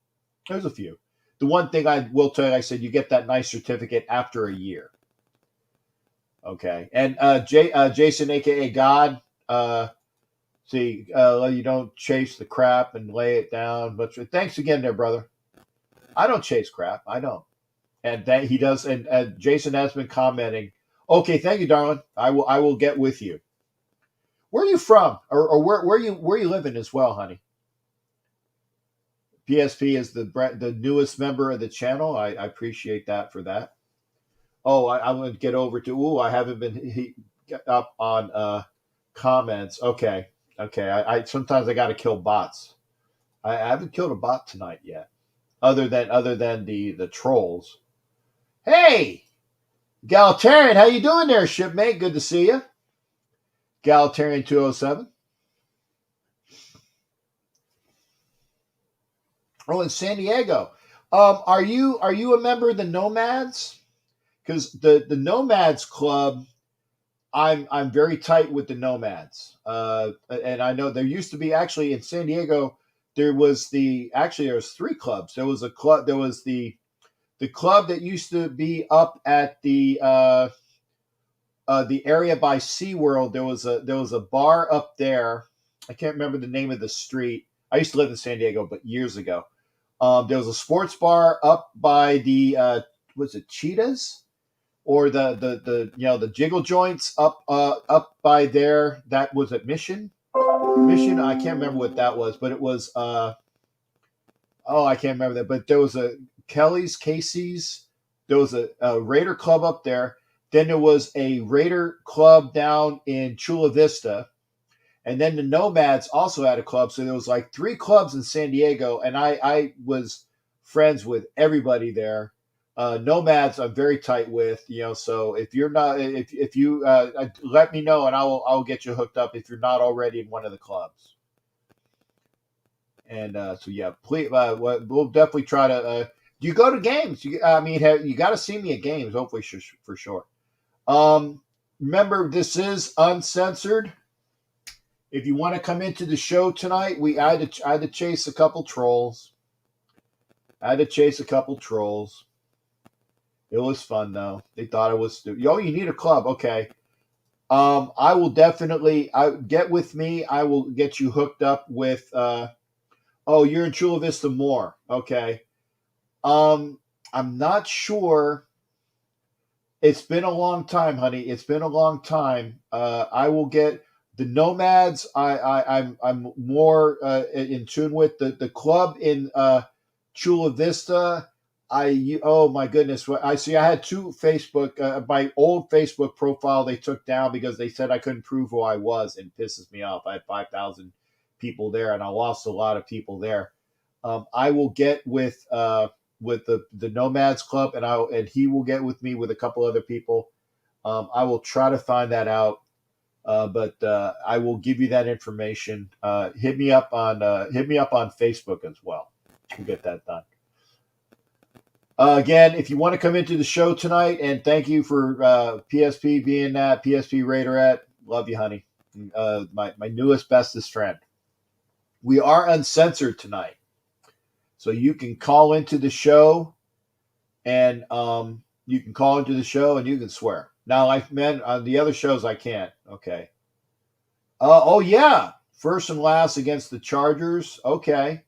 There's a few. The one thing I will tell you, I said, you get that nice certificate after a year. Okay. And Jason, aka God, see, you don't chase the crap and lay it down. But thanks again, there, brother. I don't chase crap. I don't. And that he does. And Jason has been commenting. Okay, thank you, darling. I will get with you. Where are you from, or where you living as well, honey? PSP is the newest member of the channel. I appreciate that for that. Oh, I'm going to get over to. I haven't been up on comments. Okay. I sometimes I got to kill bots. I haven't killed a bot tonight yet, other than the trolls. Hey. Egalitarian, how you doing there, shipmate? Good to see you. Egalitarian 207. Oh, in San Diego. Are you a member of the Nomads? Because the Nomads Club, I'm very tight with the Nomads. And I know there used to be actually in San There was three clubs. There was a club. There was the club that used to be up at the area by SeaWorld. There was a bar up there. I can't remember the name of the street. I used to live in San Diego, but years ago. There was a sports bar up by the was it Cheetahs or the Jiggle Joints up by there. That was at Mission. I can't remember what that was, but it was I can't remember that. But there was a Casey's. There was a Raider club up there. Then there was a Raider club down in Chula Vista. And then the Nomads also had a club. So there was like 3 clubs in San Diego. And I was friends with everybody there. Nomads I'm very tight with, so if you're not, if you let me know and I'll get you hooked up if you're not already in one of the clubs. And so yeah, please, we'll definitely try to. Do you go to games? You got to see me at games, hopefully for sure. Remember, this is uncensored. If you want to come into the show tonight, I had to chase a couple trolls. It was fun though. They thought I was stupid. Oh, you need a club, okay? I will definitely. Get with me. I will get you hooked up with. Oh, you're in Chula Vista more. Okay. I'm not sure. It's been a long time, honey. It's been a long time. I will get the Nomads. I'm more in tune with the club in Chula Vista. Oh my goodness. I see. I had 2 Facebook, my old Facebook profile they took down because they said I couldn't prove who I was, and pisses me off. I had 5,000 people there, and I lost a lot of people there. I will get with the Nomads Club, and he will get with me with a couple other people. I will try to find that out, but I will give you that information. Hit me up on Facebook as well. We'll get that done. Again, if you want to come into the show tonight, and thank you for PSP being that PSP Raiderette. Love you, honey. My newest bestest friend. We are uncensored tonight, so you can call into the show, and you can swear. Now, like men on the other shows, I can't. Okay. Oh yeah, first and last against the Chargers. Okay.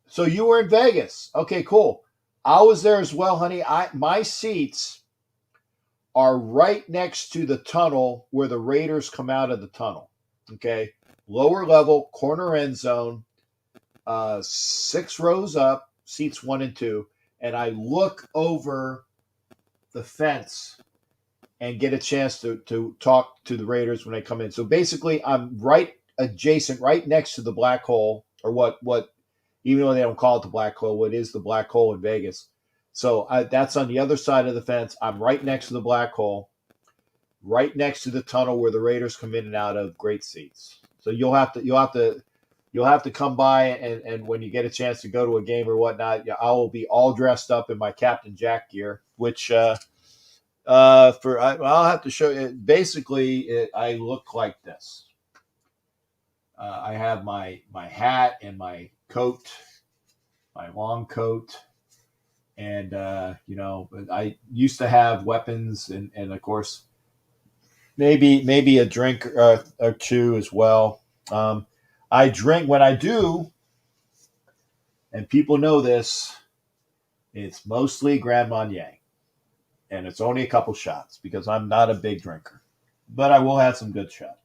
So you were in Vegas. Okay, cool. I was there as well, honey. My seats are right next to the tunnel where the Raiders come out of the tunnel. Okay. Lower level, corner end zone, 6 rows up, seats 1 and 2. And I look over the fence and get a chance to talk to the Raiders when they come in. So basically, I'm right adjacent, right next to the black hole, or what even though they don't call it the black hole, what is the black hole in Vegas. So that's on the other side of the fence. I'm right next to the black hole. right next to the tunnel where the Raiders come in and out of. Great seats. So you'll have to come by, and when you get a chance to go to a game or whatnot, I will be all dressed up in my Captain Jack gear, which I'll have to show you. Basically, I look like this. I have my hat and my coat, my long coat, and I used to have weapons and of course maybe a drink or two as well. I drink when I do, and people know this. It's mostly Grand Marnier, and it's only a couple shots because I'm not a big drinker, but I will have some good shots.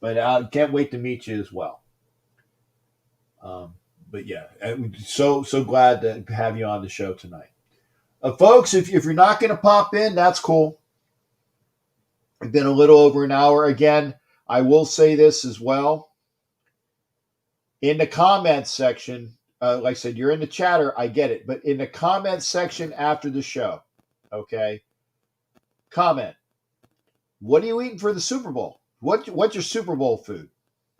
But I can't wait to meet you as well. But yeah, I'm so glad to have you on the show tonight. Folks, if you're not going to pop in, that's cool. It's been a little over an hour. Again, I will say this as well. In the comments section, like I said, you're in the chatter, I get it. But in the comments section after the show, okay, comment. What are you eating for the Super Bowl? What's your Super Bowl food?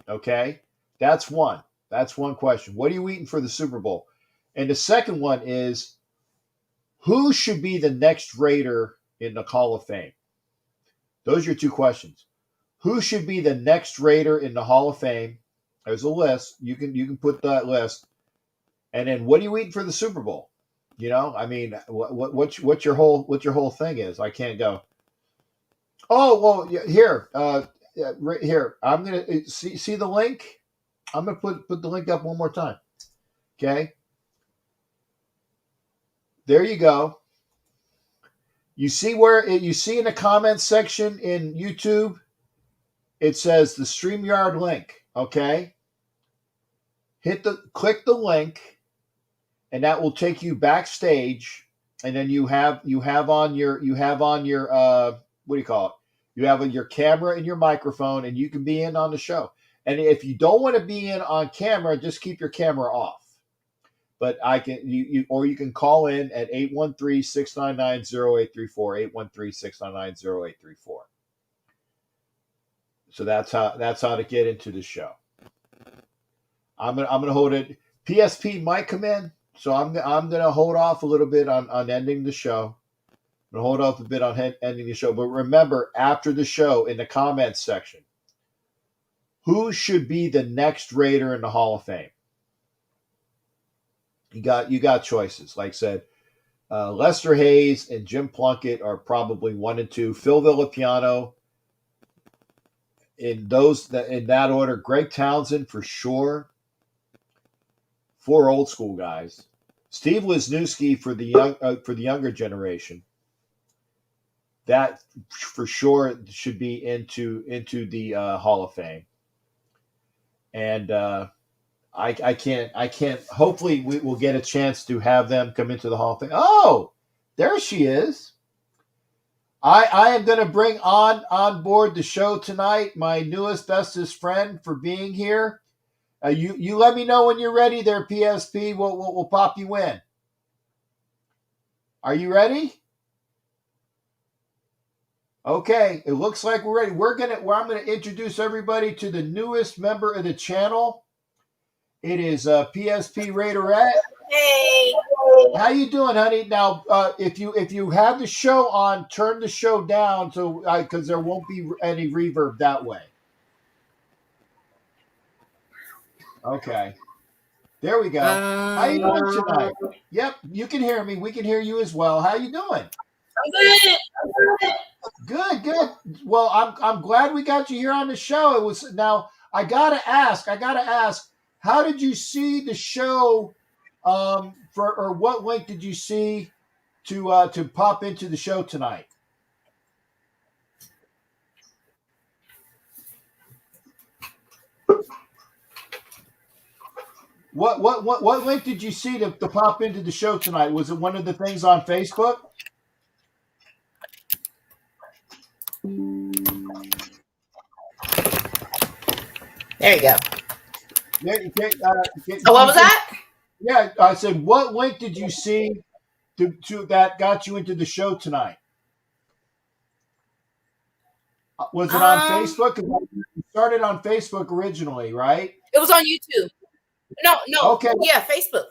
Okay, that's one. That's one question. What are you eating for the Super Bowl? And the second one is, who should be the next Raider in the Hall of Fame? Those are your two questions. Who should be the next Raider in the Hall of Fame? There's a list. You can put that list. And then, what are you eating for the Super Bowl? You know, I mean, what your whole thing is? I can't go. Oh well, here, right here. I'm gonna see the link. I'm gonna put the link up one more time. Okay. There you go. You see in the comments section in YouTube, it says the StreamYard link. Okay. Click the link, and that will take you backstage. And then you have on your what do you call it? You have your camera and your microphone, and you can be in on the show. And if you don't want to be in on camera, just keep your camera off. But you can call in at 813-699-0834, 813-699-0834. So that's how to get into the show. I'm gonna hold it. PSP might come in, so I'm gonna hold off a little bit on ending the show. I'm gonna hold off a bit on ending the show. But remember, after the show, in the comments section, who should be the next Raider in the Hall of Fame? You got choices. Like I said, Lester Hayes and Jim Plunkett are probably 1 and 2. Phil Villapiano in that order. Greg Townsend for sure. 4 old school guys. Steve Wisniewski for the younger generation. That for sure should be into the Hall of Fame. And I can't. Hopefully, we will get a chance to have them come into the Hall of Fame. Oh, there she is. I am going to bring on board the show tonight my newest bestest friend for being here. You let me know when you're ready there, PSP. We'll pop you in. Are you ready? Okay, it looks like we're ready. I'm gonna introduce everybody to the newest member of the channel. It is PSP Raiderette. Hey. How you doing, honey? Now, if you have the show on, turn the show down so because there won't be any reverb that way. Okay. There we go. How you doing tonight? Yep, you can hear me. We can hear you as well. How you doing? I'm good. Good. Well, I'm glad we got you here on the show. It was now. I gotta ask. How did you see the show? Or what link did you see to pop into the show tonight? What link did you see to pop into the show tonight? Was it one of the things on Facebook? There you go. So what was that? Yeah, I said, what link did you see to that got you into the show tonight? Was it on Um, Facebook? It started on Facebook originally, right? it was on YouTube. No, Okay. yeah, Facebook.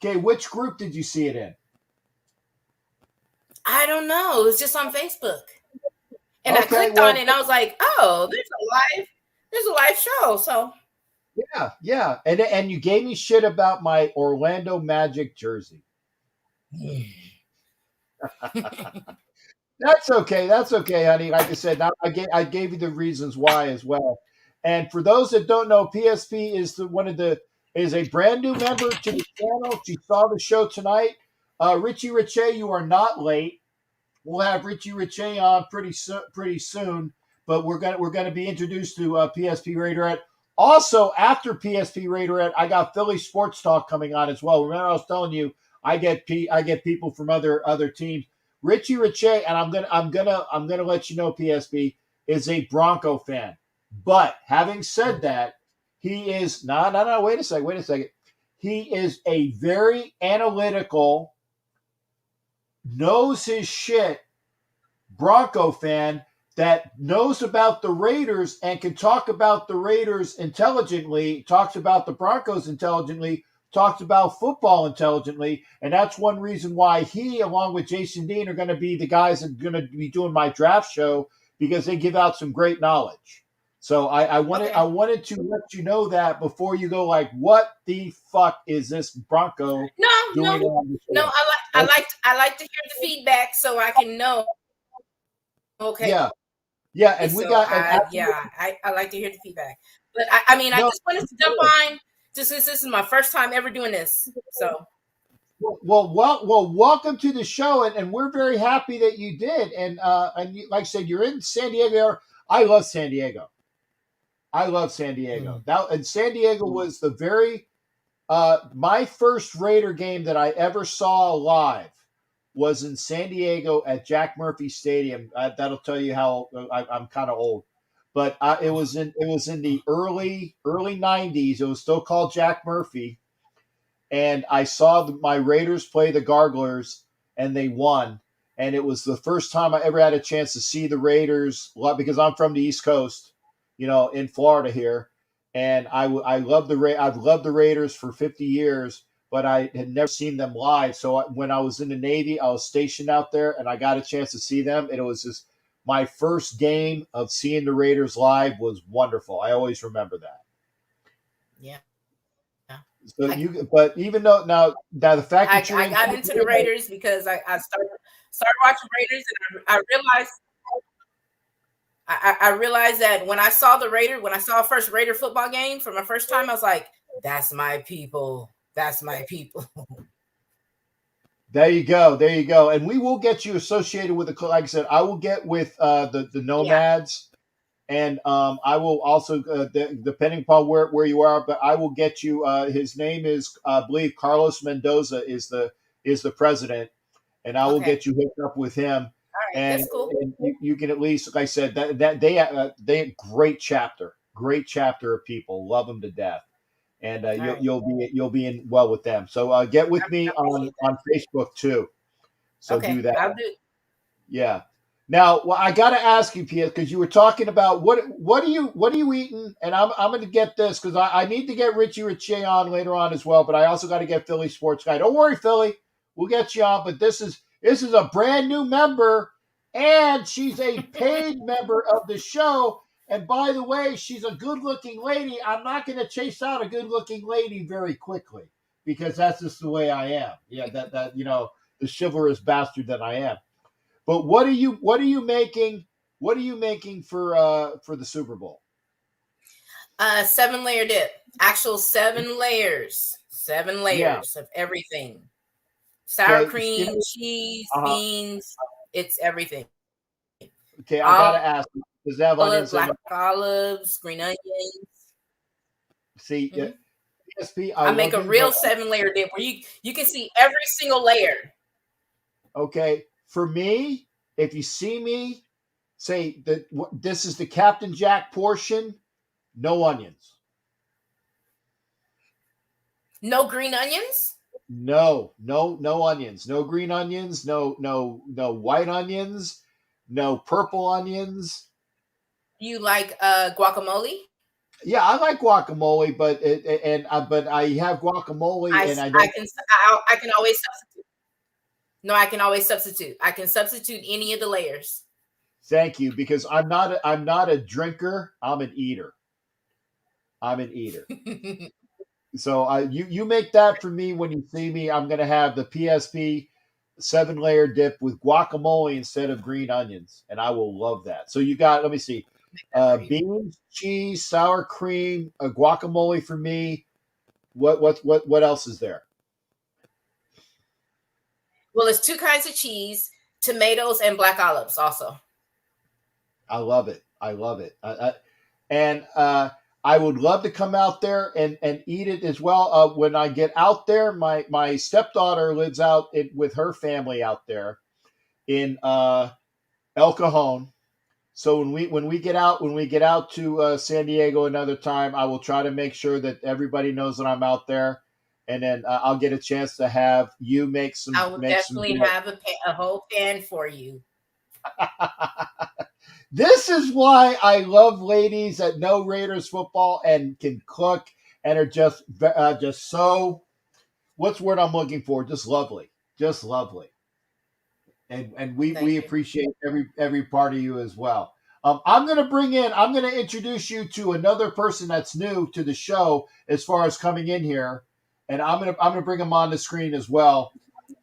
Okay, which group did you see it in? I don't know. It was just on Facebook, and I Okay, clicked on it, and I was like, "Oh, there's a live show." So yeah, and you gave me shit about my Orlando Magic jersey. That's okay. That's okay, honey. Like I said, now I gave you the reasons why as well. And for those that don't know, PSP is is a brand new member to the channel. She saw the show tonight. Richie Riche, you are not late. We'll have Richie Riche on pretty soon. But we're gonna be introduced to PSP Raiderette. Also, after PSP Raiderette, I got Philly Sports Talk coming on as well. Remember, I was telling you I get people from other teams. Richie Riche, and I'm gonna let you know, PSP is a Bronco fan. But having said that, he is no. Wait a second. He is a very analytical, knows his shit Bronco fan that knows about the Raiders and can talk about the Raiders intelligently, talks about the Broncos intelligently, talks about football intelligently. And that's one reason why he, along with Jason Dean, are going to be the guys that are going to be doing my draft show, because they give out some great knowledge. So I wanted to let you know that before you go like, what the fuck is this Bronco doing on the show? I like to hear the feedback so I can know. Okay. Yeah, and so we got I like to hear the feedback. But I just wanted to jump on just since this is my first time ever doing this. So well, welcome to the show, and we're very happy that you did. And like I said, you're in San Diego. I love San Diego. And San Diego was the very my first Raider game that I ever saw live was in San Diego at Jack Murphy Stadium. That'll tell you how I'm kind of old, but it was in the early 90s. It was still called Jack Murphy, and I saw my Raiders play the Garglers, and they won. And it was the first time I ever had a chance to see the Raiders, because I'm from the East Coast, in Florida here, and I love I've loved the Raiders for 50 years. But I had never seen them live. So when I was in the Navy, I was stationed out there, and I got a chance to see them. And it was just my first game of seeing the Raiders live was wonderful. I always remember that. Yeah. So but even though now the fact that I got into the Raiders because I started watching Raiders, and I realized that when I saw a first Raider football game for my first time, I was like, that's my people. That's my people. There you go. And we will get you associated with the, like I said, I will get with the Nomads, and I will also, depending upon where you are, but I will get you. His name is, I believe, Carlos Mendoza is the president, and I will get you hooked up with him. All right, that's cool. And you can at least, like I said, that they great chapter of people, love them to death. And you'll be in well with them. So get with me on Facebook too. So do that. I'll do. Yeah. Now, I got to ask you, Pia, because you were talking about what are you eating, and I'm going to get this because I need to get Richie Riche on later on as well. But I also got to get Philly Sports Guy. Don't worry, Philly, we'll get you on. But this is a brand new member, and she's a paid member of the show. And by the way, she's a good-looking lady. I'm not going to chase out a good-looking lady very quickly because that's just the way I am. Yeah, that the chivalrous bastard that I am. But what are you making? What are you making for the Super Bowl? 7-layer dip. Actual 7 layers. 7 layers of everything. Sour cream, cheese, beans. It's everything. Okay, I gotta ask. Does that have onions? Black olives, green onions. See, PSP. I make a real 7-layer dip where you can see every single layer. Okay, for me, if you see me, say that this is the Captain Jack portion. No onions. No green onions. No onions. No green onions. No white onions. no purple onions. You like guacamole? Yeah, I like guacamole, but but I have guacamole and I don't. I can always substitute. No, I can always substitute. I can substitute any of the layers. Thank you, because I'm not a drinker. I'm an eater. So you make that for me when you see me. I'm gonna have the PSP 7-layer dip with guacamole instead of green onions, and I will love that. So you got, let me see, beans, cheese, sour cream, guacamole for me. What else is there? Well, it's 2 kinds of cheese, tomatoes, and black olives also. I love it. And I would love to come out there and eat it as well. When I get out there, my stepdaughter lives out with her family out there in El Cajon. So when we get out to San Diego another time, I will try to make sure that everybody knows that I'm out there, and then I'll get a chance to have you make some. I will definitely have a whole pan for you. This is why I love ladies that know Raiders football and can cook and are just so, what's the word I'm looking for? Just lovely. And we appreciate every part of you as well. I'm going to introduce you to another person that's new to the show as far as coming in here, and I'm going to bring him on the screen as well.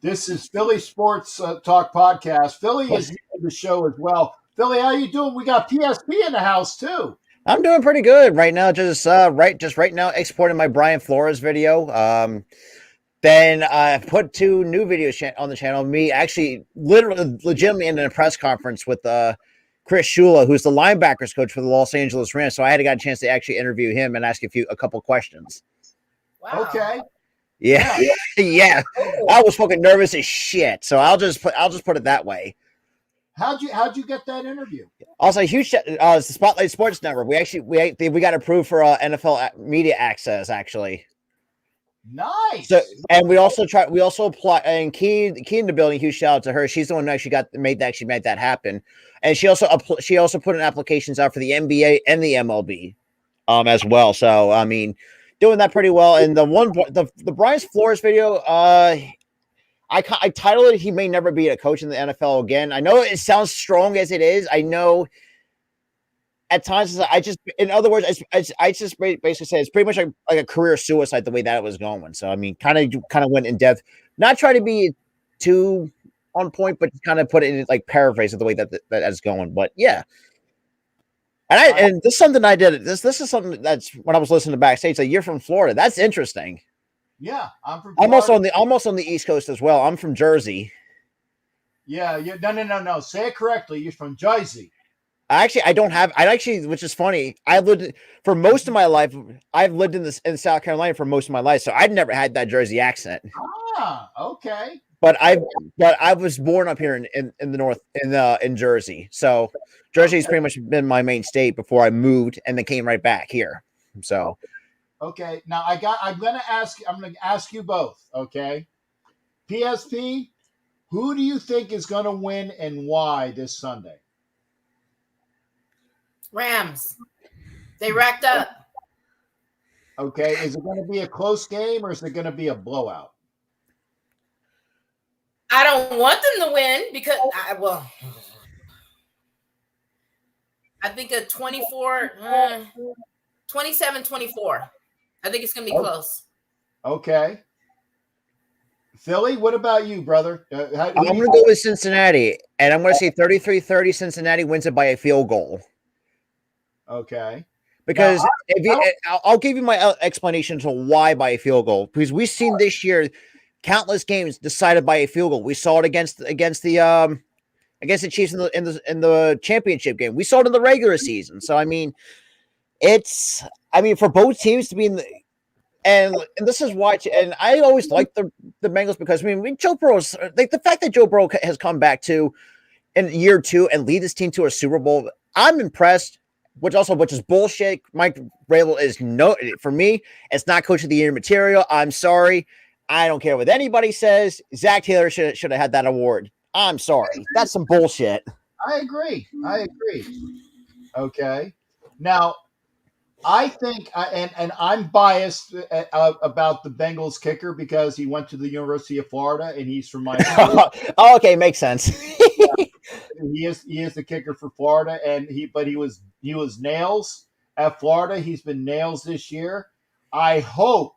This is Philly Sports Talk Podcast. Philly is new to the show as well. Philly, how you doing? We got PSP in the house too. I'm doing pretty good right now. Just right now exporting my Brian Flores video. Then I put 2 new videos on the channel. Me actually legitimately in a press conference with Chris Shula, who's the linebackers coach for the Los Angeles Rams. So I got a chance to actually interview him and ask a couple questions. Wow. Okay. Yeah. Yeah. I was fucking nervous as shit. So I'll just put it that way. How'd you get that interview? Also, huge the Spotlight Sports Network. We got approved for NFL media access actually. Nice. So, and we also apply, and Key in the building. Huge shout out to her. She's the one who actually made that happen. And she also put in applications out for the NBA and the MLB, as well. So I mean, doing that pretty well. And the Brian Flores video, I titled it, "He May Never Be a Coach in the NFL Again." I know it sounds strong as it is. I know at times I just basically say it's pretty much like a career suicide the way that it was going. So I mean, kind of went in depth, not try to be too on point, but kind of put it in like paraphrase of the way that's going. But yeah. And this is something I did. This is something that's when I was listening to backstage. Like, you're from Florida. That's interesting. Yeah, I'm from Florida. Almost on the East Coast as well. I'm from Jersey. Yeah. No. Say it correctly. You're from Jersey. Which is funny. I've lived in South Carolina for most of my life, so I've never had that Jersey accent. Ah, okay. But I was born up here in the north in Jersey. So Jersey's pretty much been my main state before I moved and then came right back here. So okay. Now I'm gonna ask you both, okay? PSP, who do you think is gonna win and why this Sunday? Rams. They racked up. Okay. Is it gonna be a close game or is it gonna be a blowout? I don't want them to win because I think a 27-24. I think it's going to be close. Okay. Philly, what about you, brother? I'm going to go with Cincinnati, and I'm going to say 33-30. Cincinnati wins it by a field goal. Okay. Because I'll give you my explanation to why by a field goal. Because we've seen this year countless games decided by a field goal. We saw it against the Chiefs in the championship game. We saw it in the regular season. So I mean, for both teams to be in the and this is why. And I always like the Bengals because Joe Burrow's like the fact that Joe Burrow has come back in year 2 and lead this team to a Super Bowl. I'm impressed. Which is bullshit. Mike Vrabel is for me, it's not coach of the year material. I'm sorry. I don't care what anybody says. Zach Taylor should have had that award. I'm sorry. That's some bullshit. I agree. Okay. Now, I think, and I'm biased about the Bengals kicker because he went to the University of Florida and he's from my school. Oh, okay, makes sense. He is the kicker for Florida, and he was nails at Florida. He's been nails this year. I hope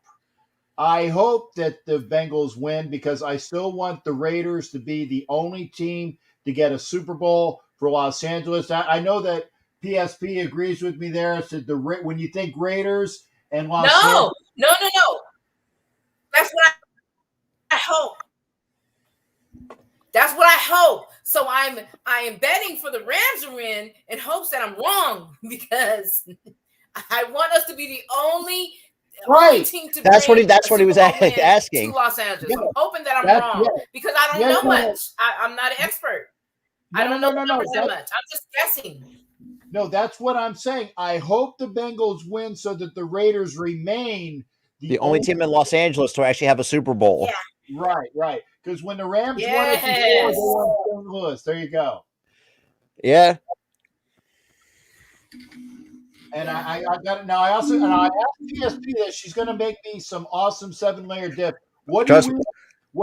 that the Bengals win because I still want the Raiders to be the only team to get a Super Bowl for Los Angeles. I know that PSP agrees with me there. Said when you think Raiders and Los Angeles. No. That's what I hope. That's what I hope. So I am betting for the Rams to win in hopes that I'm wrong because I want us to be the only team to that's what he was asking. To Los Angeles. I'm hoping that I'm wrong because I don't know much. I'm not an expert. I don't know numbers that much. I'm just guessing. No, that's what I'm saying. I hope the Bengals win so that the Raiders remain the only team in Los Angeles to actually have a Super Bowl. Yeah. Right. Because when the Rams won it before, they won St. Louis. There you go. Yeah. And I got it now. I asked PSP that she's going to make me some awesome 7-layer dip. What are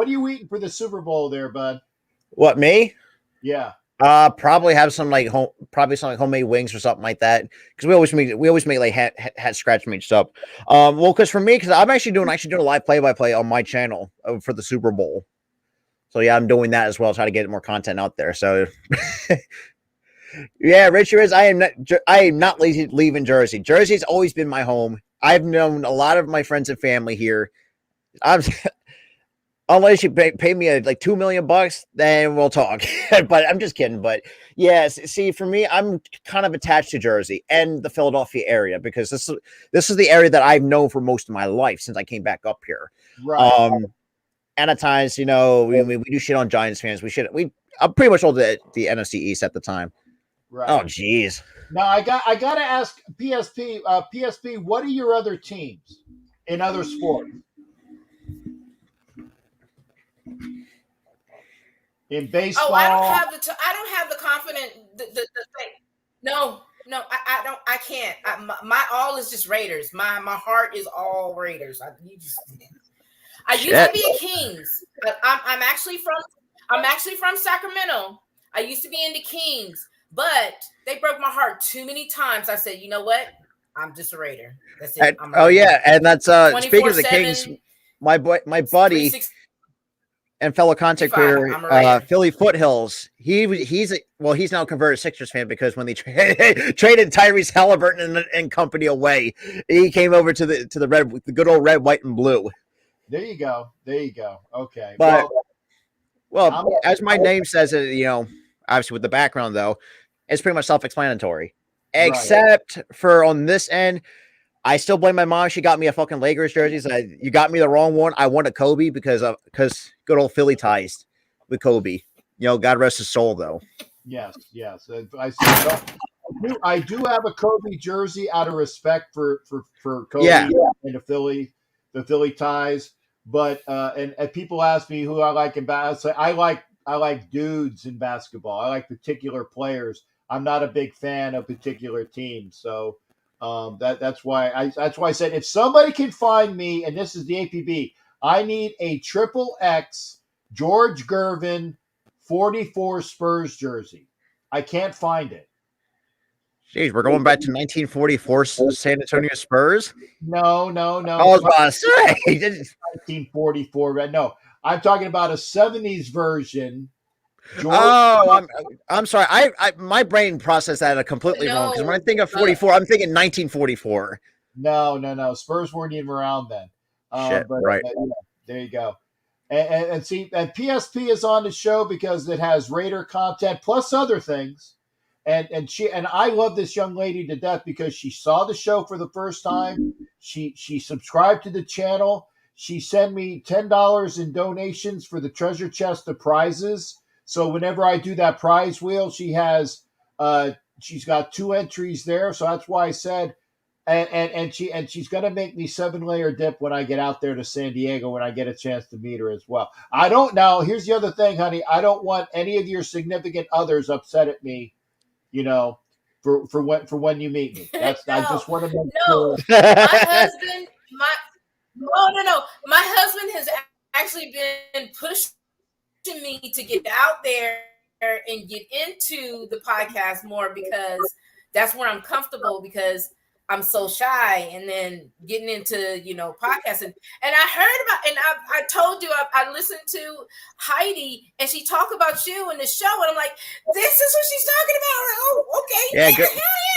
you eating for the Super Bowl there, bud? What, me? Yeah. Probably have some homemade wings or something like that. Because we always make like hat scratch meat stuff. Because I'm actually doing a live play-by-play on my channel for the Super Bowl. So yeah, I'm doing that as well, try to get more content out there. So yeah, Richard, I am not leaving Jersey. Jersey's always been my home. I've known a lot of my friends and family here. Unless you pay me like $2 million, then we'll talk. But I'm just kidding. But yes, see, for me, I'm kind of attached to Jersey and the Philadelphia area because this is the area that I've known for most of my life since I came back up here. Right. And at times, we do shit on Giants fans. I'm pretty much all the NFC East at the time. Right. Oh, geez. Now I got to ask PSP. PSP, what are your other teams in other sports? In baseball. Oh, I don't have the confidence. The thing. No, I don't. I can't. My all is just Raiders. My heart is all Raiders. I used to be a Kings. I'm actually from Sacramento. I used to be into Kings, but they broke my heart too many times. I said, you know what? I'm just a Raider. That's it. Yeah, and that's speaking of the Kings, my buddy and fellow content creator, Philly Foothills. He's now converted Sixers fan because when they traded Tyrese Halliburton and company away, he came over to the good old red, white, and blue. There you go. Okay. But well, as my name says, obviously with the background though, it's pretty much self-explanatory. Except for on this end, I still blame my mom. She got me a fucking Lakers jersey. So you got me the wrong one. I wanted Kobe because good old Philly ties with Kobe. God rest his soul though. Yes. I do have a Kobe jersey out of respect for Kobe and the Philly ties. But and people ask me who I like in basketball. I like dudes in basketball. I like particular players. I'm not a big fan of particular teams. So that's why I said if somebody can find me, and this is the APB, I need a XXX George Gervin 44 Spurs jersey. I can't find it. Jeez, we're going back to 1944 San Antonio Spurs? No. I was about to say. 1944. No, I'm talking about a 70s version. I'm sorry. I my brain processed that completely wrong because when I think of 44, I'm thinking 1944. No. Spurs weren't even around then. Right. There you go. And see, and PSP is on the show because it has Raider content plus other things. And I love this young lady to death because she saw the show for the first time. She subscribed to the channel. She sent me $10 in donations for the treasure chest of prizes. So whenever I do that prize wheel, she's got 2 entries there. So that's why I said and she's gonna make me 7-layer dip when I get out there to San Diego when I get a chance to meet her as well. I don't know. Here's the other thing, honey. I don't want any of your significant others upset at me, for when you meet me. I just want to make sure. My husband, no. My husband has actually been pushing me to get out there and get into the podcast more because that's where I'm comfortable because I'm so shy, and then getting into podcasting. And I heard about, and I told you I listened to Heidi, and she talked about you in the show, and I'm like, this is what she's talking about. I'm like, oh, okay,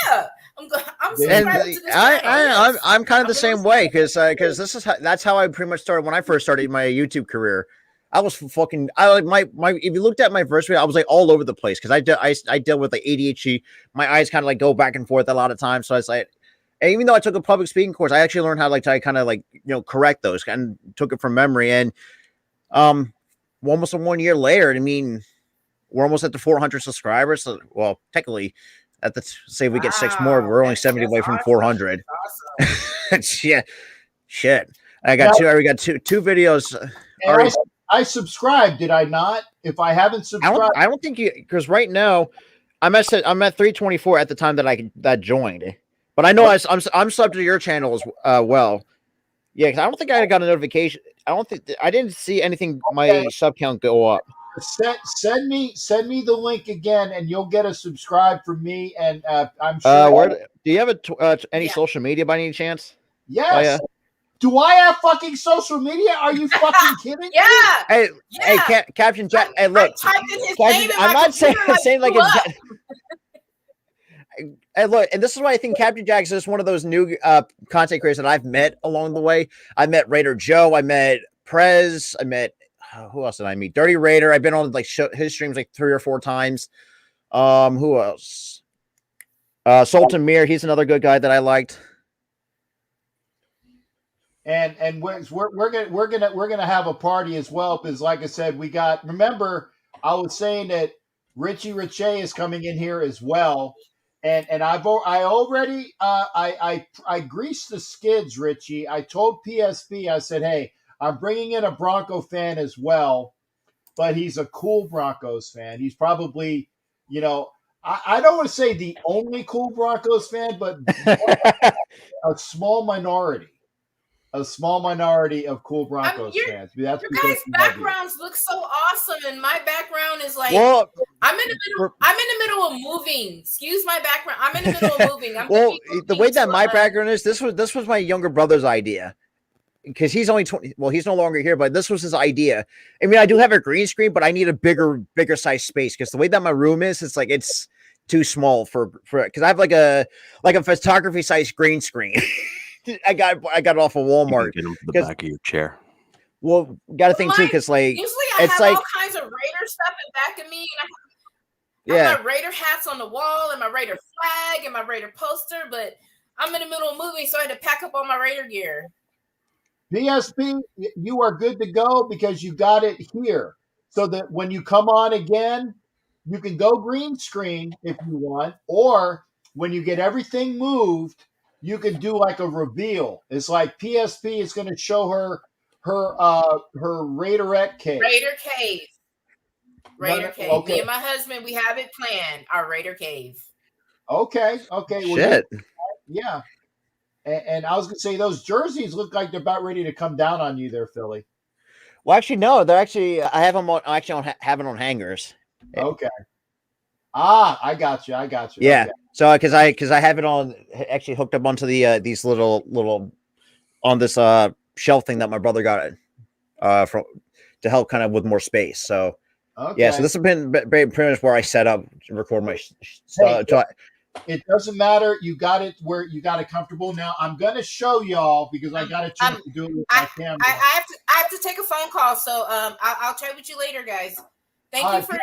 yeah. I'm subscribing to this channel. I'm kind of the same way because that's how I pretty much started when I first started my YouTube career. I was fucking. If you looked at my first video, I was like all over the place because I dealt with like ADHD. My eyes kind of like go back and forth a lot of times, so I was like. And even though I took a public speaking course, I actually learned how to kind of correct those and took it from memory. And almost 1 year later, I mean, we're almost at the 400 subscribers. So, well, technically, say we get 6 more, we're only 70 away from 400. Awesome. Yeah, shit. We got two videos. I subscribed, did I not? If I haven't subscribed, I don't think you, because right now I'm at 324 at the time that joined. But I know I'm subbed to your channel as well. Yeah, because I don't think I got a notification. I didn't see anything. My sub count go up. Send me the link again, and you'll get a subscribe from me. And I'm sure. Do you have any social media by any chance? Yes. Do I have fucking social media? Are you fucking kidding? Yeah. Hey, Captain Jack. Hey, look. I'm not saying like a. And look, and this is why I think Captain Jack is just one of those new content creators that I've met along the way. I met Raider Joe. I met Prez. I met who else did I meet? Dirty Raider. I've been on like his streams like 3 or 4 times. Who else? Sultan Mir. He's another good guy that I liked. And we're gonna have a party as well because, like I said, we got. Remember, I was saying that Richie Riche is coming in here as well. And I already greased the skids, Richie. I told PSP, I said, hey, I'm bringing in a Bronco fan as well, but he's a cool Broncos fan. He's probably, I don't want to say the only cool Broncos fan, but a small minority of cool Broncos fans. That's your guys' backgrounds look so awesome, and my background is like I'm in the middle of moving. Excuse my background. I'm in the middle of moving. The way that my background is, this was my younger brother's idea. Because he's only 20. Well, he's no longer here, but this was his idea. I mean, I do have a green screen, but I need a bigger size space because the way that my room is, it's too small for because I have like a photography size green screen. I got it off of Walmart. You can get them the back of your chair. Well, got to think too, because usually I have all kinds of Raider stuff in back of me, and I have my Raider hats on the wall, and my Raider flag, and my Raider poster. But I'm in the middle of moving, so I had to pack up all my Raider gear. PSP, you are good to go because you got it here, so that when you come on again, you can go green screen if you want, or when you get everything moved. You can do like a reveal. It's like PSP is going to show her Raiderette cave. Raider cave. Okay. Me and my husband, we have it planned. Our Raider cave. Okay. Shit. Yeah. And I was going to say those jerseys look like they're about ready to come down on you there, Philly. Well, actually, no. They're actually. I have them on. Have it on hangers. Okay. I got you. Yeah. Okay. So because I have it on actually hooked up onto the these little on this shelf thing that my brother got from to help kind of with more space. So yeah, so this has been pretty much where I set up to record my it doesn't matter. You got it where you got it comfortable. Now I'm gonna show y'all because I got a chance to do it with my camera. I have to take a phone call, so I'll chat with you later, guys. Thank you for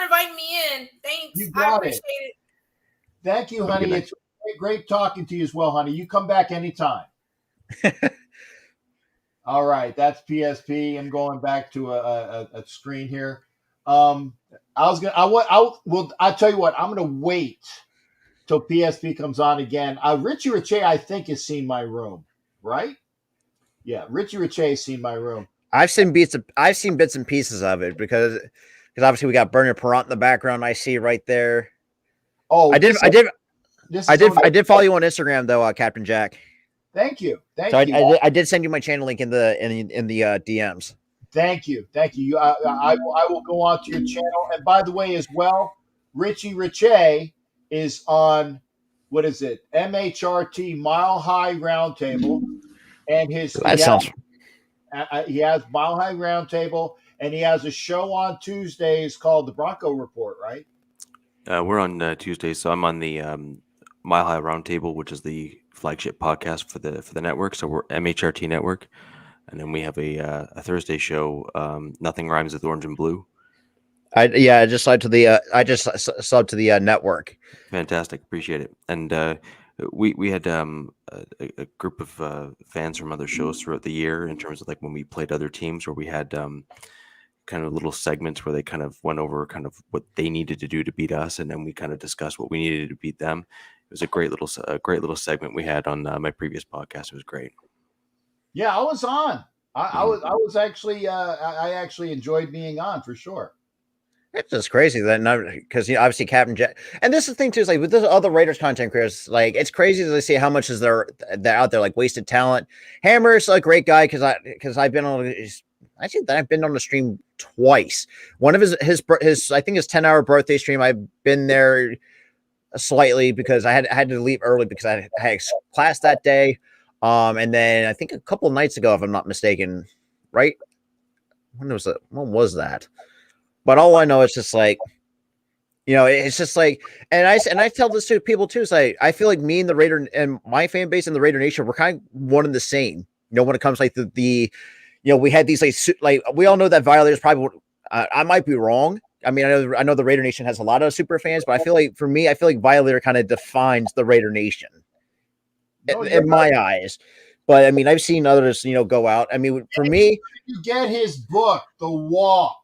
inviting me in. Thanks. I appreciate it. Thank you, honey. It's great talking to you as well, honey. You come back anytime. All right, that's PSP. I'm going back to a screen here. I'll tell you what. I'm gonna wait till PSP comes on again. Richie Rich, I think, has seen my room, right? Yeah, Richie Rich has seen my room. I've seen bits and pieces of it because obviously we got Bernard Perrant in the background. I see right there. Oh, I did follow you on Instagram though, Captain Jack. Thank you. I did send you my channel link in the DMs. Thank you. I will go on to your channel. And by the way, as well, Richie Riche is on, what is it? MHRT Mile High Roundtable, and he has Mile High Roundtable, and he has a show on Tuesdays called the Bronco Report, right? We're on Tuesdays, so I'm on the Mile High Roundtable, which is the flagship podcast for the network. So we're MHRT Network, and then we have a Thursday show, Nothing Rhymes with Orange and Blue. I just subbed to the network. Fantastic, appreciate it. And we had a group of fans from other shows throughout the year in terms of like when we played other teams, where we had kind of little segments where they kind of went over kind of what they needed to do to beat us, and then we kind of discussed what we needed to beat them. It was a great little segment we had on my previous podcast. It was great. Yeah, I was on. I was actually I actually enjoyed being on for sure. It's just crazy that because obviously Captain Jack, and this is the thing too, is like with the other Raiders content creators, like it's crazy to see how much is they're out there, like wasted talent. Hammer's a great guy because I've been on the stream twice. One of his I think his 10-hour birthday stream, I've been there slightly because I had to leave early because I had class that day. And then I think a couple of nights ago, if I'm not mistaken, right? When was that? But all I know is just like, it's just like, and I tell this to people too. It's like, I feel like me and the Raider and my fan base and the Raider Nation, we're kind of one and the same, when it comes like we had these like we all know that Violators probably, I might be wrong. I mean, I know the Raider Nation has a lot of super fans, but I feel like for me, Violator kind of defines the Raider Nation in my eyes. But I mean, I've seen others, go out. I mean, for me, you get his book, The Walk.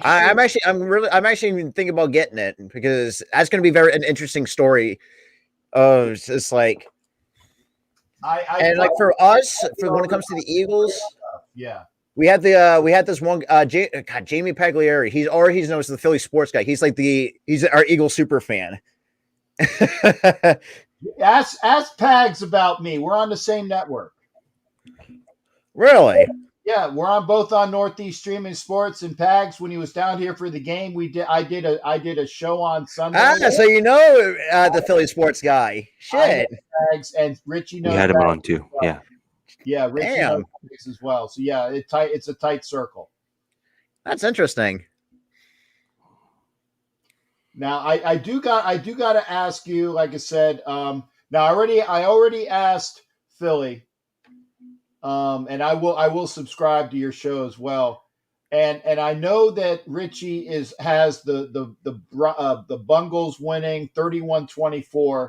I'm actually thinking about getting it because that's going to be an interesting story. It's just like, like for us, for when it comes to the Eagles, yeah, we had this one Jamie Pagliari. He's known as the Philly sports guy. He's like he's our Eagles super fan. Ask Pags about me. We're on the same network. Really? Yeah, we're both on Northeast Streaming Sports, and Pags, when he was down here for the game, I did a show on Sunday. So the Philly sports guy. Shit. Pags and Richie knows. We had him on too. Well. Yeah, Richie knows as well. So yeah, it's a tight circle. That's interesting. Now I do got to ask you, like I said, now I already asked Philly. And I will subscribe to your show as well, and I know that Richie has the Bungles winning 31-24,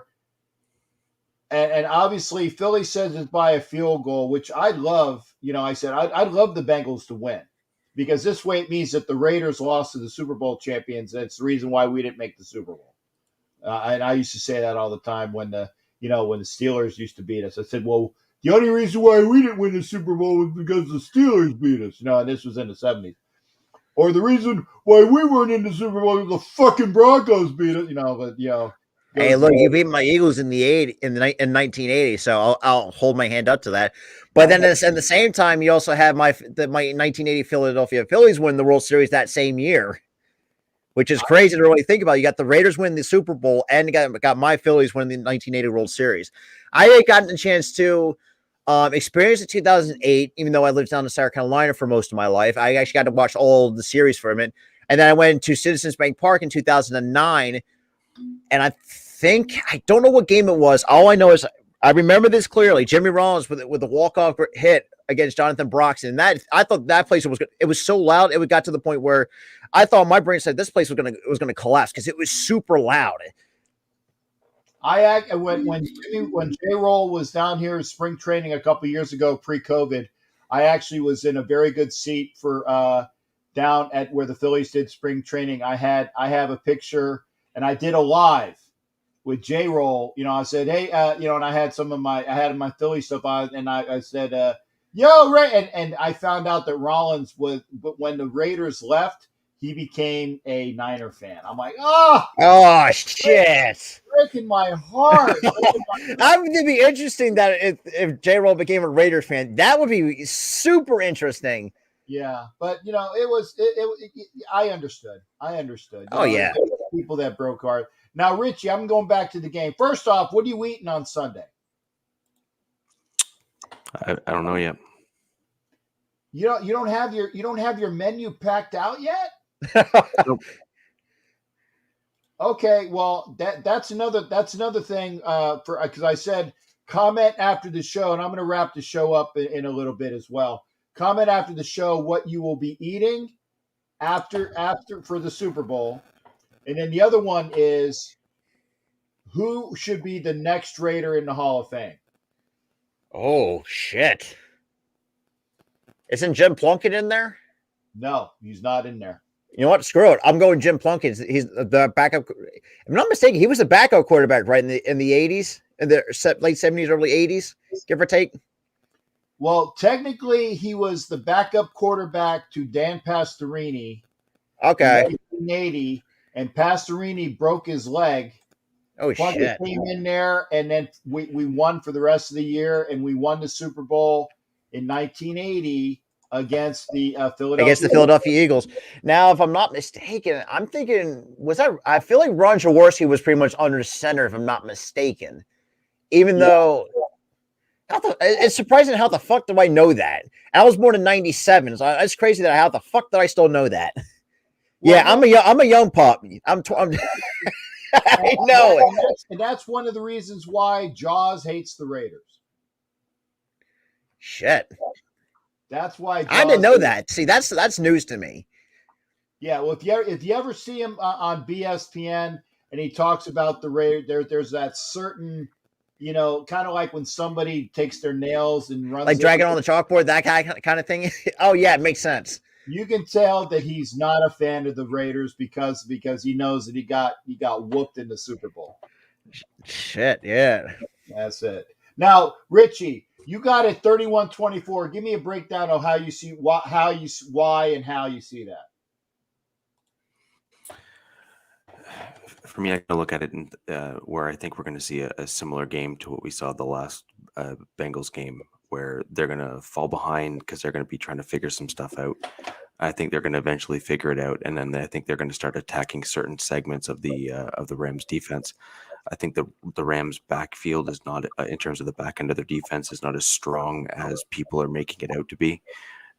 and obviously Philly says it's by a field goal, which I love. I said I'd love the Bengals to win because this way it means that the Raiders lost to the Super Bowl champions. That's the reason why we didn't make the Super Bowl. And I used to say that all the time when the Steelers used to beat us. I said, well, the only reason why we didn't win the Super Bowl was because the Steelers beat us. And this was in the 70s. Or the reason why we weren't in the Super Bowl was the fucking Broncos beat us. Hey, look, you beat my Eagles in 1980, so I'll hold my hand up to that. But then at the same time, you also have my 1980 Philadelphia Phillies win the World Series that same year, which is crazy to really think about. You got the Raiders win the Super Bowl, and you got my Phillies win the 1980 World Series. I ain't gotten a chance to experience in 2008, even though I lived down in South Carolina for most of my life. I actually got to watch all the series from it. And then I went to Citizens Bank Park in 2009. And I don't know what game it was. All I know is I remember this clearly. Jimmy Rollins with a walk-off hit against Jonathan Broxton. I thought that place it was so loud. It got to the point where I thought my brain said this place was going to collapse because it was super loud. When J-Roll was down here in spring training a couple years ago, pre-COVID, I actually was in a very good seat for down at where the Phillies did spring training. I have a picture, and I did a live with J-Roll, I said, hey, and I had I had my Philly stuff on, and I said, yo, Ray, and I found out that Rollins but when the Raiders left, he became a Niner fan. I'm like, oh shit, breaking my heart. That would be interesting that if J-Roll became a Raiders fan, that would be super interesting. Yeah, but it was I understood. Oh yeah, people that broke heart. Now, Richie, I'm going back to the game. First off, what are you eating on Sunday? I don't know yet. You don't have your menu packed out yet? Nope. Okay, well that's another thing because I said comment after the show, and I'm going to wrap the show up in a little bit as well. Comment after the show what you will be eating after for the Super Bowl, and then the other one is who should be the next Raider in the Hall of Fame. Oh shit! Isn't Jim Plunkett in there? No, he's not in there. You know what? Screw it. I'm going Jim Plunkett. He's the backup. If I'm not mistaken, he was the backup quarterback, right, in the 80s, in the late 70s, early 80s, give or take. Well, technically, he was the backup quarterback to Dan Pastorini. Okay. In 1980, and Pastorini broke his leg. Oh Plunkett shit! Came in there, and then we won for the rest of the year, and we won the Super Bowl in 1980 against the Philadelphia Eagles. Now, if I'm not mistaken, I'm thinking I feel like Ron Jaworski was pretty much under center, if I'm not mistaken. Even though it's surprising how the fuck do I know that? I was born in '97, so it's crazy that how the fuck did I still know that? Yeah, I'm a young pup. I'm I know it. And that's one of the reasons why Jaws hates the Raiders. Shit. That's why I didn't know that. See, that's news to me. Yeah, well, if you ever see him on BSPN and he talks about the Raiders, there's that certain, kind of like when somebody takes their nails and runs like dragging on the chalkboard, that kind of thing. Oh yeah, it makes sense. You can tell that he's not a fan of the Raiders because he knows that he got whooped in the Super Bowl. Shit, yeah. That's it. Now, Richie, you got it 31-24. Give me a breakdown of how you see why and how you see that. For me, I can look at it where I think we're going to see a similar game to what we saw the last Bengals game, where they're going to fall behind because they're going to be trying to figure some stuff out. I think they're going to eventually figure it out, and then I think they're going to start attacking certain segments of the Rams defense. I think the Rams backfield is not, in terms of the back end of their defense, is not as strong as people are making it out to be.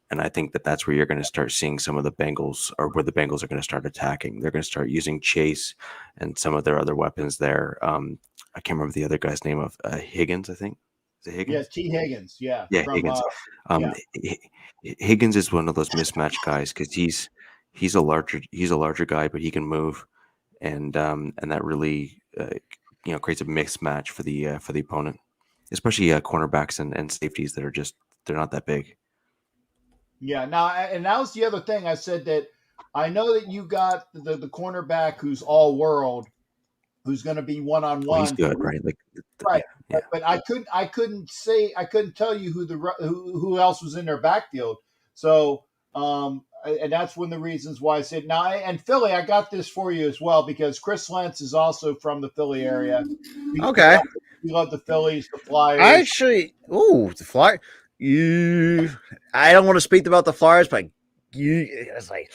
And I think that's where you're going to start seeing some of the Bengals, or where the Bengals are going to start attacking. They're going to start using Chase and some of their other weapons there. I can't remember the other guy's name of Higgins, I think. Is it Higgins? Yeah, T. Higgins. Yeah. Higgins. Higgins is one of those mismatched guys because he's a larger guy, but he can move, and that really creates a mismatch for the opponent, especially cornerbacks and safeties that are they're not that big. Yeah. Now, and that was the other thing I said, that I know that you got the cornerback who's all world, who's going to be one-on-one. He's good, right? Right. Yeah. But I couldn't tell you who else was in their backfield. So, and that's one of the reasons why I said now. And Philly, I got this for you as well, because Chris Lentz is also from the Philly area. Okay. We love the Phillies, the Flyers. The Flyers. I don't want to speak about the Flyers, but it's like,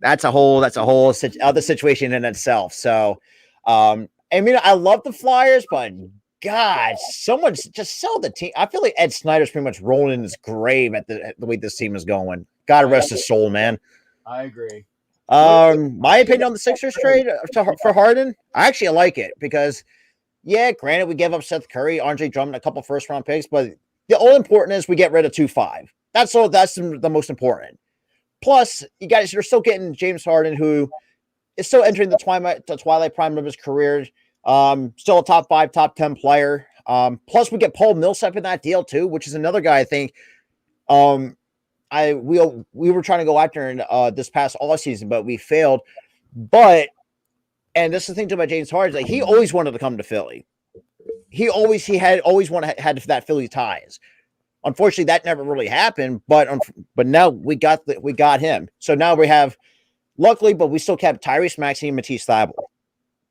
that's a whole other situation in itself. So, I mean, I love the Flyers, but God, someone just sell the team. I feel like Ed Snyder's pretty much rolling in his grave at the way this team is going. God rest his soul, man. I agree. My opinion on the Sixers trade for Harden, I actually like it because, yeah, granted, we gave up Seth Curry, Andre Drummond, a couple first-round picks, but the all important is we get rid of 2-5. That's the most important. Plus, you're still getting James Harden, who is still entering the twilight prime of his career. Still a top 5, top 10 player. Plus, we get Paul Millsap in that deal too, which is another guy I think we were trying to go after in this past offseason, but we failed. But And this is the thing too about James Harden, like he always wanted to come to Philly. He had that Philly ties. Unfortunately, that never really happened. But now we got him. So now we have, luckily, but we still kept Tyrese Maxey and Matisse Thybulle.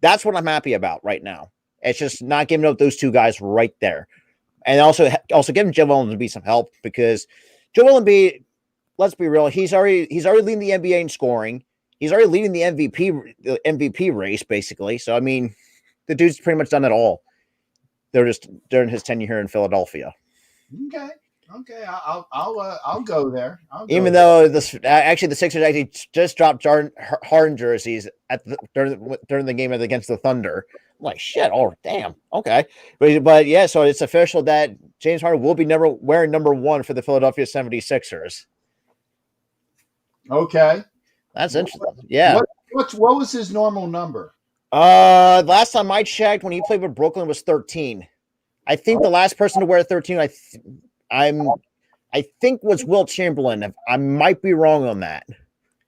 That's what I'm happy about right now. It's just not giving up those two guys right there, and also giving Joel Embiid some help, because Joel Embiid, let's be real, he's already leading the NBA in scoring. He's already leading the MVP race, basically. So I mean, the dude's pretty much done it all. They're just during his tenure here in Philadelphia. Okay, I'll go there. Even though the Sixers actually just dropped Harden jerseys during the game against the Thunder. I'm like, shit, oh damn, okay, but yeah, so it's official that James Harden will be wearing number 1 for the Philadelphia 76ers. Okay, that's interesting. Yeah, what was his normal number? Last time I checked, when he played with Brooklyn, was 13. I think the last person to wear 13, I think was Wilt Chamberlain. I might be wrong on that.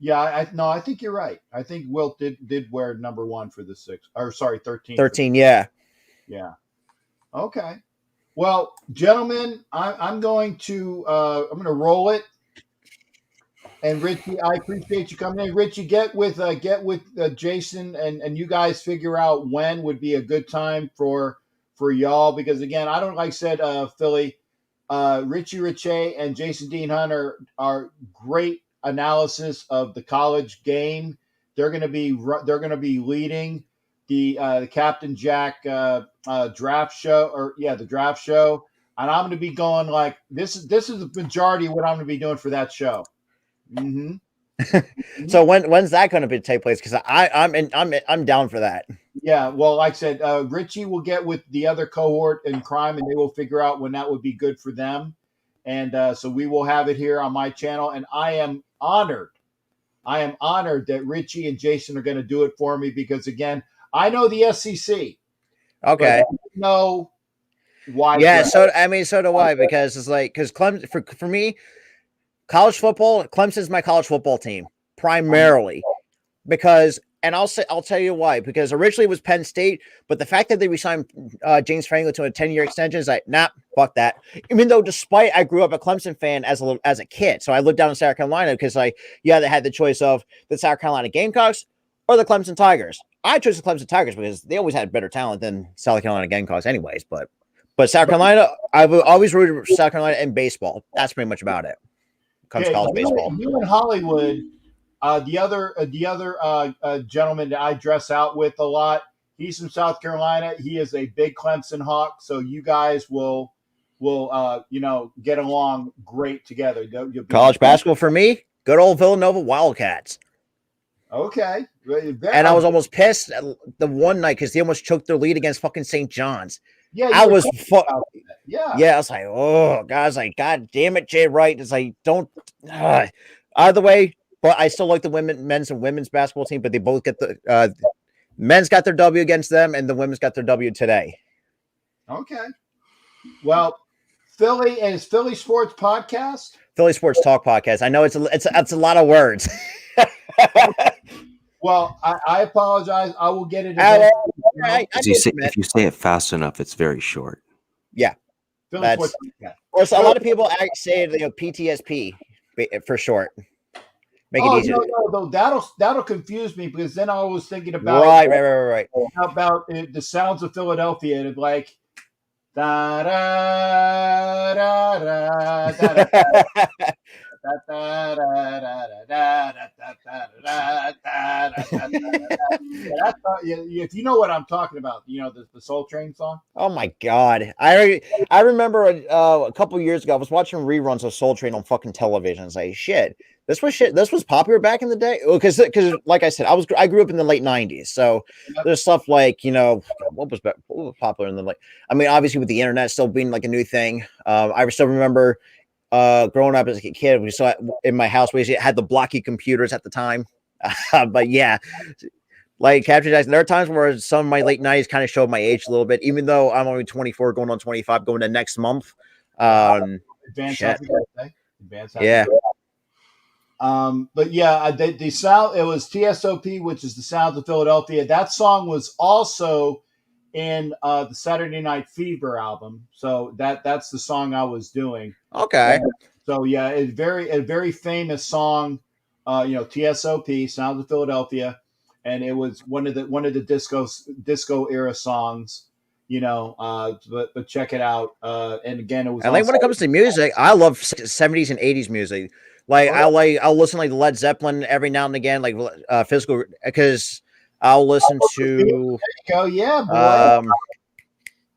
Yeah, I think you're right. I think Wilt did wear number 1 for the 13. 13, yeah. Yeah. Okay. Well, gentlemen, I'm going to roll it. And Richie, I appreciate you coming in. Richie, get with Jason and you guys figure out when would be a good time for y'all, because again, I don't, like I said, Philly, Richie Riche and Jason Dean Hunter are great analysis of the college game. They're going to be leading the Captain Jack draft show, the draft show, and I'm going to be going like this is the majority of what I'm going to be doing for that show. Mm-hmm. So when's that going to take place? Because I'm down for that. Yeah, well, like I said, Richie will get with the other cohort in crime, and they will figure out when that would be good for them. And so we will have it here on my channel. And I am honored that Richie and Jason are going to do it for me, because again, I know the SEC. Okay. I don't know why? Yeah. So do I, because it's like, because Clemson, for me, college football, Clemson's my college football team primarily, because. And I'll tell you why. Because originally it was Penn State, but the fact that they re-signed James Franklin to a 10-year extension is like, nah, fuck that. Even though, despite I grew up a Clemson fan as a kid, so I lived down in South Carolina, because they had the choice of the South Carolina Gamecocks or the Clemson Tigers. I chose the Clemson Tigers because they always had better talent than South Carolina Gamecocks, anyways. But South Carolina, I've always rooted for South Carolina in baseball. That's pretty much about it. Comes to college baseball. You in Hollywood. The other gentleman that I dress out with a lot, he's from South Carolina. He is a big Clemson Hawk, so you guys will get along great together. College basketball for me, good old Villanova Wildcats. Okay, and I was almost pissed the one night because they almost choked their lead against fucking St. John's. Yeah, I was yeah. I was like, oh, guys, like, God damn it, Jay Wright. It's like, don't either way. But I still like the men's and women's basketball team, but they both get the men's got their W against them, and the women's got their W today. Okay. Well, Philly and Philly Sports Podcast. Philly Sports Talk Podcast. I know it's a lot of words. Well, I apologize. I will get it. If you say it fast enough, it's very short. Yeah. Philly Sports Podcast. Or so a lot of people say PTSP for short. Make it easier. No, that'll confuse me, because then I was thinking about right. About the sounds of Philadelphia, and it's like da da da da da da. If you know what I'm talking about, the Soul Train song. Oh my God, I remember a couple of years ago I was watching reruns of Soul Train on fucking television. It's like, shit. This was popular back in the day, because like I said, I grew up in the late 90s, so there's stuff like what was popular in the obviously with the internet still being like a new thing. I still remember growing up as a kid, we saw in my house we had the blocky computers at the time, but yeah, like Captain Jackson, there are times where some of my late 90s kind of showed my age a little bit, even though I'm only 24, going on 25, going to next month. Advanced happy birthday. Yeah. But yeah, the sound, it was TSOP, which is the Sounds of Philadelphia. That song was also in the Saturday Night Fever album. So that's the song I was doing. Okay. So yeah, a very famous song, TSOP, Sounds of Philadelphia, and it was one of the disco era songs. But check it out. And again, it was. I think when it comes to music, I love 70s and 80s music. Like I'll listen to like Led Zeppelin every now and again, like physical, because I'll listen to. Oh yeah,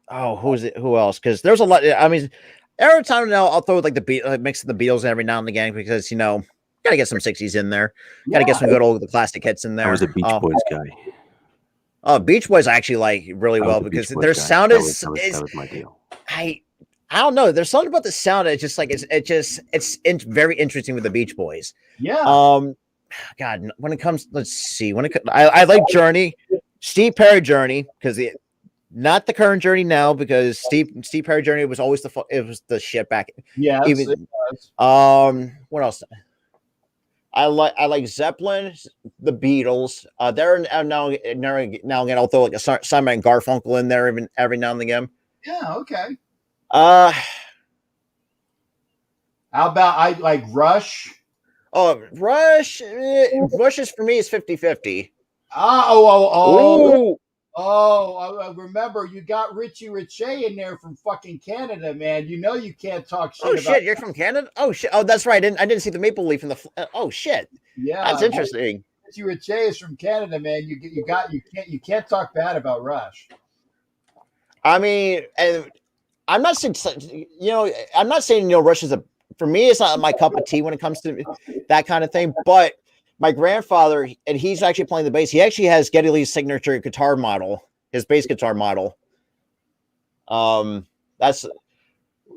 boy. Who else? Because there's a lot. I mean, every time now I'll throw like the mix of the Beatles every now and again because gotta get some 60s in that gotta get some good old classic hits in there. I was a Beach Boys guy. Oh, Beach Boys I actually like really well because their sound is that was my deal. I don't know. There's something about the sound. It's just like it's very interesting with the Beach Boys. Yeah. God, when it comes, let's see. I like Journey, Steve Perry Journey, because not the current Journey now, because Steve Perry Journey was always the shit back. Yeah. What else? I like Zeppelin, the Beatles. They're now and again. I'll throw like a Simon and Garfunkel in there every now and again. Yeah. Okay. How about I like Rush? Oh, Rush is for me is 50-50. I remember you got Richie Rich in there from fucking Canada, man. You can't talk shit. Oh shit, you're from Canada? Oh shit. Oh, that's right. I didn't see the maple leaf in the. Oh shit. Yeah, that's interesting. Richie Rich is from Canada, man. You can't talk bad about Rush. I mean, and I'm not saying Rush is for me. It's not my cup of tea when it comes to that kind of thing. But my grandfather, and he's actually playing the bass. He actually has Geddy Lee's signature guitar model, his bass guitar model. That's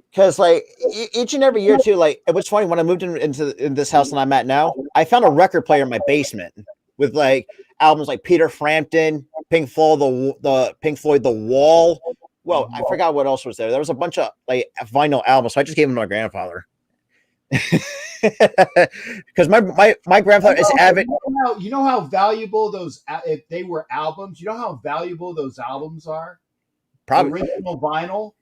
because like each and every year too. Like it was funny when I moved into this house that I'm at now. I found a record player in my basement with like albums like Peter Frampton, Pink Floyd, The Wall. Well, I forgot what else was there. There was a bunch of like vinyl albums, so I just gave them to my grandfather. Because my grandfather is avid. You know how valuable those, if they were albums, you know how valuable those albums are? Probably original vinyl.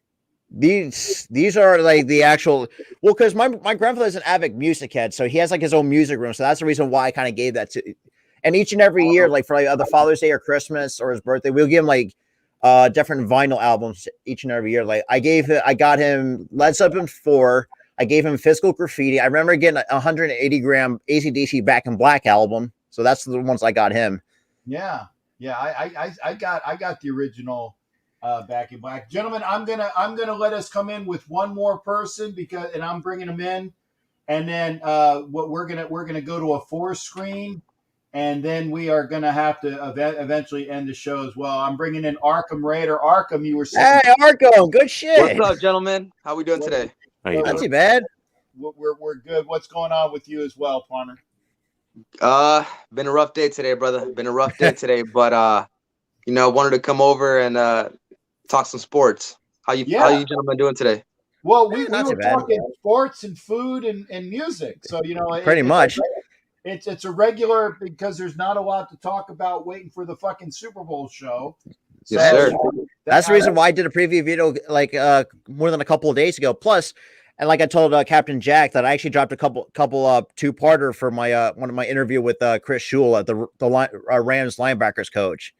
These are like the actual, well, because my grandfather is an avid music head, so he has like his own music room. So that's the reason why I kind of gave that to. And each and every year, like for like either Father's Day or Christmas or his birthday, we'll give him like different vinyl albums each and every year. Like I got him Led Zeppelin 4. I gave him Physical Graffiti. I remember getting a 180 gram AC/DC Back in Black album. So that's the ones I got him. Yeah. I got the original Back in Black. Gentlemen, I'm gonna let us come in with one more person and I'm bringing them in, and then we're gonna go to a 4-screen. And then we are going to have to eventually end the show as well. I'm bringing in Arkham Raider. Arkham, you were saying. Hey, Arkham, good shit. What's up, gentlemen? How we doing today? Not too bad. We're good. What's going on with you as well, partner? Been a rough day today, brother. Been a rough day today, but wanted to come over and talk some sports. How you gentlemen doing today? Well, we were talking sports and food and music. So pretty much. It's a regular because there's not a lot to talk about waiting for the fucking Super Bowl show. Yes, sir. That's the reason why I did a preview video like more than a couple of days ago. Plus, and like I told Captain Jack that I actually dropped a couple two-parter for my one of my interview with Chris Schul at the Rams linebackers coach.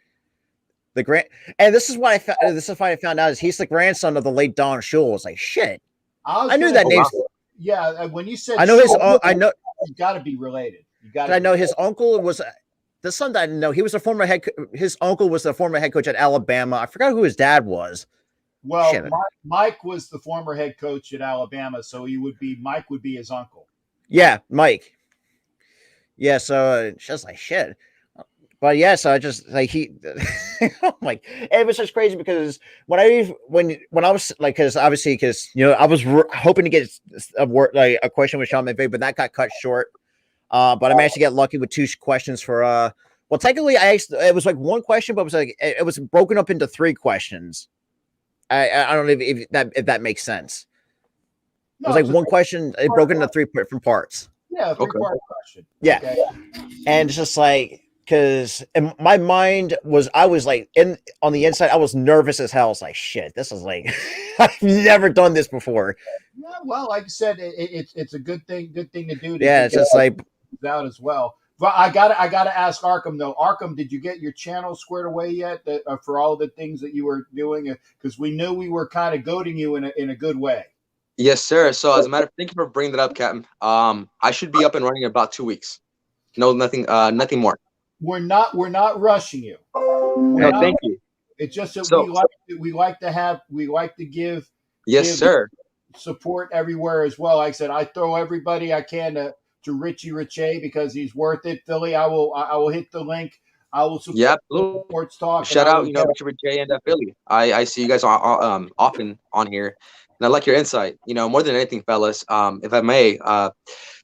And this is what I found out is he's the grandson of the late Don Schul. I was like, shit. I knew that name. Yeah, when you said I know Schul, I know it's got to be related. I know his uncle was the son that I didn't know. He was his uncle was the former head coach at Alabama. I forgot who his dad was. Well, Mike was the former head coach at Alabama, so Mike would be his uncle. Yeah, Mike. Yeah, so just like shit. But yeah, so I just like like it was just crazy because when I was like, because I was hoping to get a question with Sean McVay, but that got cut short. But I managed to get lucky with 2 questions for well, technically it was like 1 question, but it was broken up into 3 questions. I don't know if that makes sense. It was like 1 question, it broke into 3 different parts. Yeah, three-part question. Yeah. Okay. And it's just like, because in my mind I was like, on the inside, I was nervous as hell. I was like, shit, this is like, I've never done this before. Yeah, well, like I said, it's a good thing to do. Yeah, it's just like out as well. But I gotta ask Arkham though. Arkham, did you get your channel squared away yet for all the things that you were doing? Because we knew we were kind of goading you in a good way. Yes, sir. So as a matter of, thank you for bringing that up, Captain. I should be up and running in about 2 weeks. No, nothing more. We're not rushing you. Thank you. It's just that we like to give. Yes, sir. Support everywhere as well. Like I said, I throw everybody I can to Richie Riche because he's worth it. Philly, I will hit the link. I will support Sports Talk. Shout out, Richie Riche and Philly. I see you guys often on here, and I like your insight. More than anything, fellas, if I may.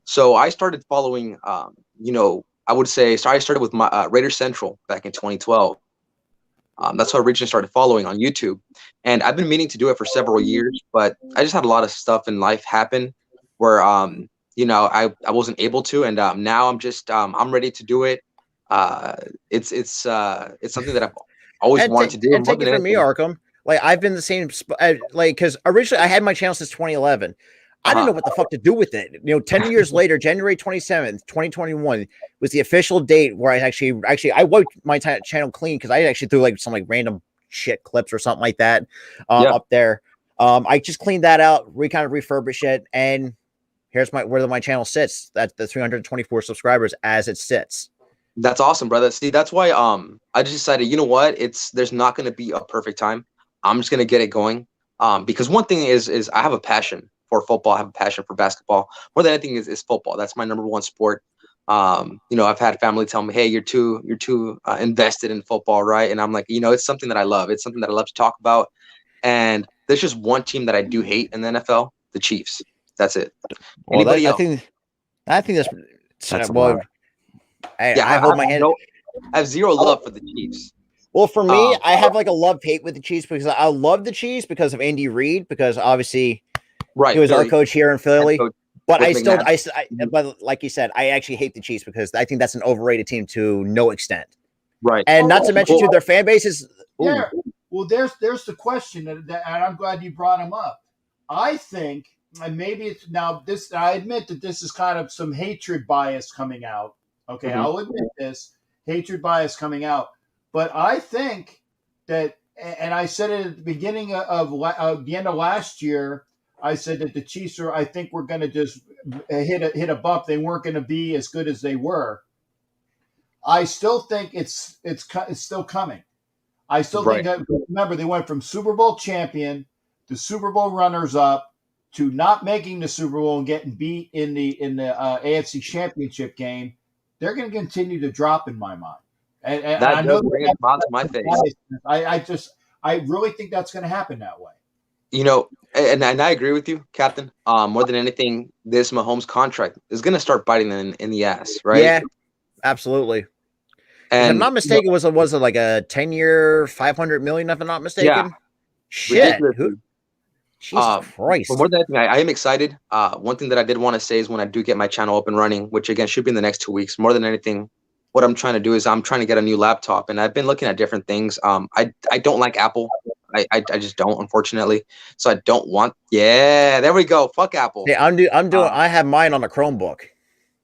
So I started following. I would say, I started with my Raider Central back in 2012. That's how I originally started following on YouTube. And I've been meaning to do it for several years, but I just had a lot of stuff in life happen where, I wasn't able to. And now I'm ready to do it. It's something that I've always wanted to do. And take it from me, Arkham. Like, I've been the same, because originally I had my channel since 2011. I didn't know what the fuck to do with it. 10 years later, January 27th, 2021 was the official date where I actually I wiped my channel clean because I actually threw some random shit clips or something like that up there. I just cleaned that out, kind of refurbished it, and here's where my channel sits. That's the 324 subscribers as it sits. That's awesome, brother. See, that's why I just decided, you know what? There's not going to be a perfect time. I'm just going to get it going. Because one thing is I have a passion for football. I have a passion for basketball. More than anything is football. That's my number one sport. I've had family tell me, hey, you're too invested in football, right? And I'm like, it's something that I love. It's something that I love to talk about. And there's just one team that I do hate in the NFL, the Chiefs. That's it. Well, Anybody else? I think that's well. I hold my hand. I have zero love for the Chiefs. Well, for me, I have a love-hate with the Chiefs because I love the Chiefs because of Andy Reid, because obviously he was our coach here in Philly. But but like you said, I actually hate the Chiefs because I think that's an overrated team to no extent. Right. And not to mention, their fan base is. Yeah. Well, there's the question, and I'm glad you brought him up. I think, and maybe it's now this. I admit that this is kind of some hatred bias coming out. Okay, I'll admit this hatred bias coming out. But I think that, and I said it at the beginning of the end of last year, I said that the Chiefs I think we're going to just hit a bump. They weren't going to be as good as they were. I still think it's still coming. I still think that, remember, they went from Super Bowl champion to Super Bowl runners up to not making the Super Bowl and getting beat in the AFC Championship game. They're going to continue to drop in my mind. And that I does know bring a smile to my face. I really think that's going to happen that way. And I agree with you, Captain. More than anything, this Mahomes contract is going to start biting them in the ass, right? Yeah, absolutely. And if I'm not mistaken, was it like a 10-year, $500 million? If I'm not mistaken. Yeah. Shit. Jesus Christ. But more than anything, I am excited. One thing that I did want to say is when I do get my channel up and running, which again should be in the next 2 weeks. More than anything, what I'm trying to do is I'm trying to get a new laptop, and I've been looking at different things. I don't like Apple. I just don't, unfortunately. So I don't want. Yeah, there we go. Fuck Apple. Yeah, I'm doing. I have mine on a Chromebook.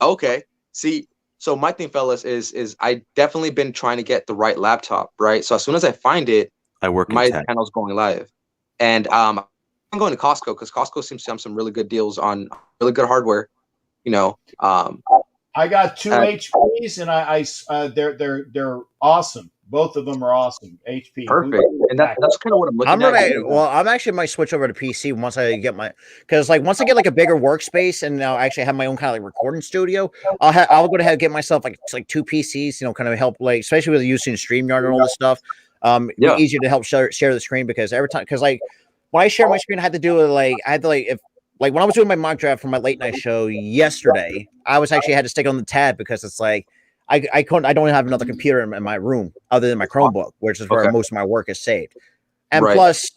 Okay. See, so my thing, fellas, is I definitely been trying to get the right laptop, right? So as soon as I find it, my channel's going live, and I'm going to Costco because Costco seems to have some really good deals on really good hardware. I got two HPs, and they're awesome. Both of them are awesome. HP. Perfect. And that's kind of what I'm looking at. Well, I'm actually might switch over to PC once I get because once I get a bigger workspace and now actually have my own kind of recording studio, I'll go ahead and get myself like two PCs, kind of help, especially with using StreamYard and all this stuff. Easier to help share the screen because every time, because when I share my screen, I had to do it when I was doing my mock draft for my late night show yesterday, I was actually had to stick on the tab because it's like I don't have another computer in my room other than my Chromebook, which is where most of my work is saved. And plus,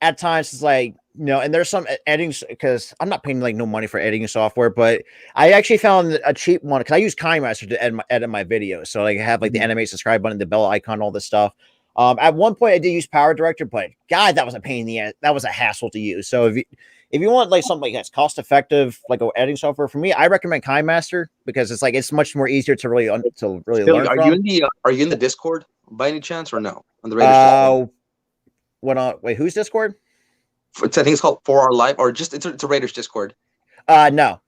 at times it's like and there's some editing because I'm not paying like no money for editing software, but I actually found a cheap one because I use KIME to edit my videos. So like I have like the animate subscribe button, the bell icon, all this stuff. At one point I did use Power Director, but God, that was a pain in the ass. That was a hassle to use. So if you want like something that's cost effective, like editing software, for me, I recommend KineMaster because it's much more easier to really learn Are from. you in the Discord by any chance or no? On the Raiders Discord? Wait, who's Discord? I think it's called 4 Hour Live, or just it's a Raiders Discord. No.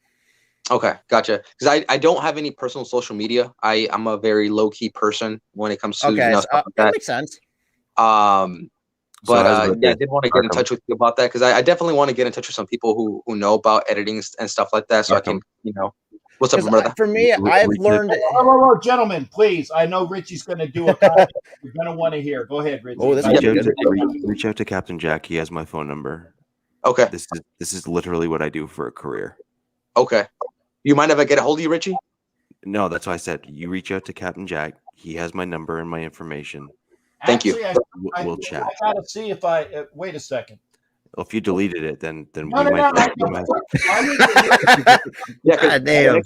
Okay, gotcha. Because I don't have any personal social media. I'm a very low key person when it comes to stuff like that makes sense. But I did want to get in touch with you about that because I definitely want to get in touch with some people who know about editing and stuff like that, so I can What's up, brother? For me, I've learned. Whoa, gentlemen, please. I know Richie's going to do a comment. You're going to want to hear. Go ahead, Richie. Oh, reach out to Captain Jack. He has my phone number. Okay. This is literally what I do for a career. Okay. You mind if I get a hold of you, Richie? No, that's why I said you reach out to Captain Jack. He has my number and my information. Thank you. We'll chat. I gotta see if I wait a second. Well, if you deleted it, then we No. might. Yeah, the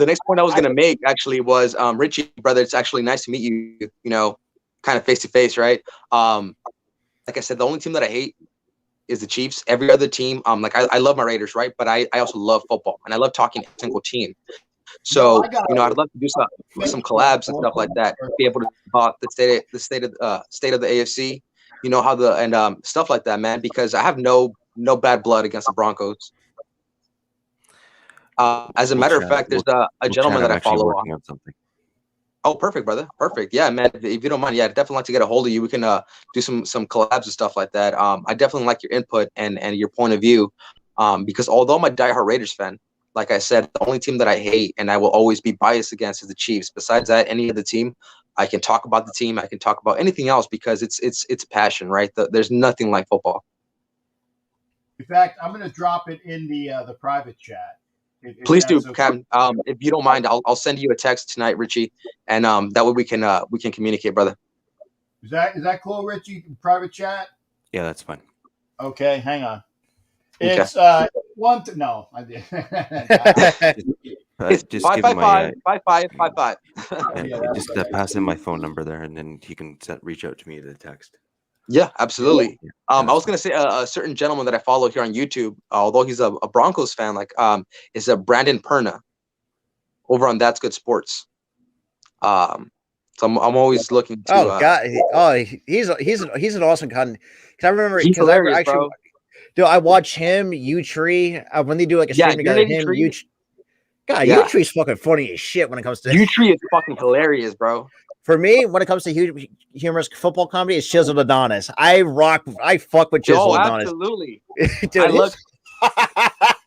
next point I was gonna make actually was Richie, brother. It's actually nice to meet you. You know, kind of face to face, right? Like I said, the only team that I hate is the Chiefs. Every other team, like I love my Raiders, right? But I also love football and I love talking to a single team. So I'd love to do some collabs and stuff like that. Be able to talk the state of the AFC. You know how stuff like that, man. Because I have no bad blood against the Broncos. As a matter of fact, there's a gentleman that I follow on something. Oh, perfect, brother. Perfect. Yeah, man. If you don't mind, I'd definitely like to get a hold of you. We can do some collabs and stuff like that. I definitely like your input and your point of view. Because although I'm a diehard Raiders fan, like I said, the only team that I hate and I will always be biased against is the Chiefs. Besides that, any other team, I can talk about the team. I can talk about anything else because it's passion, right? There's nothing like football. In fact, I'm going to drop it in the private chat. Please do, Cam. If you don't mind, I'll send you a text tonight, Richie, and that way we can communicate, brother. Is that cool, Richie? Private chat. Yeah, that's fine. Okay, hang on. It's no, I did. It's just 555. Just pass in my phone number there, and then he can reach out to me to the text. Yeah, absolutely. I was gonna say a certain gentleman that I follow here on YouTube, although he's a Broncos fan, is a Brandon Perna over on That's Good Sports. So I'm always looking to. He's an awesome content. Because I remember he's hilarious, bro. Dude, I watch him, U-Tree, when they do like a stream together. U-Tree's fucking funny as shit when it comes to U-Tree is fucking hilarious, bro. For me, when it comes to humorous football comedy, it's Chiseled Adonis. I fuck with Chiseled Adonis. Absolutely. Dude, I love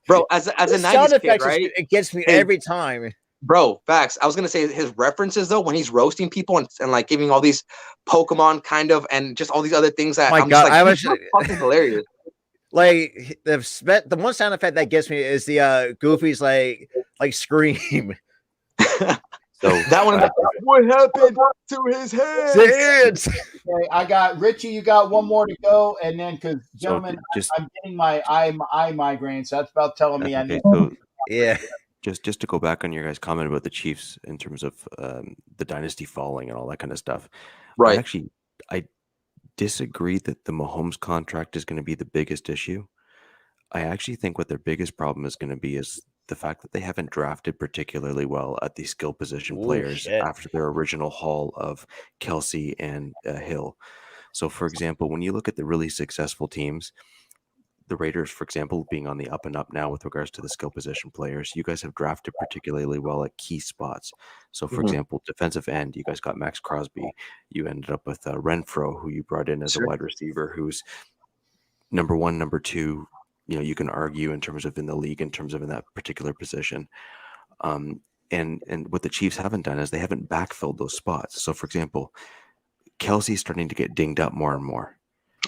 bro, as a 90s kid, right? It gets me every time. Bro, facts. I was gonna say his references though, when he's roasting people and like giving all these Pokemon kind of and just all these other things that I'm just like, fucking hilarious. Like the one sound effect that gets me is the Goofy's like scream. So that one, what happened to his hands? Okay, I got Richie. You got one more to go, and then because gentlemen, I'm getting my eye migraine, so that's about telling me I need. Yeah. Just to go back on your guys' comment about the Chiefs in terms of the dynasty falling and all that kind of stuff. Right. I disagree that the Mahomes contract is going to be the biggest issue. I actually think what their biggest problem is going to be is the fact that they haven't drafted particularly well at the skill position players after their original haul of Kelsey and Hill. So, for example, when you look at the really successful teams, the Raiders, for example, being on the up and up now with regards to the skill position players, you guys have drafted particularly well at key spots. So, for example, defensive end, you guys got Max Crosby. You ended up with Renfro, who you brought in as a wide receiver, who's number one, number two. You know, you can argue in terms of in the league, in terms of in that particular position. And what the Chiefs haven't done is they haven't backfilled those spots. So, for example, Kelsey's starting to get dinged up more and more.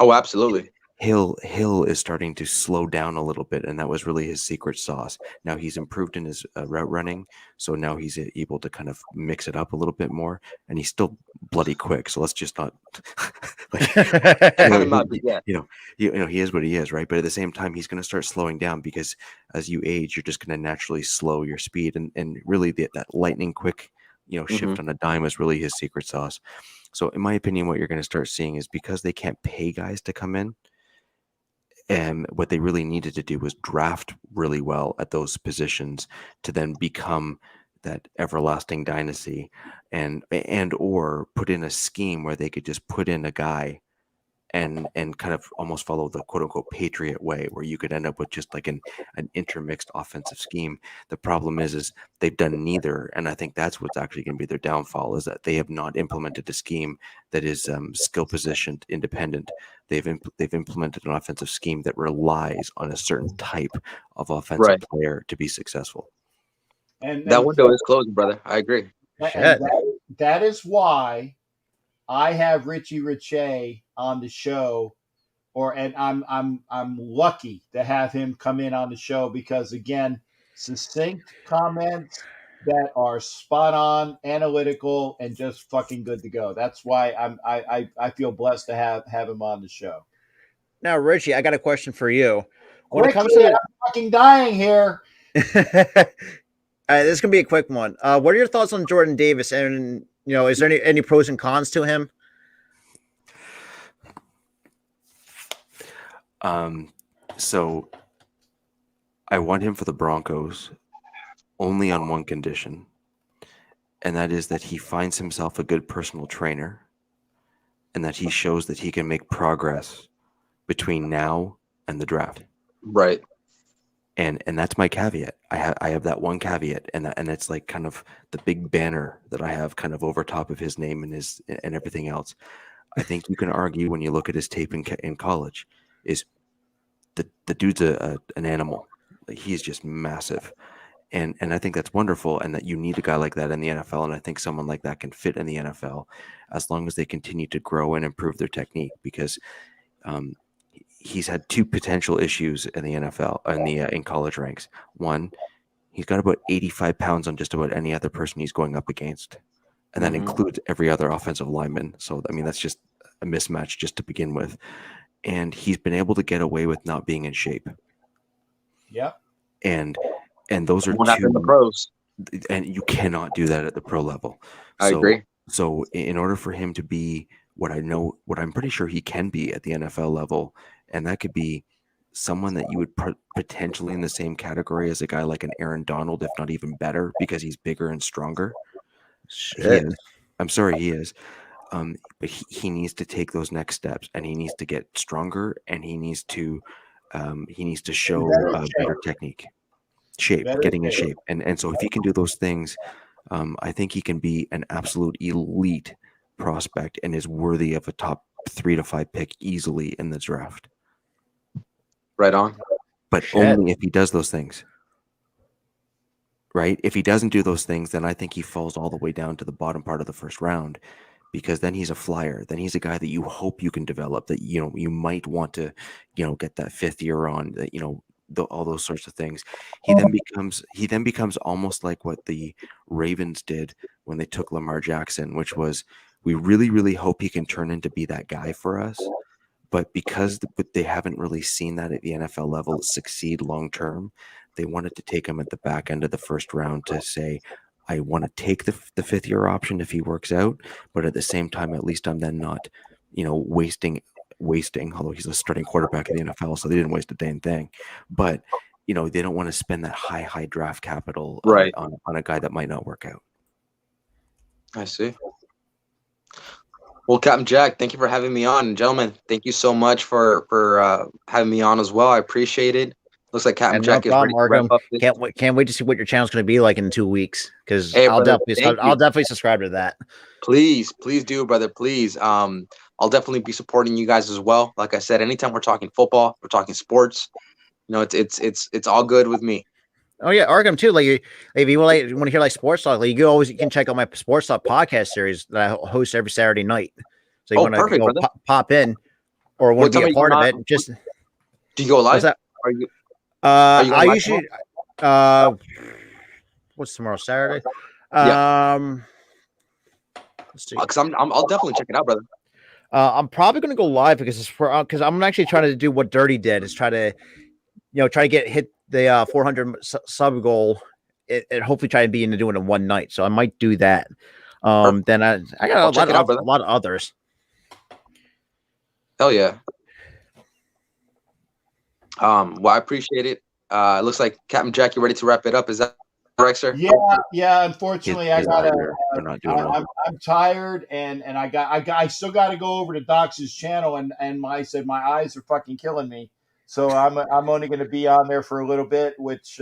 Oh, absolutely. Hill is starting to slow down a little bit, and that was really his secret sauce. Now he's improved in his route running, so now he's able to kind of mix it up a little bit more, and he's still bloody quick. So let's just not like, he is what he is, right? But at the same time, he's going to start slowing down because as you age, you're just going to naturally slow your speed, and really that lightning quick, shift on a dime is really his secret sauce. So in my opinion, what you're going to start seeing is because they can't pay guys to come in. And what they really needed to do was draft really well at those positions to then become that everlasting dynasty and or put in a scheme where they could just put in a guy and kind of almost follow the quote unquote Patriot way, where you could end up with just like an intermixed offensive scheme. The problem is they've done neither. And I think that's what's actually going to be their downfall, is that they have not implemented a scheme that is skill positioned independent. They've implemented an offensive scheme that relies on a certain type of offensive player to be successful. And that window is closing, brother. I agree. That is why I have Richie Riche on the show, and I'm lucky to have him come in on the show because, again, succinct comments that are spot on, analytical, and just fucking good to go. That's why I feel blessed to have him on the show. Now, Richie, I got a question for you. When it comes to I'm fucking dying here. All right, this is gonna be a quick one. What are your thoughts on Jordan Davis? And is there any pros and cons to him? So I want him for the Broncos only on one condition, and that is that he finds himself a good personal trainer and that he shows that he can make progress between now and the draft. Right. And that's my caveat. I have that one caveat, and it's like kind of the big banner that I have kind of over top of his name and everything else. I think you can argue when you look at his tape in college is the dude's an animal. Like, he's just massive. And I think that's wonderful, and that you need a guy like that in the NFL. And I think someone like that can fit in the NFL as long as they continue to grow and improve their technique, because he's had two potential issues in the NFL in college ranks. One, he's got about 85 pounds on just about any other person he's going up against, and that includes every other offensive lineman. So I mean, that's just a mismatch just to begin with. And he's been able to get away with not being in shape. Yeah. And those are what happened in the pros. And you cannot do that at the pro level. I agree. So in order for him to be what I'm pretty sure he can be at the NFL level, and that could be someone that you would potentially in the same category as a guy like an Aaron Donald, if not even better, because he's bigger and stronger. Shit. I'm sorry, he is. But he needs to take those next steps, and he needs to get stronger, and he needs to show better technique, getting in shape. And so if he can do those things, I think he can be an absolute elite prospect and is worthy of a top 3 to 5 pick easily in the draft. Right on. But only if he does those things. Right? If he doesn't do those things, then I think he falls all the way down to the bottom part of the first round, because then he's a flyer. Then he's a guy that you hope you can develop, that you might want to get that 5th year on, that all those sorts of things. He then becomes almost like what the Ravens did when they took Lamar Jackson, which was, we really, really hope he can turn into be that guy for us. But because they haven't really seen that at the NFL level succeed long term, they wanted to take him at the back end of the first round to say, I want to take the 5th year option if he works out, but at the same time, at least I'm then not, wasting, although he's a starting quarterback in the NFL, so they didn't waste a damn thing. But, they don't want to spend that high draft capital on a guy that might not work out. I see. Well, Captain Jack, thank you for having me on. And gentlemen, thank you so much for having me on as well. I appreciate it. Looks like Captain Jack is ready to wrap up this. Can't wait to see what your channel's going to be like in 2 weeks, because I'll definitely subscribe to that. Please do, brother. Please. I'll definitely be supporting you guys as well. Like I said, anytime we're talking football, we're talking sports, it's all good with me. Oh yeah, Arkham too. Like if you want to hear like sports talk, like you can check out my sports talk podcast series that I host every Saturday night. So you want to pop in. or want to time be are a you part of on? it. Just Do you go live? what's that? Are you going I live usually what's tomorrow? Saturday. Yeah. Let's see. Because I'll definitely check it out, brother. I'm probably going to go live because it's for because I'm actually trying to do what Dirty did is try to hit the 400 sub goal and hopefully try to be into doing it in one night. So I might do that. Then I got a lot of others. Hell yeah. Well, I appreciate it. It looks like Captain Jack, you're ready to wrap it up. Is that correct, sir? Yeah. Unfortunately, His eyes are not doing well. I'm tired, and I still got to go over to Dox's channel, and I said my eyes are fucking killing me, so I'm only going to be on there for a little bit, which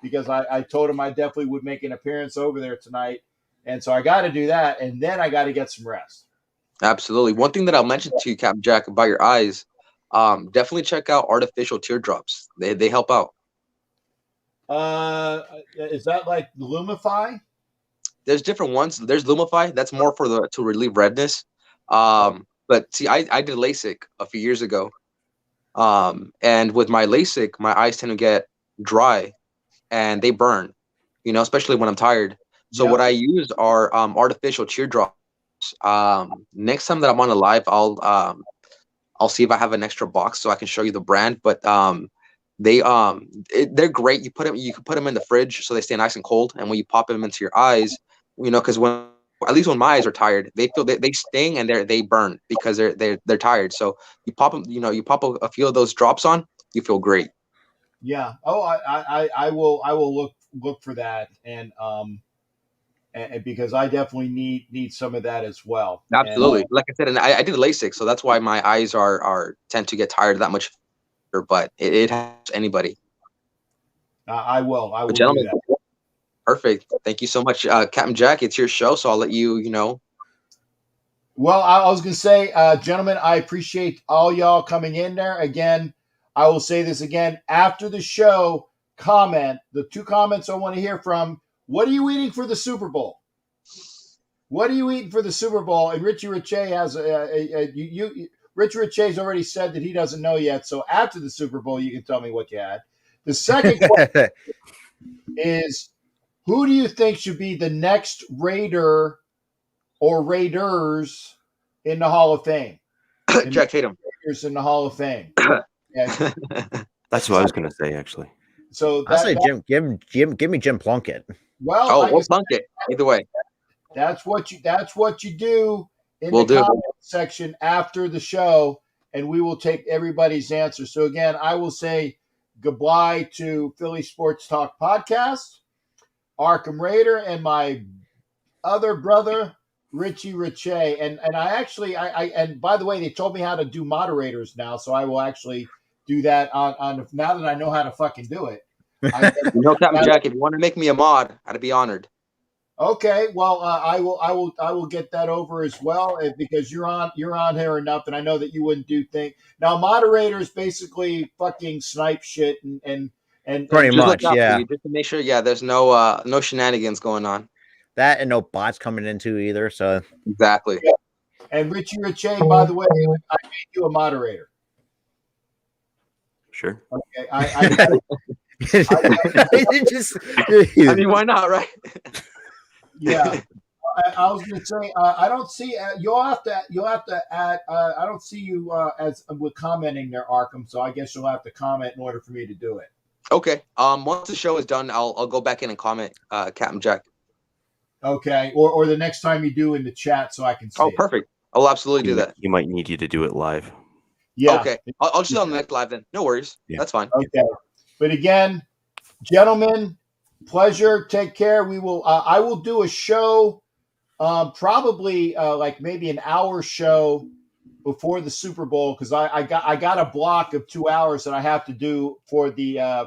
because I told him I definitely would make an appearance over there tonight, and so I got to do that, and then I got to get some rest. Absolutely. One thing that I'll mention to you, Captain Jack, about your eyes, definitely check out artificial teardrops. They help out. Is that like Lumify? There's different ones. There's Lumify. That's more for to relieve redness. But see, I did LASIK a few years ago. And with my LASIK, my eyes tend to get dry and they burn, especially when I'm tired. So what I use are artificial teardrops. Next time that I'm on a live, I'll see if I have an extra box so I can show you the brand. But they're great. You can put them in the fridge so they stay nice and cold. And when you pop them into your eyes, because at least when my eyes are tired, they sting and they burn because they're tired. So you pop them, you pop a few of those drops on, you feel great. Yeah. Oh, I will look for that, and because I definitely need some of that as well. Absolutely. And, like I said, and I did LASIK, so that's why my eyes tend to get tired that much. But it helps anybody. I will Gentlemen, do that. Perfect. Thank you so much, Captain Jack. It's your show, so I'll let you. Well, I was going to say, gentlemen, I appreciate all y'all coming in there. Again, I will say this again. After the show, comment. The two comments I want to hear from, what are you eating for the Super Bowl? What are you eating for the Super Bowl? And Richie Riche has Richie Riche's already said that he doesn't know yet. So after the Super Bowl, you can tell me what you had. The second question is, who do you think should be the next Raider or Raiders in the Hall of Fame? Jack Tatum. Raiders in the Hall of Fame. That's what I was going to say, actually. So I say give me Jim Plunkett. Well, we'll Plunkett either way. That's what you do in the comment section after the show, and we will take everybody's answer. So again, I will say goodbye to Philly Sports Talk Podcast, Arkham Raider, and my other brother, Richie Riche. And I actually and by the way, they told me how to do moderators now, so I will actually do that on now that I know how to fucking do it. Captain Jack, if you want to make me a mod, I'd be honored. Okay, well, I will get that over as well because you're on here enough, and I know that you wouldn't do things. Now, moderators basically fucking snipe shit and pretty much, yeah. Just to make sure, there's no shenanigans going on. That and no bots coming into either. So exactly. Yeah. And Richie Riche, by the way, I made you a moderator. Sure. Okay, I mean, why not, right? Yeah, I was going to say I don't see you'll have to add. I don't see you as with commenting there, Arkham. So I guess you'll have to comment in order for me to do it. Okay. Once the show is done, I'll go back in and comment, Captain Jack. Okay, or the next time you do in the chat, so I can see. Oh, perfect. I'll absolutely do that. He might need you to do it live. Yeah. Okay. I'll just do it on the next live then. No worries. Yeah. That's fine. Okay. But again, gentlemen, pleasure. Take care. We will. I will do a show, probably like maybe an hour show before the Super Bowl because I got a block of 2 hours that I have to do for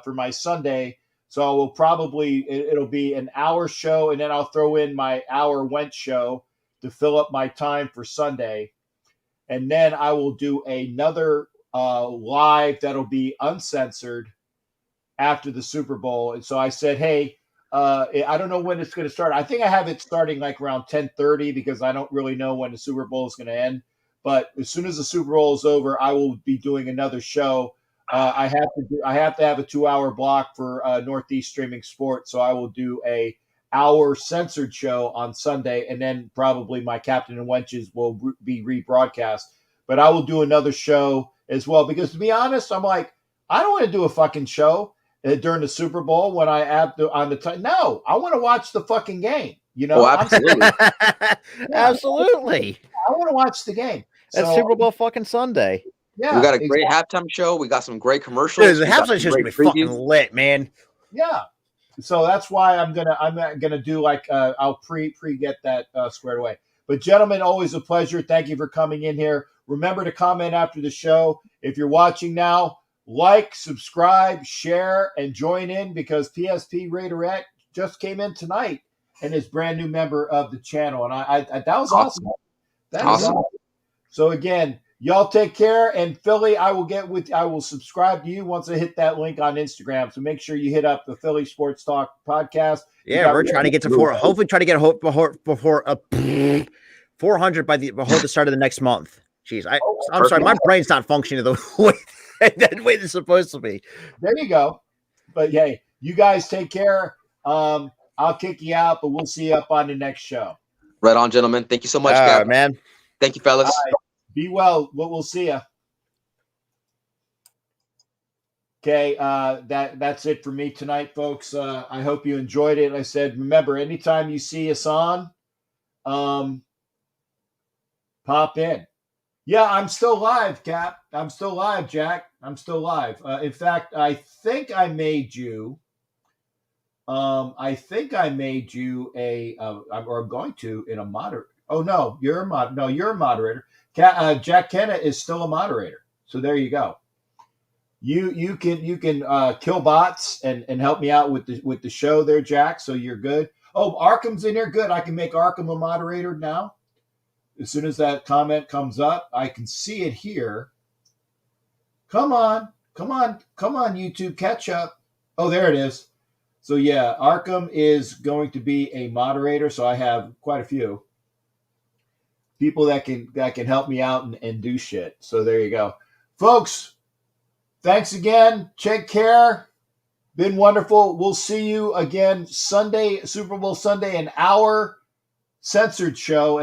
for my Sunday. So I will probably it'll be an hour show, and then I'll throw in my hour Wentz show to fill up my time for Sunday, and then I will do another live that'll be uncensored after the Super Bowl. And so I said, hey, I don't know when it's going to start. I think I have it starting like around 10:30 because I don't really know when the Super Bowl is going to end. But as soon as the Super Bowl is over, I will be doing another show. I have to have a 2-hour block for Northeast Streaming Sports, so I will do a hour censored show on Sunday, and then probably my Captain and Wenches will be rebroadcast. But I will do another show as well, because to be honest, I'm like, I don't want to do a fucking show during the Super Bowl when I have to on the time. No, I want to watch the fucking game. You know, Oh, absolutely. Absolutely. I want to watch the game. That's So, Super Bowl fucking Sunday. yeah, We got a great halftime show. We got some great commercials. Dude, the We got halftime some show's gonna great be fucking previews. lit, man. Yeah. So that's why I'm gonna do like I'll pre get that squared away. But gentlemen, always a pleasure. Thank you for coming in here. Remember to comment after the show. If you're watching now, like, subscribe, share, and join in, because PSP Raiderette just came in tonight and is brand new member of the channel. And I that was awesome. That is Awesome. awesome. So again, y'all take care. And Philly, I will subscribe to you once I hit that link on Instagram. So make sure you hit up the Philly Sports Talk podcast. Yeah, we're trying to get to 4. Hopefully, try to get before 400 before the start of the next month. Jeez, I'm sorry, my brain's not functioning the way it's supposed to be. There you go. But hey, you guys take care. I'll kick you out, but we'll see you up on the next show. Right on, gentlemen. Thank you so much, All Cap. right, man. Thank you, fellas. All right. Be well. We'll see you. Okay, that's it for me tonight, folks. I hope you enjoyed it. I said, remember, anytime you see us on, pop in. Yeah, I'm still live, Cap. I'm still live, Jack. I'm still live. In fact, I think I made you. Or I'm going to in a moderator. Oh no, you're a moderator. Jack Kenna is still a moderator. So there you go. You can kill bots and help me out with the show there, Jack. So you're good. Oh, Arkham's in there. Good. I can make Arkham a moderator now. As soon as that comment comes up, I can see it here. Come on, YouTube, catch up. Oh, there it is. So yeah, Arkham is going to be a moderator. So I have quite a few people that can help me out and do shit. So there you go, folks. Thanks again. Take care. Been wonderful. We'll see you again Sunday, Super Bowl Sunday, an hour censored show.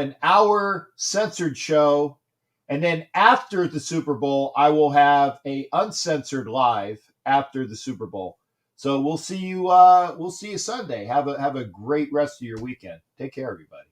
And then after the Super Bowl, I will have a uncensored live after the Super Bowl. So we'll see you Sunday. Have a great rest of your weekend. Take care, everybody.